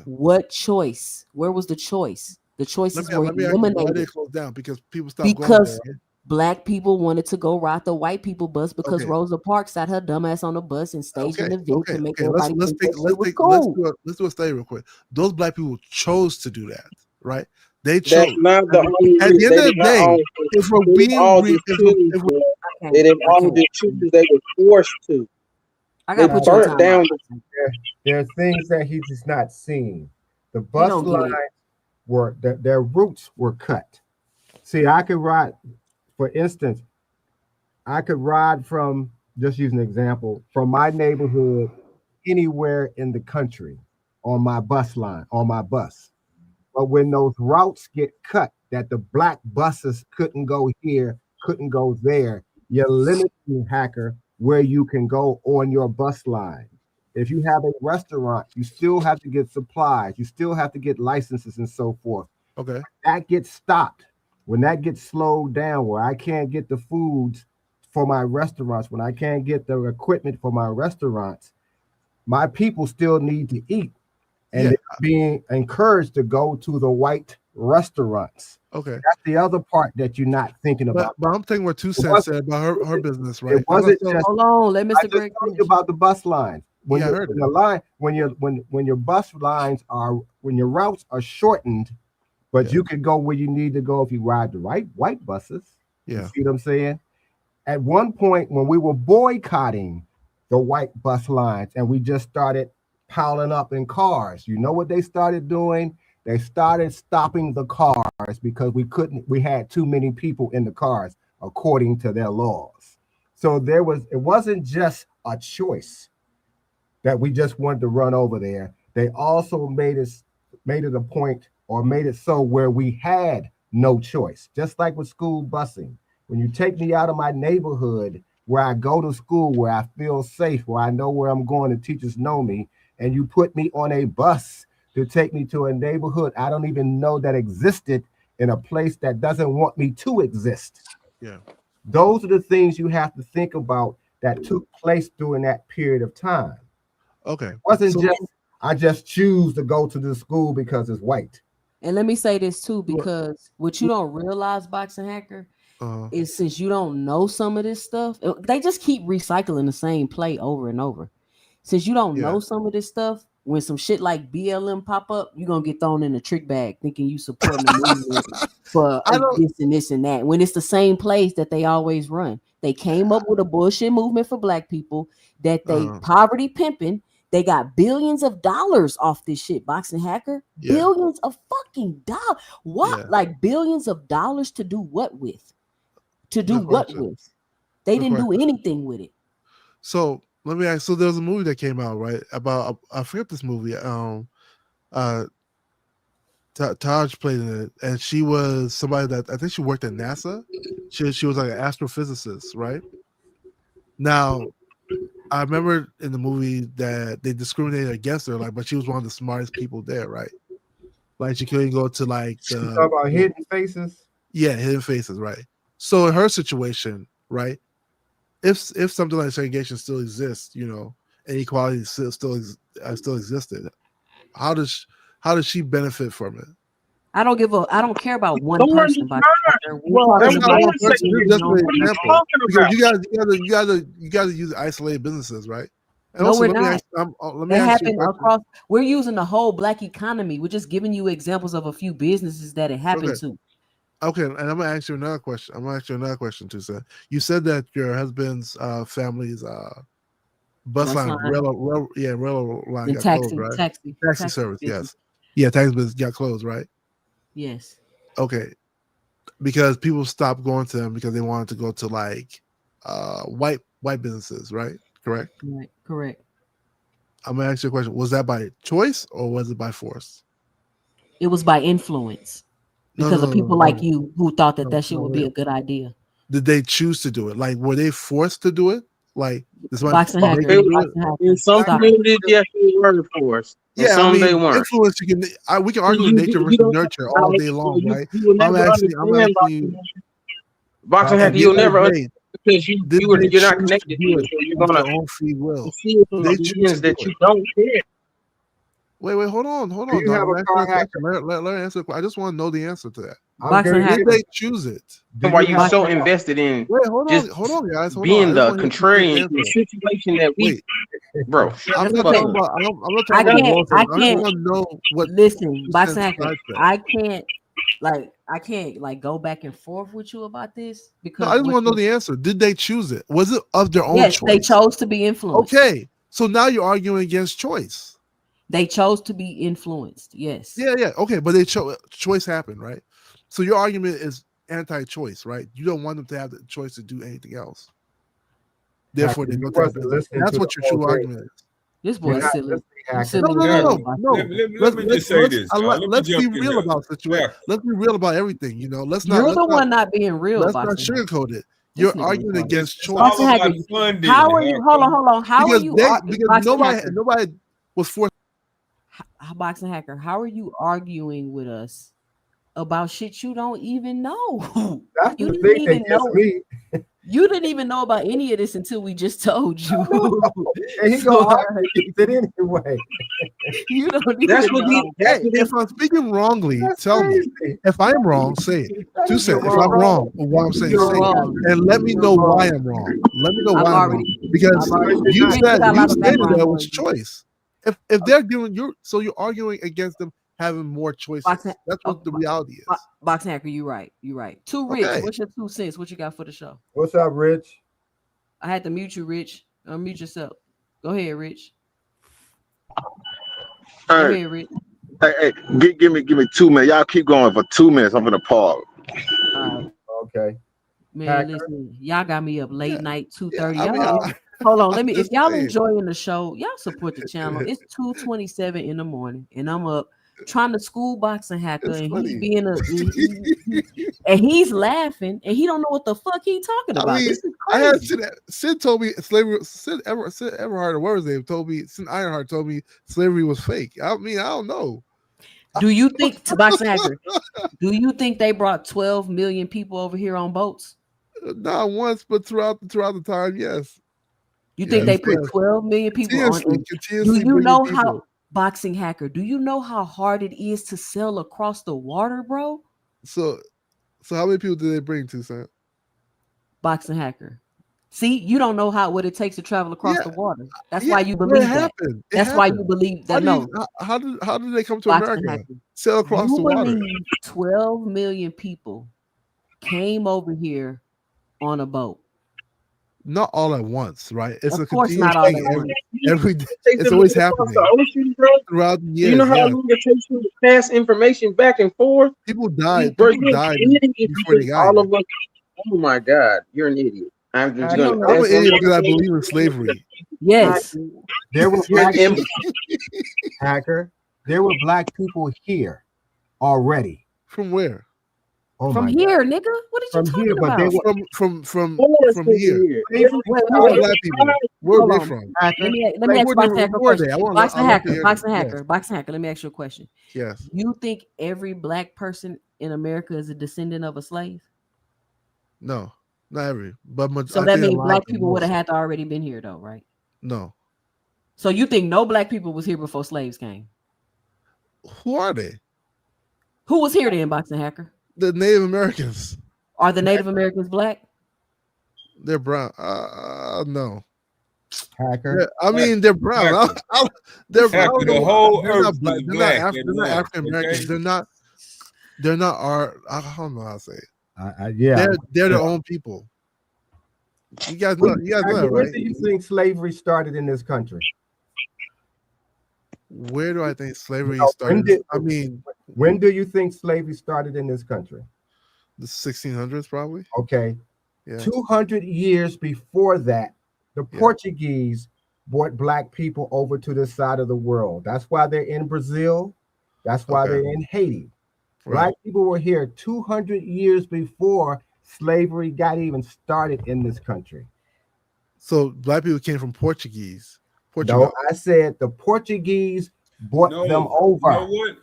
what choice? Where was the choice? The choices were eliminated. Why did it close down? Because people stopped going there, right? Black people wanted to go ride the white people bus because Rosa Parks sat her dumb ass on the bus and staged an event to make everybody think that shit was cool. Let's do a study real quick. Those black people chose to do that, right? They chose. That's not the only at the end of the day, if we're being they didn't all just choose, they were forced to. I gotta put burnt down. There are things that he's just not seeing. The bus lines were their routes were cut. See, I could ride. For instance, I could ride from, just use an example, from my neighborhood anywhere in the country on my bus line, on my bus. But when those routes get cut, that the black buses couldn't go here, couldn't go there, you're limiting, hacker, where you can go on your bus line. If you have a restaurant, you still have to get supplies, you still have to get licenses and so forth. Okay. That gets stopped. When that gets slowed down, where I can't get the foods for my restaurants, when I can't get the equipment for my restaurants, my people still need to eat. And they're being encouraged to go to the white restaurants. Okay. That's the other part that you're not thinking about. But I'm thinking what 2 Cents said about her business, right? It wasn't just, hold on, let Mr. Greg told you about the bus lines. When I heard it. When your bus lines when your routes are shortened, but you can go where you need to go if you ride the right white buses. Yeah. You see what I'm saying? At one point, when we were boycotting the white bus lines and we just started piling up in cars, you know what they started doing? They started stopping the cars because we had too many people in the cars according to their laws. So it wasn't just a choice that we just wanted to run over there. They also made it a point, or made it so where we had no choice. Just like with school busing. When you take me out of my neighborhood where I go to school, where I feel safe, where I know where I'm going, the teachers know me, and you put me on a bus to take me to a neighborhood I don't even know that existed, in a place that doesn't want me to exist. Yeah. Those are the things you have to think about that took place during that period of time. Okay. It wasn't I just choose to go to this school because it's white. And let me say this too, because what you don't realize, boxing hacker, is since you don't know some of this stuff, they just keep recycling the same play over and over. Since you don't know some of this stuff, when some shit like BLM pop up, you're gonna get thrown in a trick bag thinking you supporting the movement for this and that. When it's the same plays that they always run. They came up with a bullshit movement for black people that they poverty pimping. They got billions of dollars off this shit, boxing hacker. Yeah. Billions of fucking dollars. What? Yeah. Like billions of dollars to do what with? To do what with? They didn't do anything with it. So let me ask. So there was a movie that came out, right? About I forget this movie. Taj played in it, and she was somebody that I think she worked at NASA. She was like an astrophysicist, right? Now, I remember in the movie that they discriminated against her, but she was one of the smartest people there, right? Like she couldn't go to like the. You talk about Hidden Faces. Yeah, Hidden Faces, right? So in her situation, right, if something like segregation still exists, inequality still existed, how does she benefit from it? I don't care about one person. You gotta use isolated businesses, right? And no, also, we're not. It happened across. We're using the whole black economy. We're just giving you examples of a few businesses that it happened to. Okay, and I'm gonna ask you another question. Too, sir. You said that your husband's family's bus line, railroad line got closed, right? Taxi service, yes. Yeah, taxi business got closed, right? Yes. Okay. because people stopped going to them because they wanted to go to like white businesses, right? Correct. Right. Correct. I'm gonna ask you a question. Was that by choice or was it by force? It was by influence because of people like you who thought that shit would be a good idea. Did they choose to do it? Like, were they forced to do it? Like, this Boxing Hacker. In some communities, yes, they were forced. Yeah, some I mean, they weren't. influence. We can argue nature versus nurture all day long, right? You will never I'm understand asking you. Boxing Hacker, you'll never understand because you're not connected to it. So you're gonna their own free will. see it from opinions that you don't care. Wait, hold on. Do you have a car hacker? Let her answer. I just want to know the answer to that. Did they choose it? Why you so invested in? Wait, hold on, guys. Being the contrarian situation that we, bro. I'm not talking about. I'm not talking about. I just want to know what. Listen, Boxing Hacker. I can't like go back and forth with you about this because I just want to know the answer. Did they choose it? Was it of their own choice? Yes, they chose to be influenced. Okay, so now you're arguing against choice. They chose to be influenced. Yes. Yeah. Okay, but they choice happened, right? So your argument is anti-choice, right? You don't want them to have the choice to do anything else. Therefore, they go to the That's what your true argument is. This boy is silly. No. Let me just say this. Let's be real about the situation. Let's be real about everything. You know, You're the one not being real. Let's not sugarcoat it. You're arguing against choice. How are you? Hold on. How are you? Because nobody was forced. Boxing Hacker, how are you arguing with us about shit you don't even know? You didn't even know. You didn't even know about any of this until we just told you. And he gonna argue it anyway. You don't even know. If I'm speaking wrongly, tell me. If I'm wrong, say it. Two cents. If I'm wrong, what I'm saying, say it. And let me know why I'm wrong. Let me know why I'm wrong. Because you stated there was choice. If they're doing so you're arguing against them having more choices. That's what the reality is. Boxing Hacker, you're right. Too Rich, what's your 2 cents? What you got for the show? What's up, Rich? I had to mute you, Rich. Unmute yourself. Go ahead, Rich. Go ahead, Rich. Hey, give me 2 minutes. Y'all keep going for 2 minutes. I'm gonna pause. Okay. Man, listen, y'all got me up late night, 2:30. Hold on, if y'all enjoying the show, y'all support the channel. It's 2:27 in the morning, and I'm up trying to school Boxing Hacker, and he's being and he's laughing, and he don't know what the fuck he talking about. This is crazy. Sid told me slavery. Sid Everhart, or what was his name? Told me Sid Ironheart told me slavery was fake. I mean, I don't know. Do you think Boxing Hacker? Do you think they brought 12 million people over here on boats? Not once, but throughout the time, yes. You think they put 12 million people on? Do you know how Boxing Hacker? Do you know how hard it is to sell across the water, bro? So how many people did they bring to, Sam? Boxing Hacker. See, you don't know what it takes to travel across the water. That's why you believe that. That's why you believe that. How did they come to America? Sail across the water. 12 million people came over here on a boat. Not all at once, right? It's of course not all at once. Every day. It's always happening. Ocean, bro. Throughout the years. You know how long it takes you to pass information back and forth? People died. Bro, people died before they got all of us. Oh my God, you're an idiot. I'm an idiot because I believe in slavery. Yes. There were black Hacker. There were black people here already. From where? Oh from here, nigga. What are you talking about? But they were from here. Black people. Where are they from? Let me ask Boxing Hacker a question. Boxing Hacker. Let me ask you a question. Yes. You think every black person in America is a descendant of a slave? No, not every. But so that means black people would have had to already been here, though, right? No. So you think no black people was here before slaves came? Who are they? Who was here then, Boxing Hacker? The Native Americans. Are the Native Americans black? They're brown. No. Hacker. I mean, they're brown. They're brown. The whole earth black. They're not African Americans. Okay? They're not our. I don't know how to say it. Yeah. They're their own people. You guys know that, right? When do you think slavery started in this country? Where do I think slavery started? When do you think slavery started in this country? The 1600s, probably. Okay. Yeah. 200 years before that, the Portuguese brought black people over to this side of the world. That's why they're in Brazil. That's why they're in Haiti. Black people were here 200 years before slavery got even started in this country. So black people came from Portugal. No, I said the Portuguese brought them over. You know what?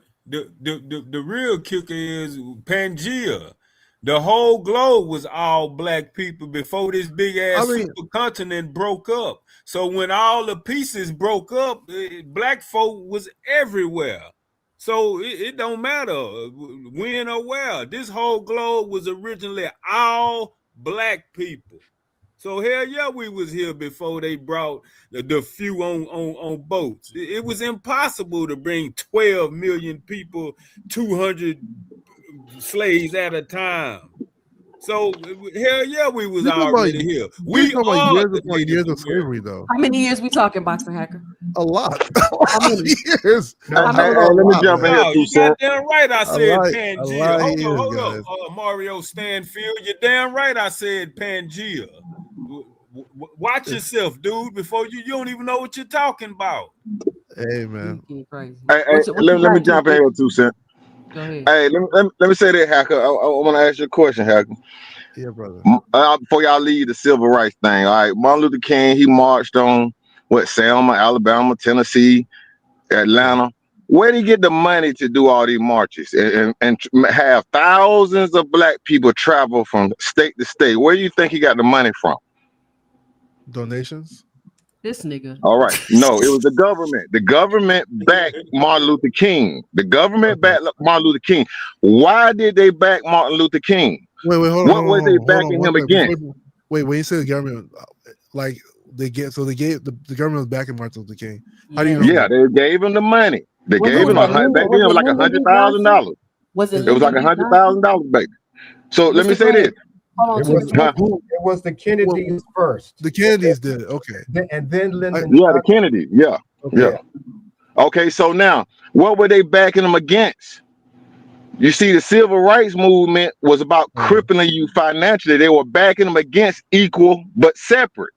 The real kicker is Pangea. The whole globe was all black people before this big ass supercontinent broke up. So when all the pieces broke up, black folk was everywhere. So it don't matter when or where. This whole globe was originally all black people. So hell yeah, we was here before they brought the few on boats. It was impossible to bring 12 million people, 200 slaves at a time. So hell yeah, we was already here. We are years of slavery, though. How many years we talking, Boxing Hacker? A lot. How many years? Let me jump in here. You got damn right. I said Pangea. Hold up, Mario Stanfield. You're damn right. I said Pangea. Watch yourself, dude. Before you don't even know what you're talking about. Hey man. Let me jump in here, 2 Cent. Go ahead. Hey, let me say that, Hacker. I want to ask you a question, Hacker. Yeah, brother. Before y'all leave the civil rights thing, all right. Martin Luther King, he marched on Selma, Alabama, Tennessee, Atlanta. Where did he get the money to do all these marches and have thousands of black people travel from state to state? Where do you think he got the money from? Donations. This nigga. All right. No, it was the government. The government backed Martin Luther King. The government backed Martin Luther King. Why did they back Martin Luther King? Wait, hold on. What were they backing him against? Wait, when you say the government, like the government was backing Martin Luther King. How do you know? Yeah, they gave him the money. They gave him back then. It was like $100,000. Was it? It was like $100,000 back. So let me say this. It was the Kennedys first. The Kennedys did it. Okay. And then Lyndon. Yeah, the Kennedys. Yeah. Okay. Yeah. Okay, so now what were they backing them against? You see, the civil rights movement was about crippling you financially. They were backing them against equal but separate.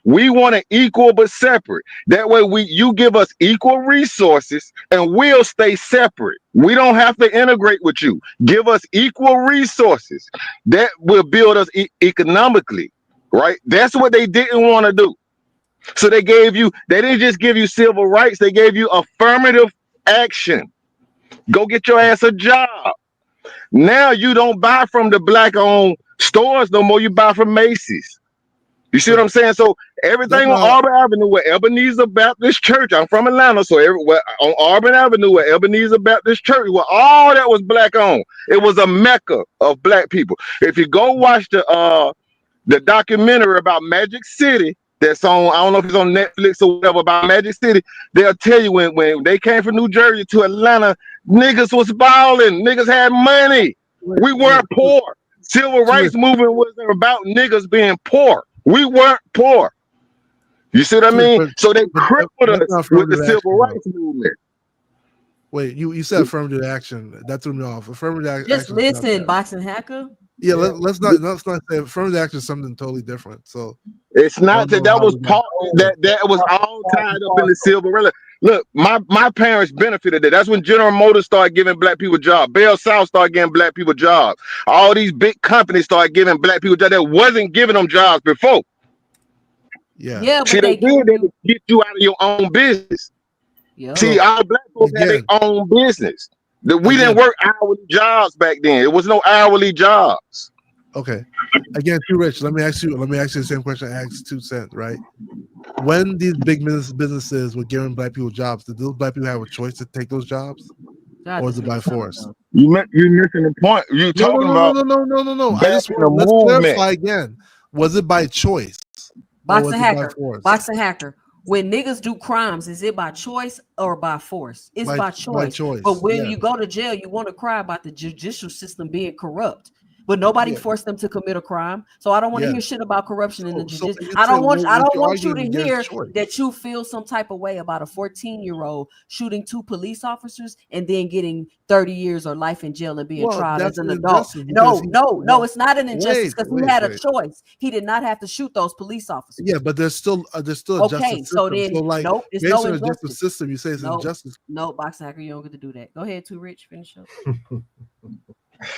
We want an equal but separate. That way you give us equal resources and we'll stay separate. We don't have to integrate with you. Give us equal resources. That will build us economically, right? That's what they didn't want to do. So they didn't just give you civil rights, they gave you affirmative action. Go get your ass a job. Now you don't buy from the black-owned stores no more, you buy from Macy's. You see what I'm saying? So everything on Auburn Avenue where Ebenezer Baptist Church, I'm from Atlanta, so everywhere on Auburn Avenue where Ebenezer Baptist Church, where all that was black owned, it was a mecca of black people. If you go watch the documentary about Magic City, that's on, I don't know if it's on Netflix or whatever, about Magic City, they'll tell you when they came from New Jersey to Atlanta, niggas was balling, niggas had money. We weren't poor. Civil rights movement wasn't about niggas being poor. We weren't poor. You see what I mean? So they crippled us with the civil rights movement. Wait, you said affirmative action. That threw me off. Affirmative action. Just listen, Boxing Hacker. Yeah, let's not say affirmative action is something totally different. So it's not that was part that was all tied up in the civil rights. Look, my parents benefited that. That's when General Motors started giving black people jobs. Bell South started giving black people jobs. All these big companies started giving black people jobs that wasn't giving them jobs before. Yeah. See, they did that to get you out of your own business. Yeah. See, our black folks had their own business. We didn't work hourly jobs back then. It was no hourly jobs. Okay. Again, too rich. Let me ask you the same question I asked 2 Cent, right? When these big businesses were giving black people jobs, did those black people have a choice to take those jobs? Or was it by force? You're missing the point. You're talking about no. I just want to clarify again. Was it by choice? Boxing Hacker. When niggas do crimes, is it by choice or by force? It's by choice. But when you go to jail, you want to cry about the judicial system being corrupt. but nobody forced them to commit a crime. So I don't want to hear shit about corruption in the judiciary. I don't want you to hear that you feel some type of way about a 14-year-old shooting 2 police officers and then getting 30 years or life in jail and being tried as an adult. No, it's not an injustice because he had a choice. He did not have to shoot those police officers. Yeah, but there's still a justice system. Then like, nope, it's based no on injustice. The justice system, you say it's injustice. No, Boxing Hacker, you don't get to do that. Go ahead, Too Rich, finish up.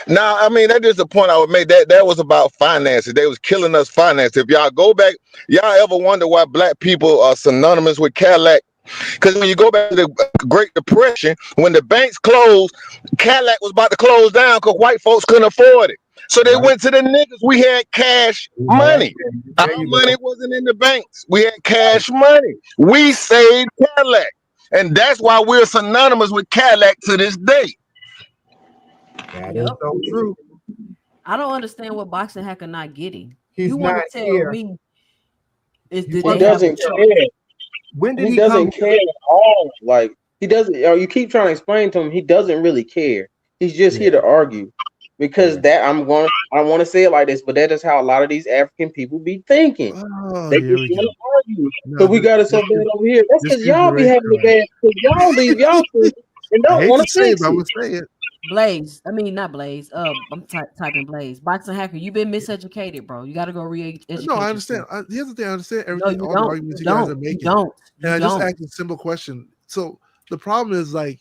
Now, I mean, that's just the point I would make. That was about finances. They was killing us finances. If y'all go back, y'all ever wonder why black people are synonymous with Cadillac? Because when you go back to the Great Depression, when the banks closed, Cadillac was about to close down because white folks couldn't afford it. So they went to the niggas. We had cash money. Our money wasn't in the banks. We had cash money. We saved Cadillac. And that's why we're synonymous with Cadillac to this day. That is so true. I don't understand what Boxing Hacker not getting. He's you want not to tell here. me he doesn't care. When did he he doesn't care at all. Like he doesn't, or you keep trying to explain to him, he doesn't really care. He's just here to argue. Because that I don't want to say it like this, but that is how a lot of these African people be thinking. They just want to argue. So we got it so bad over here. That's because y'all be having it bad. Because y'all leave y'all food and don't want to fix it. Blaze, I mean not Blaze. I'm typing Blaze. Boxing Hacker, you've been miseducated, bro. You got to go re-educate. No, I understand. Here's the thing: I understand everything. All the arguments you guys are making. And I just asked a simple question. So the problem is, like,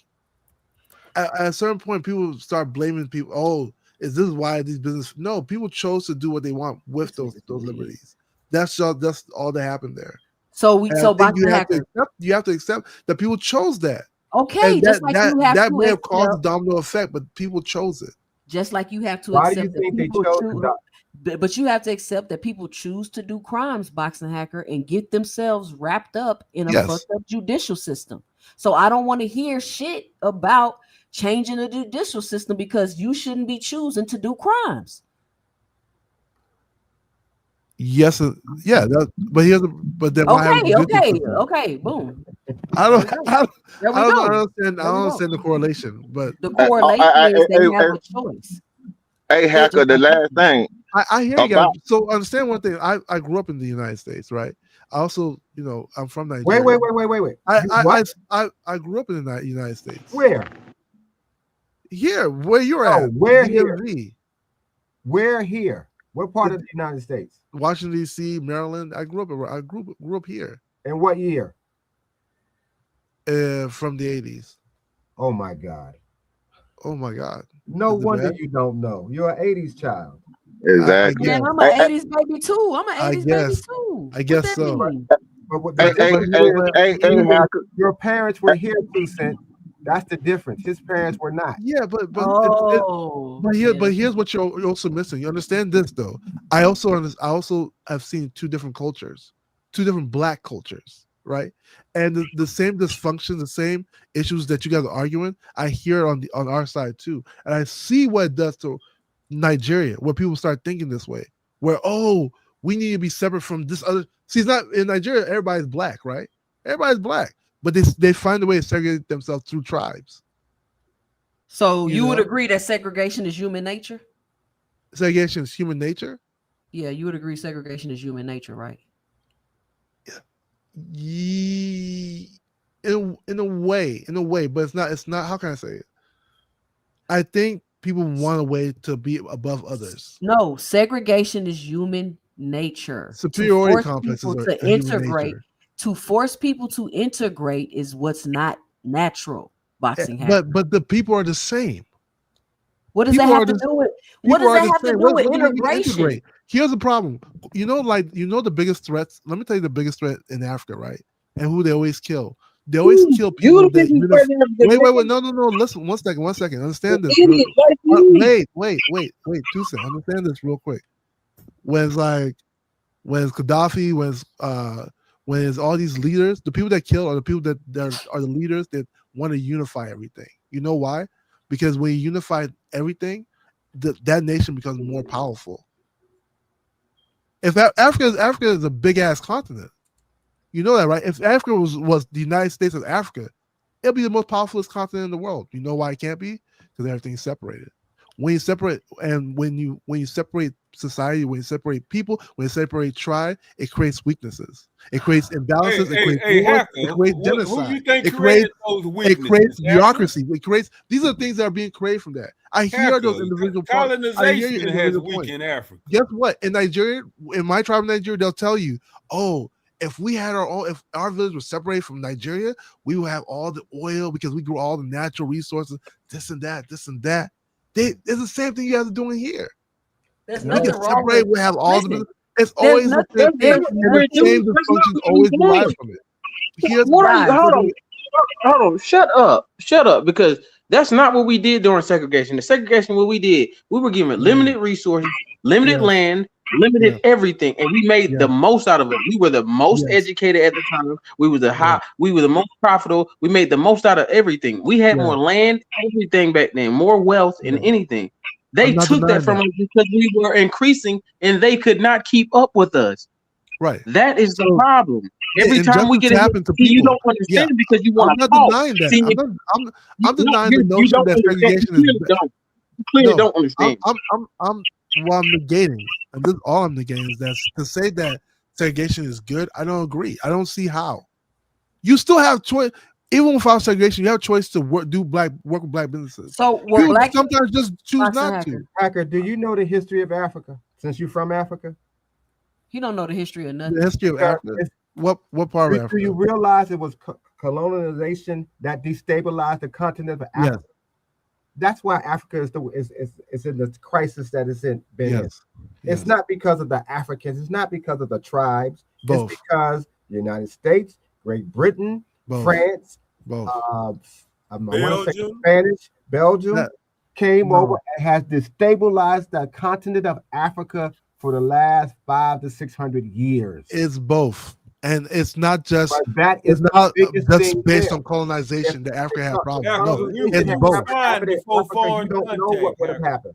at a certain point, people start blaming people. Oh, is this why these business? No, people chose to do what they want with those liberties. That's all that happened there. So Boxing Hacker, you have to accept that people chose that. Okay, just like you have that to may have accept, caused a domino effect, but people chose it. Just like you have to Why accept do you think that they people chose choose, but you have to accept that people choose to do crimes, Boxing Hacker, and get themselves wrapped up in a fucked up judicial system. So I don't want to hear shit about changing the judicial system because you shouldn't be choosing to do crimes. Yes, yeah, but then okay, boom. I don't understand the correlation, but the correlation is they have a choice. Hey, Hacker, the last thing. I hear you guys. So understand one thing. I grew up in the United States, right? I also, I'm from Nigeria. Wait. I grew up in the United States. Where? Here, where you're at. Where here? Where here? What part of the United States? Washington D.C., Maryland. I grew up here. In what year? From the 80s. Oh my God. Oh my God. No wonder you don't know. You're an 80s child. Exactly. Man, I'm an 80s baby too. I'm an 80s baby too. I guess so. Your parents were here, 2 Cent. That's the difference. His parents were not. Yeah, but here's what you're also missing. You understand this though? I also have seen 2 different cultures, 2 different black cultures, right? And the same dysfunction, the same issues that you guys are arguing, I hear on our side too, and I see what it does to Nigeria, where people start thinking this way, where we need to be separate from this other. See, it's not in Nigeria. Everybody's black, right? Everybody's black. But they find a way to segregate themselves through tribes. So you would agree that segregation is human nature? Segregation is human nature? Yeah, you would agree segregation is human nature, right? In a way, but it's not. How can I say it? I think people want a way to be above others. No, segregation is human nature. Superiority complexes to integrate. To force people to integrate is what's not natural. Boxing Hacker. But the people are the same. What does that have to do with? What does that have to do with integration? Here's the problem. The biggest threats. Let me tell you the biggest threat in Africa, right? And who they always kill. They always kill people. Wait. No. Listen, one second. Understand this. Wait. 2 seconds. Understand this real quick. When Gaddafi, when it's all these leaders, the people that kill are the people that are the leaders that want to unify everything. You know why? Because when you unify everything, that nation becomes more powerful. If Africa is a big ass continent, you know that, right? If Africa was the United States of Africa, it'll be the most powerful continent in the world. You know why it can't be? Because everything's separated. when you separate society, when you separate people, when you separate tribe, it creates weaknesses. It creates imbalances. It creates wars. It creates genocide. Who you think It created creates those weaknesses? it creates bureaucracy. It creates these are things that are being created from that. I hear those individual points. Colonization has weakened Africa. Guess what? In Nigeria, in my tribe in Nigeria, they'll tell you, oh, if we had our own, if our village was separated from Nigeria, we would have all the oil because we grew all the natural resources, this and that. It's the same thing you guys are doing here. There's we nothing can wrong separate. with, We have all listen, the. It's always the same thing, and the same dysfunctions always derive from it. What are you? Hold on. Shut up, because that's not what we did during segregation. The segregation, what we did, we were given limited resources, limited land, limited everything, and we made the most out of it. We were the most educated at the time. We were the most profitable. We made the most out of everything. We had more land, everything back then, more wealth and anything. They took that from us because we were increasing, and they could not keep up with us. Right. That is the problem. Every time we get happened to you people. don't understand because you want to I'm talk. not denying that. See, I'm denying the notion that segregation is. You clearly don't understand. I'm negating, and this all I'm negating is that to say that segregation is good. I don't agree. I don't see how. You still have choice, even without segregation. You have a choice to work with black businesses. So people sometimes just choose not to. Hacker, do you know the history of Africa? Since you're from Africa, he don't know the history of nothing. The history of Africa. What part of Africa? Do you realize it was colonization that destabilized the continent of Africa? Yes. That's why Africa is in the crisis that it's in. Yes. It's not because of the Africans. It's not because of the tribes. Both. It's because the United States, Great Britain, France, Belgium, Spanish, Belgium came over and has destabilized the continent of Africa for the last 500 to 600 years. It's both. And it's not just that is not just based on colonization that Africa had problems. No, it's both. You don't know what would have happened.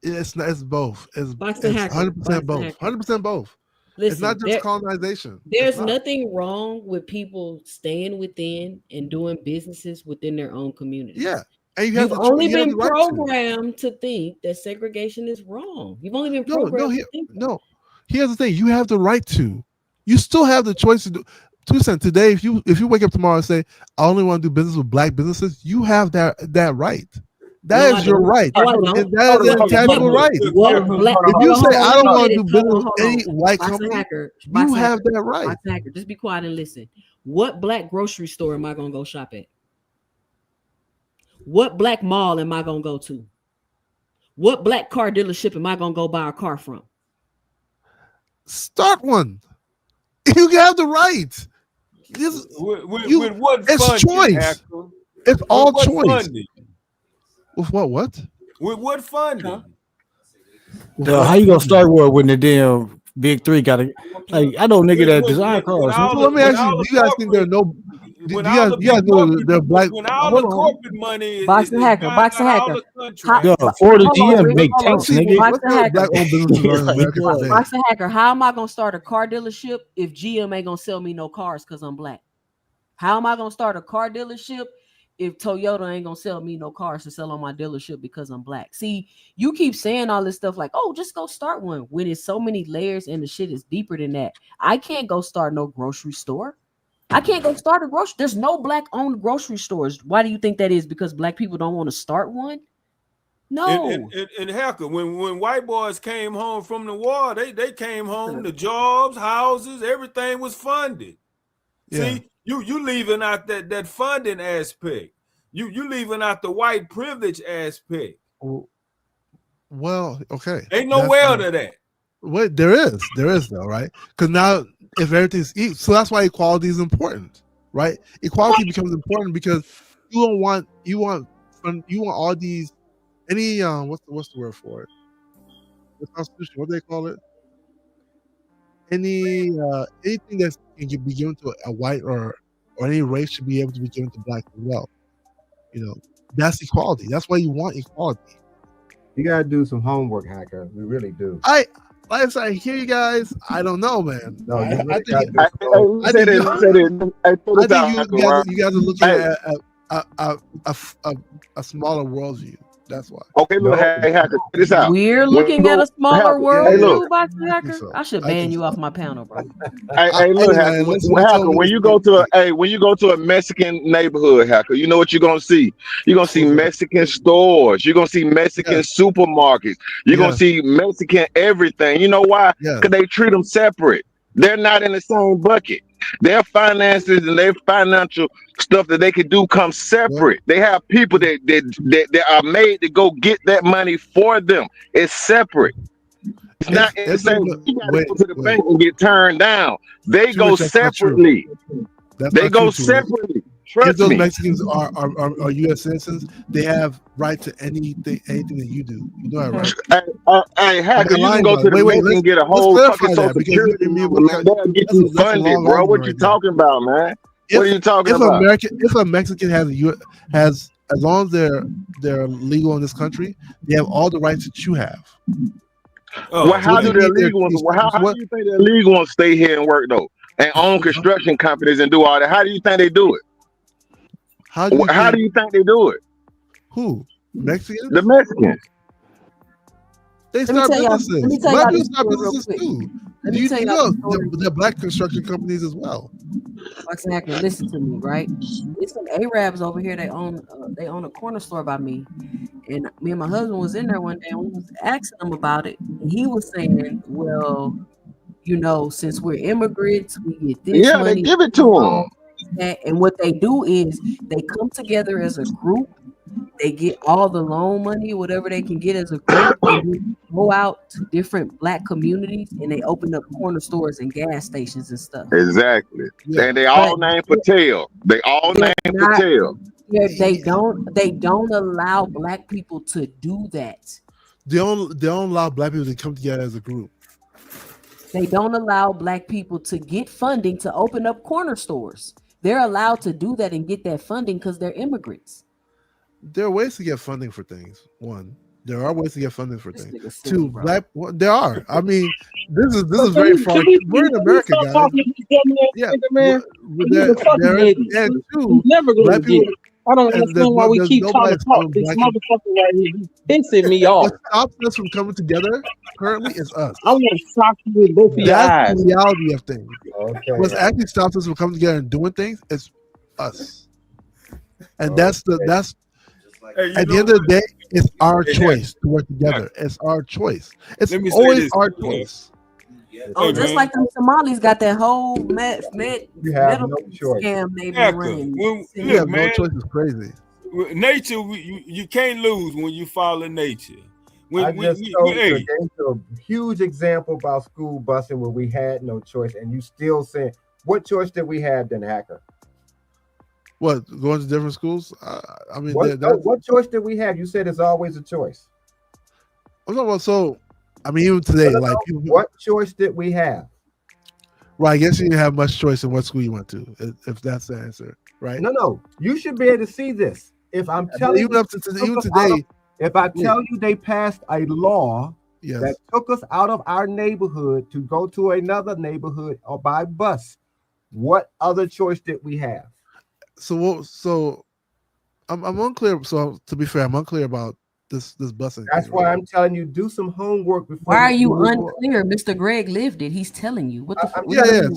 It's both. It's 100% both. 100% both. Listen, it's not just colonization. There's nothing wrong with people staying within and doing businesses within their own community. Yeah. And you've only been programmed to think that segregation is wrong. You've only been programmed to think that. No. Here's the thing: you have the right to. You still have the choice to do. Today, if you wake up tomorrow and say, "I only want to do business with black businesses," you have that right. That is your right. And that is an intangible right. If you say, "I don't want to do business with any white company," you have that right. Just be quiet and listen. What black grocery store am I gonna go shop at? What black mall am I gonna go to? What black car dealership am I gonna go buy a car from? Start one. You have the right. With what it's funding, choice. Hacker? It's all choice. Funding? With what? With what funding? How you gonna start war when the damn big three got to? Like, I know nigga that design cars. So let me ask you: do you guys think there are no? You guys know they're black. When all the corporate money is Boxing Hacker. Ford and GM make tanks, nigga. Boxing Hacker. How am I gonna start a car dealership if GM ain't gonna sell me no cars because I'm black? How am I gonna start a car dealership if Toyota ain't gonna sell me no cars to sell on my dealership because I'm black? See, you keep saying all this stuff like, oh, just go start one, when it's so many layers and the shit is deeper than that. I can't go start no grocery store. I can't go start a grocery. There's no black-owned grocery stores. Why do you think that is? Because black people don't want to start one? No. And Hacker, when white boys came home from the war, they came home, the jobs, houses, everything was funded. Yeah. See, you leaving out that funding aspect. You leaving out the white privilege aspect. Well, okay. Ain't no well to that. Wait, there is though, right? Because now if everything's equal, so that's why equality is important, right? Equality becomes important because you want all these what's the word for it? The Constitution, what do they call it? Anything that can be given to a white or any race should be able to be given to black as well. You know, that's equality. That's why you want equality. You gotta do some homework, Hacker. We really do. Like I said, I hear you guys. I don't know, man. No, I think you I guys are looking at a smaller worldview. That's why. Okay, look, hey, Hacker, check this out. We're looking at a smaller world hey, look. too, Boxing Hacker. I should ban you off my panel, bro. Hey, look, Hacker. Hacker, when you go to a Mexican neighborhood, Hacker, you know what you're gonna see? You're gonna see Mexican stores. You're gonna see Mexican supermarkets. You're gonna see Mexican everything. You know why? Because they treat them separate. They're not in the same bucket. Their finances and their financial stuff that they can do come separate. They have people that are made to go get that money for them. It's separate. It's not in the same. You gotta go to the bank and get turned down. They go separately. They go separately. If those Mexicans are U.S. citizens, they have right to anything that you do. You know that, right? Hey, Hacker, you can go to the bank and get a whole fucking social security number, man. They'll get you funded, bro. What you talking about, man? What are you talking about? If a Mexican has as long as they're legal in this country, they have all the rights that you have. Well, how do the illegal ones? How do you think the illegal ones stay here and work though, and own construction companies and do all that? How do you think they do it? How do you think they do it? Who? Mexicans? The Mexicans. They start businesses. Black people start businesses too. You know, they're black construction companies as well. Exactly. Listen to me, right? It's some Arabs over here. They own a corner store by me, and me and my husband was in there one day, and we was asking him about it. And he was saying, "Well, you know, since we're immigrants, we get this money." Yeah, they give it to them. And what they do is they come together as a group. They get all the loan money, whatever they can get as a group, and they go out to different black communities and they open up corner stores and gas stations and stuff. Exactly. Yeah. And they all named Patel. They all named Patel. Yeah, they don't allow black people to do that. They don't allow black people to come together as a group. They don't allow black people to get funding to open up corner stores. They're allowed to do that and get that funding because they're immigrants. There are ways to get funding for things. One, there are ways to get funding for things. Two, there are. I mean, this is very far. We're in America, guys. Yeah, and two, never going to get it. I don't understand why we keep trying to talk. This motherfucker right here pissing me off. What stops us from coming together currently is us. I want to shock you with both of your eyes. That's the reality of things. Okay. What actually stops us from coming together and doing things is us. And that's at the end of the day, it's our choice to work together. It's our choice. It's always our choice. Oh, just like them Somalis got that whole metal scam they've been running. You have no choice. It's crazy. Nature, you can't lose when you follow nature. I just told you a huge example about school busing where we had no choice, and you still saying, what choice did we have then, Hacker? What, going to different schools? I mean, what choice did we have? You said it's always a choice. I'm talking about, so, I mean, even today, like people, what choice did we have? Well, I guess you didn't have much choice in what school you went to, if that's the answer, right? No. You should be able to see this. If I'm telling you, even today, if I tell you they passed a law that took us out of our neighborhood to go to another neighborhood or by bus, what other choice did we have? So I'm unclear. So to be fair, I'm unclear about this busing. That's why I'm telling you, do some homework before. Why are you unclear? Mr. Greg lived it. He's telling you. What the fuck? Yeah.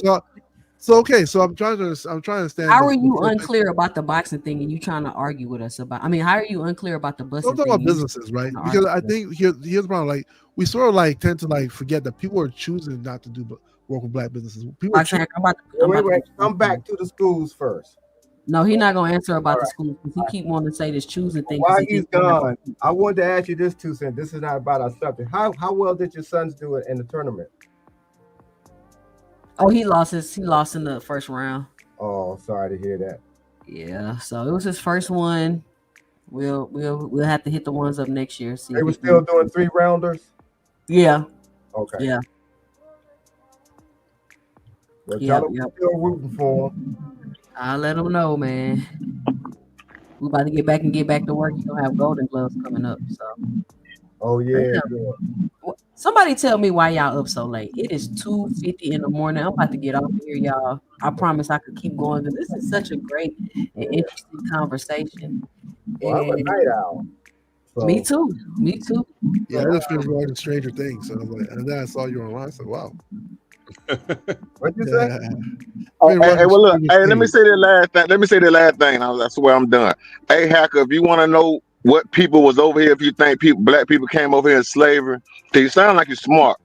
So okay. So I'm trying to understand. How are you unclear about the boxing thing and you trying to argue with us about? I mean, how are you unclear about the busing? I'm talking about businesses, right? Because I think here's the problem. Like we sort of like tend to like forget that people are choosing not to do work with black businesses. People wait. Come back to the schools first. No, he's not gonna answer about the school because he keep wanting to say this choosing thing. While he's gone, I wanted to ask you this, 2 cents. This is not about our subject. How well did your sons do it in the tournament? Oh, he lost in the first round. Oh, sorry to hear that. Yeah, so it was his first one. We'll have to hit the ones up next year. They were still doing 3-rounders? Yeah. Okay. Yeah. Well, tell them we're still rooting for them. I'll let them know, man. We're about to get back to work. You're gonna have Golden Gloves coming up. So. Oh yeah. Somebody tell me why y'all up so late. It is 2:50 in the morning. I'm about to get off here, y'all. I promise I could keep going because this is such a great and interesting conversation. Well, I'm a night owl. So, Me too. Me too. Yeah, I just finished watching Stranger Things, so I was like, and then I saw you online. I said, "Wow." What'd you say? Hey, well, look. Hey, let me say that last thing. Let me say that last thing. That's where I'm done. Hey, Hacker, if you want to know what people was over here, if you think black people came over here in slavery, then you sound like you're smart.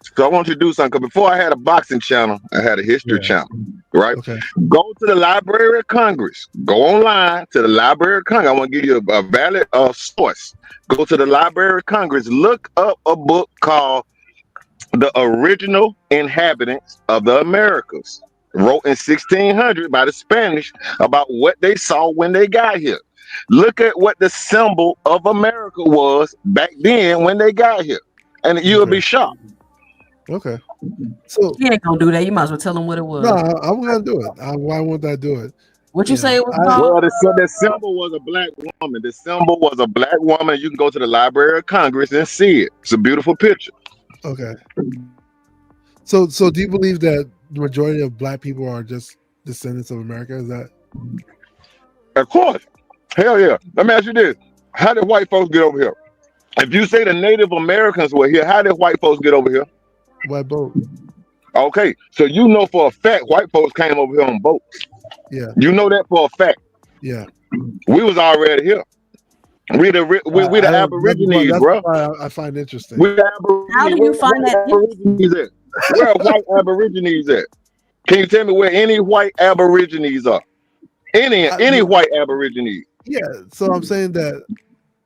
So I want you to do something. Because before I had a boxing channel, I had a history channel, right? Okay. Go to the Library of Congress. Go online to the Library of Congress. I want to give you a valid source. Go to the Library of Congress. Look up a book called The Original Inhabitants of the Americas, wrote in 1600 by the Spanish about what they saw when they got here. Look at what the symbol of America was back then when they got here, and you'll be shocked. Okay. So you ain't gonna do that. You might as well tell them what it was. No, I'm gonna do it. Why won't I do it? What you say it was Well, called? the symbol was a black woman. The symbol was a black woman. You can go to the Library of Congress and see it. It's a beautiful picture. Okay. So do you believe that the majority of black people are just descendants of America? Is that? Of course. Hell yeah. Let me ask you this: how did white folks get over here? If you say the Native Americans were here, how did white folks get over here? By boat. Okay, so you know for a fact white folks came over here on boats. Yeah. You know that for a fact. Yeah. We was already here. We the Aborigines, that's bro. why I find interesting. We the Aborigines. How do you find that? Aborigines at? Where are white Aborigines at? Can you tell me where any white Aborigines are? Any white Aborigines? Yeah. So I'm saying that.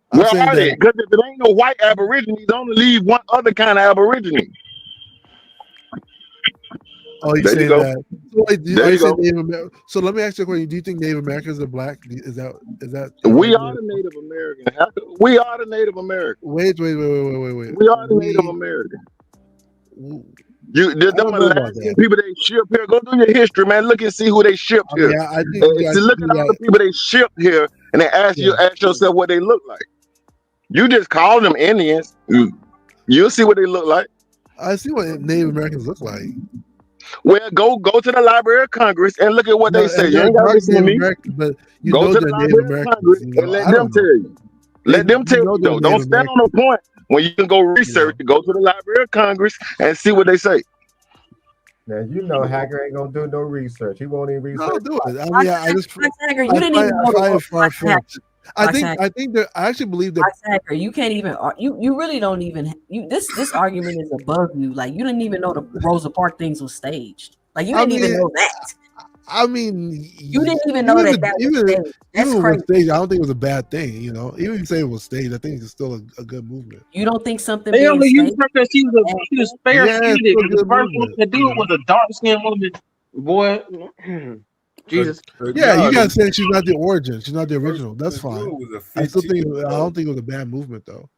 Where are they? Because if it ain't no white Aborigines, only leave one other kind of Aborigine. Oh, you There saying you go. that? So, wait, There you go. So let me ask you a question. Do you think Native Americans are black? Is that? We are the Native Americans. We are the Native Americans. Wait. We are the Native Americans. Them Alaskan people they ship here. Go do your history, man. Look and see who they shipped here. I think look at all the people they shipped here, and then ask yourself what they look like. You just call them Indians. You'll see what they look like. I see what Native Americans look like. Well, go to the Library of Congress and look at what they say. You ain't got to listen to me. But you go know to the Library of Congress and let them tell you. Let them tell you, though. Don't stand on a point when you can go research. Go to the Library of Congress and see what they say. Now you know Hacker ain't gonna do no research. He won't even research. I'll do it. I mean, I just Hacker, you didn't even know I think that I actually believe that Hacker, you can't even you really don't even this argument is above you. Like you didn't even know the Rosa Parks things was staged. Like you didn't even know that. I mean, you didn't even know that was staged. That's crazy. Staged, I don't think it was a bad thing. You know, even if you say it was staged, I think it's still a good movement. You don't think something? They only used her because she was fair skinned. The first one to do it was a dark skinned woman. Boy, Jesus. Yeah, you gotta say she's not the origin. She's not the original. That's fine. I still think I don't think it was a bad movement though.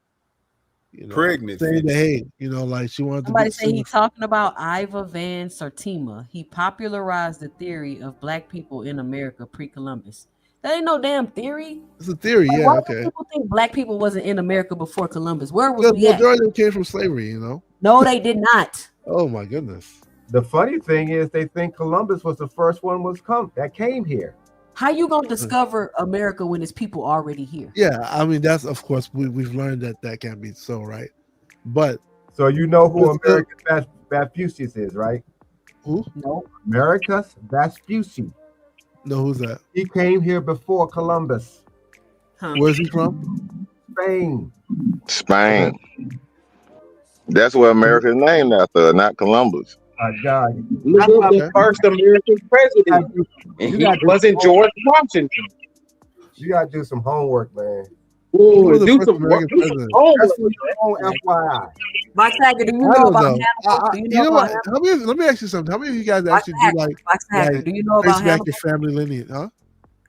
You know, pregnant. Saying the hate, you know, like she wanted somebody to. Say he's talking about Iva Van Sertima. He popularized the theory of black people in America pre-Columbus. That ain't no damn theory. It's a theory, like, yeah. why Okay. do people think black people wasn't in America before Columbus? Where was The we at? majority of them came from slavery, you know. No, they did not. Oh my goodness. The funny thing is, they think Columbus was the first one that came here. How you gonna discover America when it's people already here? Yeah, I mean that's of course we've learned that can't be so, right? But so you know who Americus Vespucius is, right? Who? No. Americus Vespucci. No, who's that? He came here before Columbus. Where's he from? Spain. Spain. That's where America is named after, not Columbus. My God. Look at the first American president. And he wasn't George Washington. You gotta do some homework, man. Ooh, do some homework. That's for your own FYI. Mike Sager, do you know about Hannibal? Do you know what? Let me ask you something. How many of you guys actually do like do you know about Hannibal? Your family lineage, huh?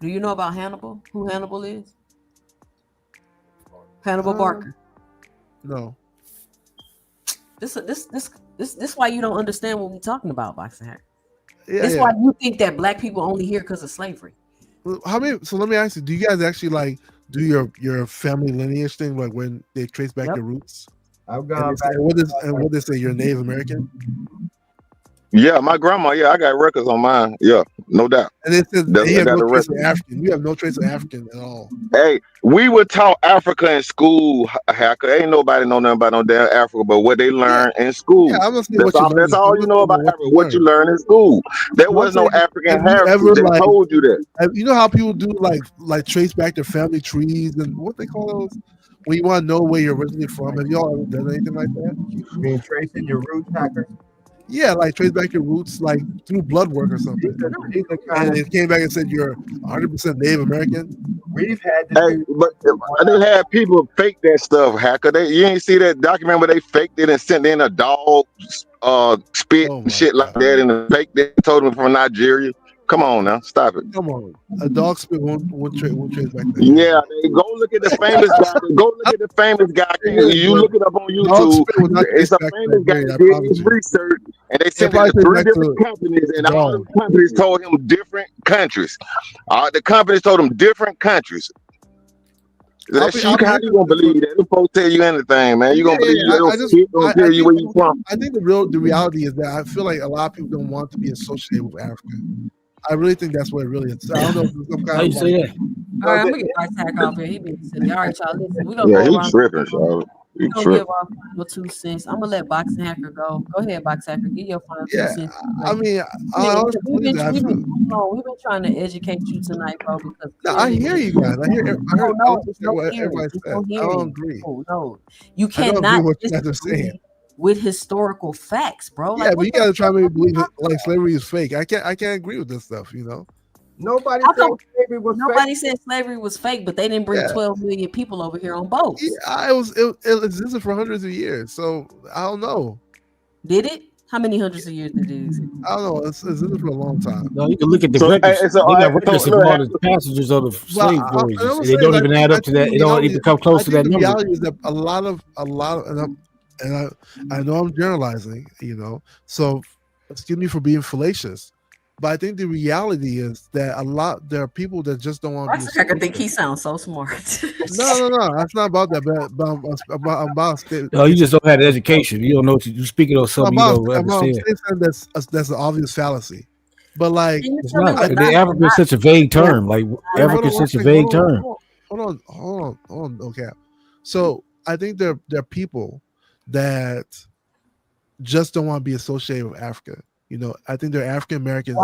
Do you know about Hannibal? Who Hannibal is? Hannibal Barker. No. This why you don't understand what we're talking about, Boxing Hack. Yeah, This why you think that black people only here because of slavery. How many? So let me ask you: do you guys actually like do your family lineage thing, like when they trace back your roots? I've gone and back. What they say? You're Native American. Yeah, my grandma. Yeah, I got records on mine. Yeah, No doubt. And it says That's, he I has got no the trace rest. of African. You have no trace of African at all. Hey, we were taught Africa in school, Hacker. Ain't nobody know nothing about no damn Africa, but what they learn in school. Yeah, I'm not saying what you learn. That's all you know about what Africa. What you learn in school. There I'm was no saying, African have you heritage. ever They told you that. you know how people do like trace back their family trees and what they call those when you want to know where you're originally from. Have y'all ever done anything like that? You mean tracing your roots, Hacker? Yeah, like trace back your roots, like through blood work or something. And it came back and said you're 100% Native American. We've had Hey, but they had people fake that stuff, Hacker. You ain't see that document where they faked it and sent in a dog spit and shit like that and faked it, told them from Nigeria. Come on now, stop it. Come on, a dog spit won't trace back that. Yeah, they go look at the famous guy. Go look at the famous guy. You look it up on YouTube. It's a famous guy that did his research, and they sent it to 3 different companies, and all the companies told him different countries. The companies told him different countries. That shit, how you gonna believe that? Them folks tell you anything, man. You gonna believe they don't tell you where you from. I think the reality is that I feel like a lot of people don't want to be associated with Africa. I really think that's what it really is. I don't know if there's some kind How of you say that? All right, I'm gonna get my attack off here. He been silly. All right, y'all. Listen, we gonna Yeah, go he around. tripping, Charlotte. He We're gonna tripping. give our final 2 cents. I'm gonna let Boxing Hacker go. Go ahead, Boxing Hacker. Give your final 2 cents. I mean, we've been trying to educate you tonight, bro. Because I hear you guys. I heard it's no what hearing. everybody It's said. no I hearing. don't agree. No, you I don't agree cannot with what you guys are disagree saying. with historical facts, bro. Yeah, but you gotta try to make me believe it, like slavery is fake. I can't agree with this stuff, you know. Nobody said slavery was fake, but they didn't bring 12 million people over here on boats. Yeah, it existed for hundreds of years, so I don't know. Did it? How many hundreds of years did it exist? I don't know. It's existed for a long time. No, you can look at the records. They got records of all the passengers of the slave voyages, and they don't even add up to that. It don't even come close to that number. The reality is that a lot of, I know I'm generalizing, you know. So excuse me for being fallacious. But I think the reality is that there are people that just don't want to. I think he sounds so smart. No. That's not about that. But I'm about no, you just don't have the education. You don't know what you speaking of something you don't understand. That's an obvious fallacy. But like, it's not. Africa is such a vague term. Like Africa is such a vague term. Hold on. Okay. So I think there are people that just don't want to be associated with Africa. You know, I think they're African Americans,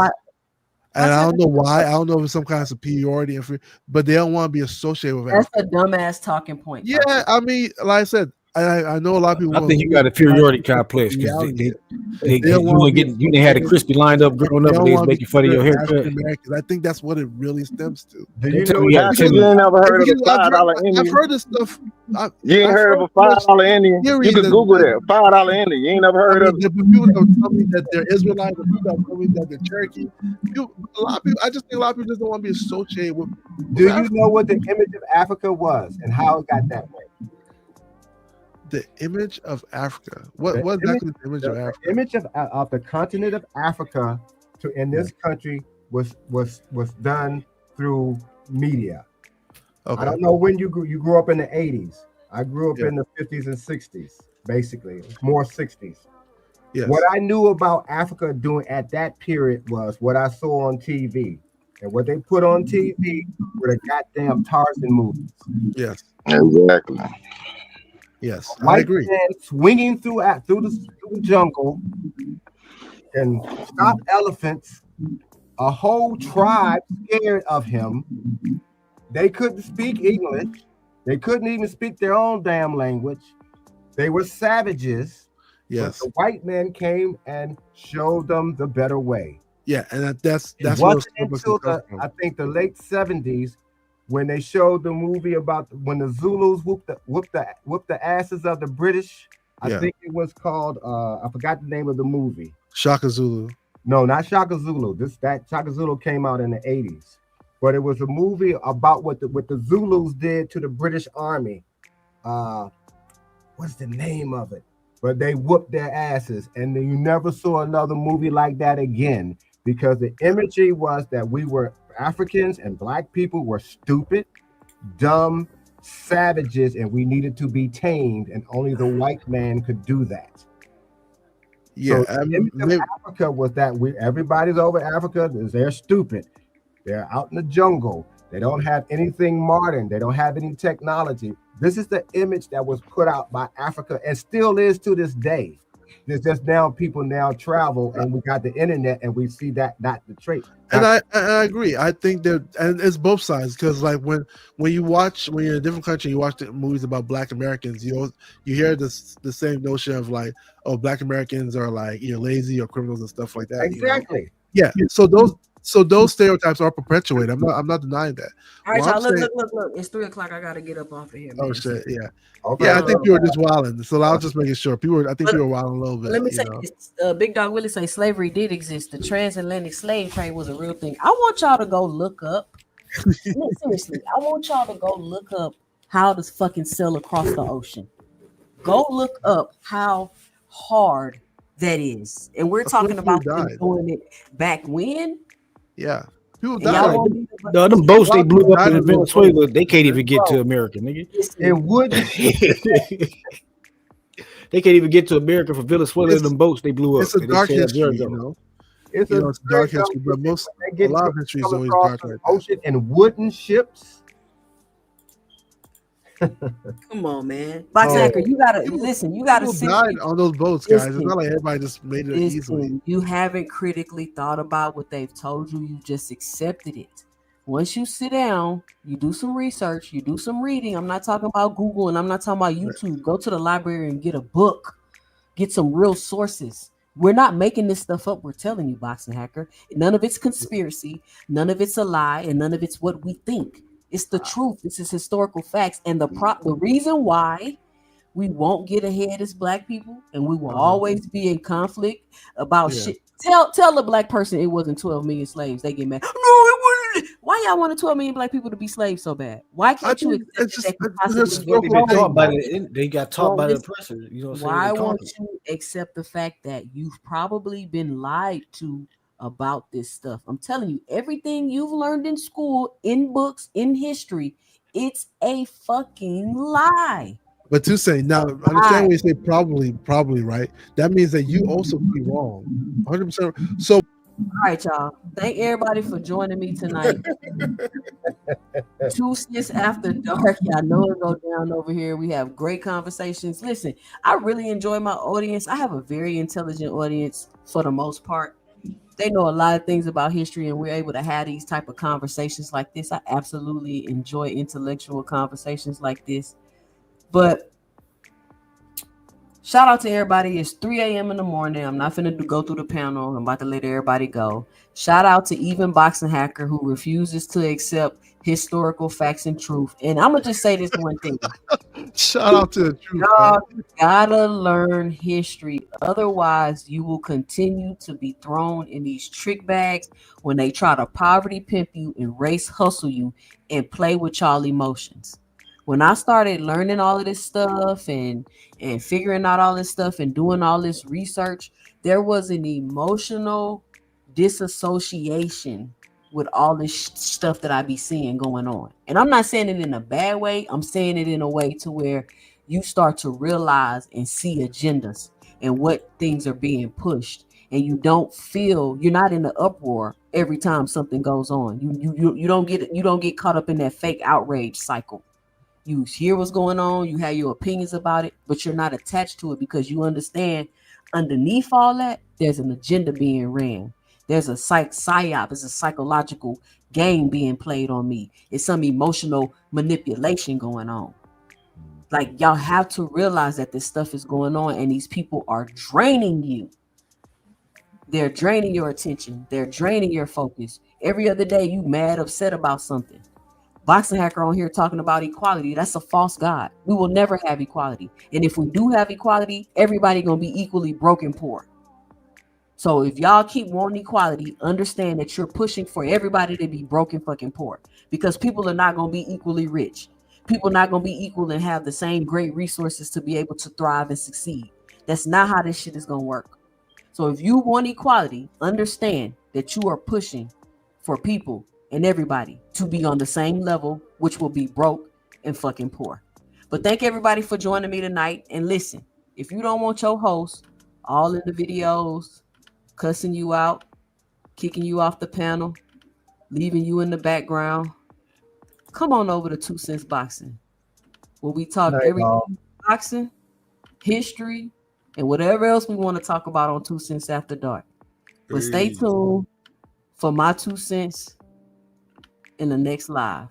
and I don't know why. I don't know if it's some kind of superiority, but they don't want to be associated with Africa. That's a dumbass talking point. Yeah, I mean, like I said, I know a lot of people. I think you got a inferiority complex because you didn't have the crispy lined up growing up, and they was making fun of your haircut. I think that's what it really stems to. You ain't never heard of a $5 Indian? I've heard this stuff. You ain't heard of a $5 Indian? You can Google that. $5 Indian. You ain't never heard of it. People don't tell me that they're Israelites. People tell me that they're Cherokee. A lot of people. I just think a lot of people just don't want to be associated with. Do you know what the image of Africa was and how it got that way? The image of Africa. What exactly the image of Africa? The image of the continent of Africa in this country was done through media. Okay. I don't know when you grew up in the 80s. I grew up in the 50s and 60s, basically. More 60s. Yes. What I knew about Africa doing at that period was what I saw on TV. And what they put on TV were the goddamn Tarzan movies. Yes. Exactly. Yes, I agree. Man swinging through the jungle and stop elephants. A whole tribe scared of him. They couldn't speak English. They couldn't even speak their own damn language. They were savages. Yes. But the white man came and showed them the better way. Yeah, and that's wasn't until I think the late 70s when they showed the movie about when the Zulus whooped the asses of the British. I think it was called I forgot the name of the movie. Shaka Zulu. No, not Shaka Zulu. Shaka Zulu came out in the 80s. But it was a movie about what the Zulus did to the British Army. What's the name of it? But they whooped their asses, and then you never saw another movie like that again because the imagery was that we were Africans and black people were stupid, dumb, savages, and we needed to be tamed, and only the white man could do that. Yeah, So the image of Africa was that everybody's over Africa. They're stupid. They're out in the jungle. They don't have anything modern. They don't have any technology. This is the image that was put out by Africa and still is to this day. There's just now people now travel and we got the internet and we see that not the trait. And I agree. I think that, and it's both sides, because like when you're in a different country, you watch the movies about Black Americans, you hear the same notion of like, oh, Black Americans are like either lazy or criminals and stuff like that. Exactly. You know? Yeah. So those stereotypes are perpetuated. I'm not denying that. All right, y'all. Look. It's 3:00. I gotta get up off of here. Man. Oh shit! Yeah. Okay. Yeah, I think you were just wilding. So I was just making sure. I think you were wilding a little bit. Let me say this. Big Dog Willie say slavery did exist. The transatlantic slave trade was a real thing. I want y'all to go look up. Seriously, I want y'all to go look up how to fucking sail across the ocean. Go look up how hard that is. And we're talking about them doing it back when. Yeah. People died. Them boats they blew up in Venezuela, they can't even get to America, nigga. It would. They can't even get to America from Venezuela in them boats they blew up. It's a dark history, you know. It's a dark history, but a lot of history is always dark like that. Ocean and wooden ships. Come on, man. Box Hacker, you gotta listen. You gotta sit on those boats, guys. It's not like everybody just made it easily. You haven't critically thought about what they've told you. You just accepted it. Once you sit down, you do some research, you do some reading. I'm not talking about Google and I'm not talking about YouTube. Go to the library and get a book. Get some real sources. We're not making this stuff up. We're telling you, Boxing Hacker. None of it's conspiracy. None of it's a lie. And none of it's what we think. It's the truth. This is historical facts. And the reason why we won't get ahead as Black people and we will always be in conflict about shit. Tell a Black person it wasn't 12 million slaves. They get mad. No, it wasn't. Why y'all wanted 12 million Black people to be slaves so bad? Why can't you accept they got taught by the oppressors. You know, why won't you accept the fact that you've probably been lied to about this stuff? I'm telling you, everything you've learned in school, in books, in history, it's a fucking lie. But to say now, understand when you say probably right. That means that you also be wrong, 100%. So, all right, y'all. Thank everybody for joining me tonight. 2 cents after dark. Y'all know it go down over here. We have great conversations. Listen, I really enjoy my audience. I have a very intelligent audience for the most part. They know a lot of things about history, and we're able to have these type of conversations like this. I absolutely enjoy intellectual conversations like this. But shout out to everybody. It's 3 a.m. in the morning. I'm not finna go through the panel. I'm about to let everybody go. Shout out to even Boxing Hacker who refuses to accept historical facts and truth. And I'm gonna just say this one thing. Shout out to the truth. Y'all gotta learn history. Otherwise, you will continue to be thrown in these trick bags when they try to poverty pimp you and race hustle you and play with y'all emotions. When I started learning all of this stuff and figuring out all this stuff and doing all this research, there was an emotional disassociation with all this stuff that I be seeing going on. And I'm not saying it in a bad way. I'm saying it in a way to where you start to realize and see agendas and what things are being pushed. And you don't feel, you're not in the uproar every time something goes on. You don't get caught up in that fake outrage cycle. You hear what's going on, you have your opinions about it, but you're not attached to it because you understand underneath all that, there's an agenda being ran. There's a psyop, it's a psychological game being played on me. It's some emotional manipulation going on. Like, y'all have to realize that this stuff is going on and these people are draining you. They're draining your attention. They're draining your focus. Every other day, you mad, upset about something. Boxing Hacker on here talking about equality. That's a false god. We will never have equality. And if we do have equality, everybody gonna be equally broke and poor. So if y'all keep wanting equality, understand that you're pushing for everybody to be broke and fucking poor, because people are not gonna be equally rich. People are not gonna be equal and have the same great resources to be able to thrive and succeed. That's not how this shit is gonna work. So if you want equality, understand that you are pushing for people and everybody to be on the same level, which will be broke and fucking poor. But thank everybody for joining me tonight. And listen, if you don't want your host all in the videos, cussing you out, kicking you off the panel, leaving you in the background. Come on over to 2 Cents Boxing, where we talk everything boxing, history, and whatever else we want to talk about on 2 Cents After Dark. But stay tuned for my 2 cents in the next live.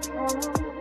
Well,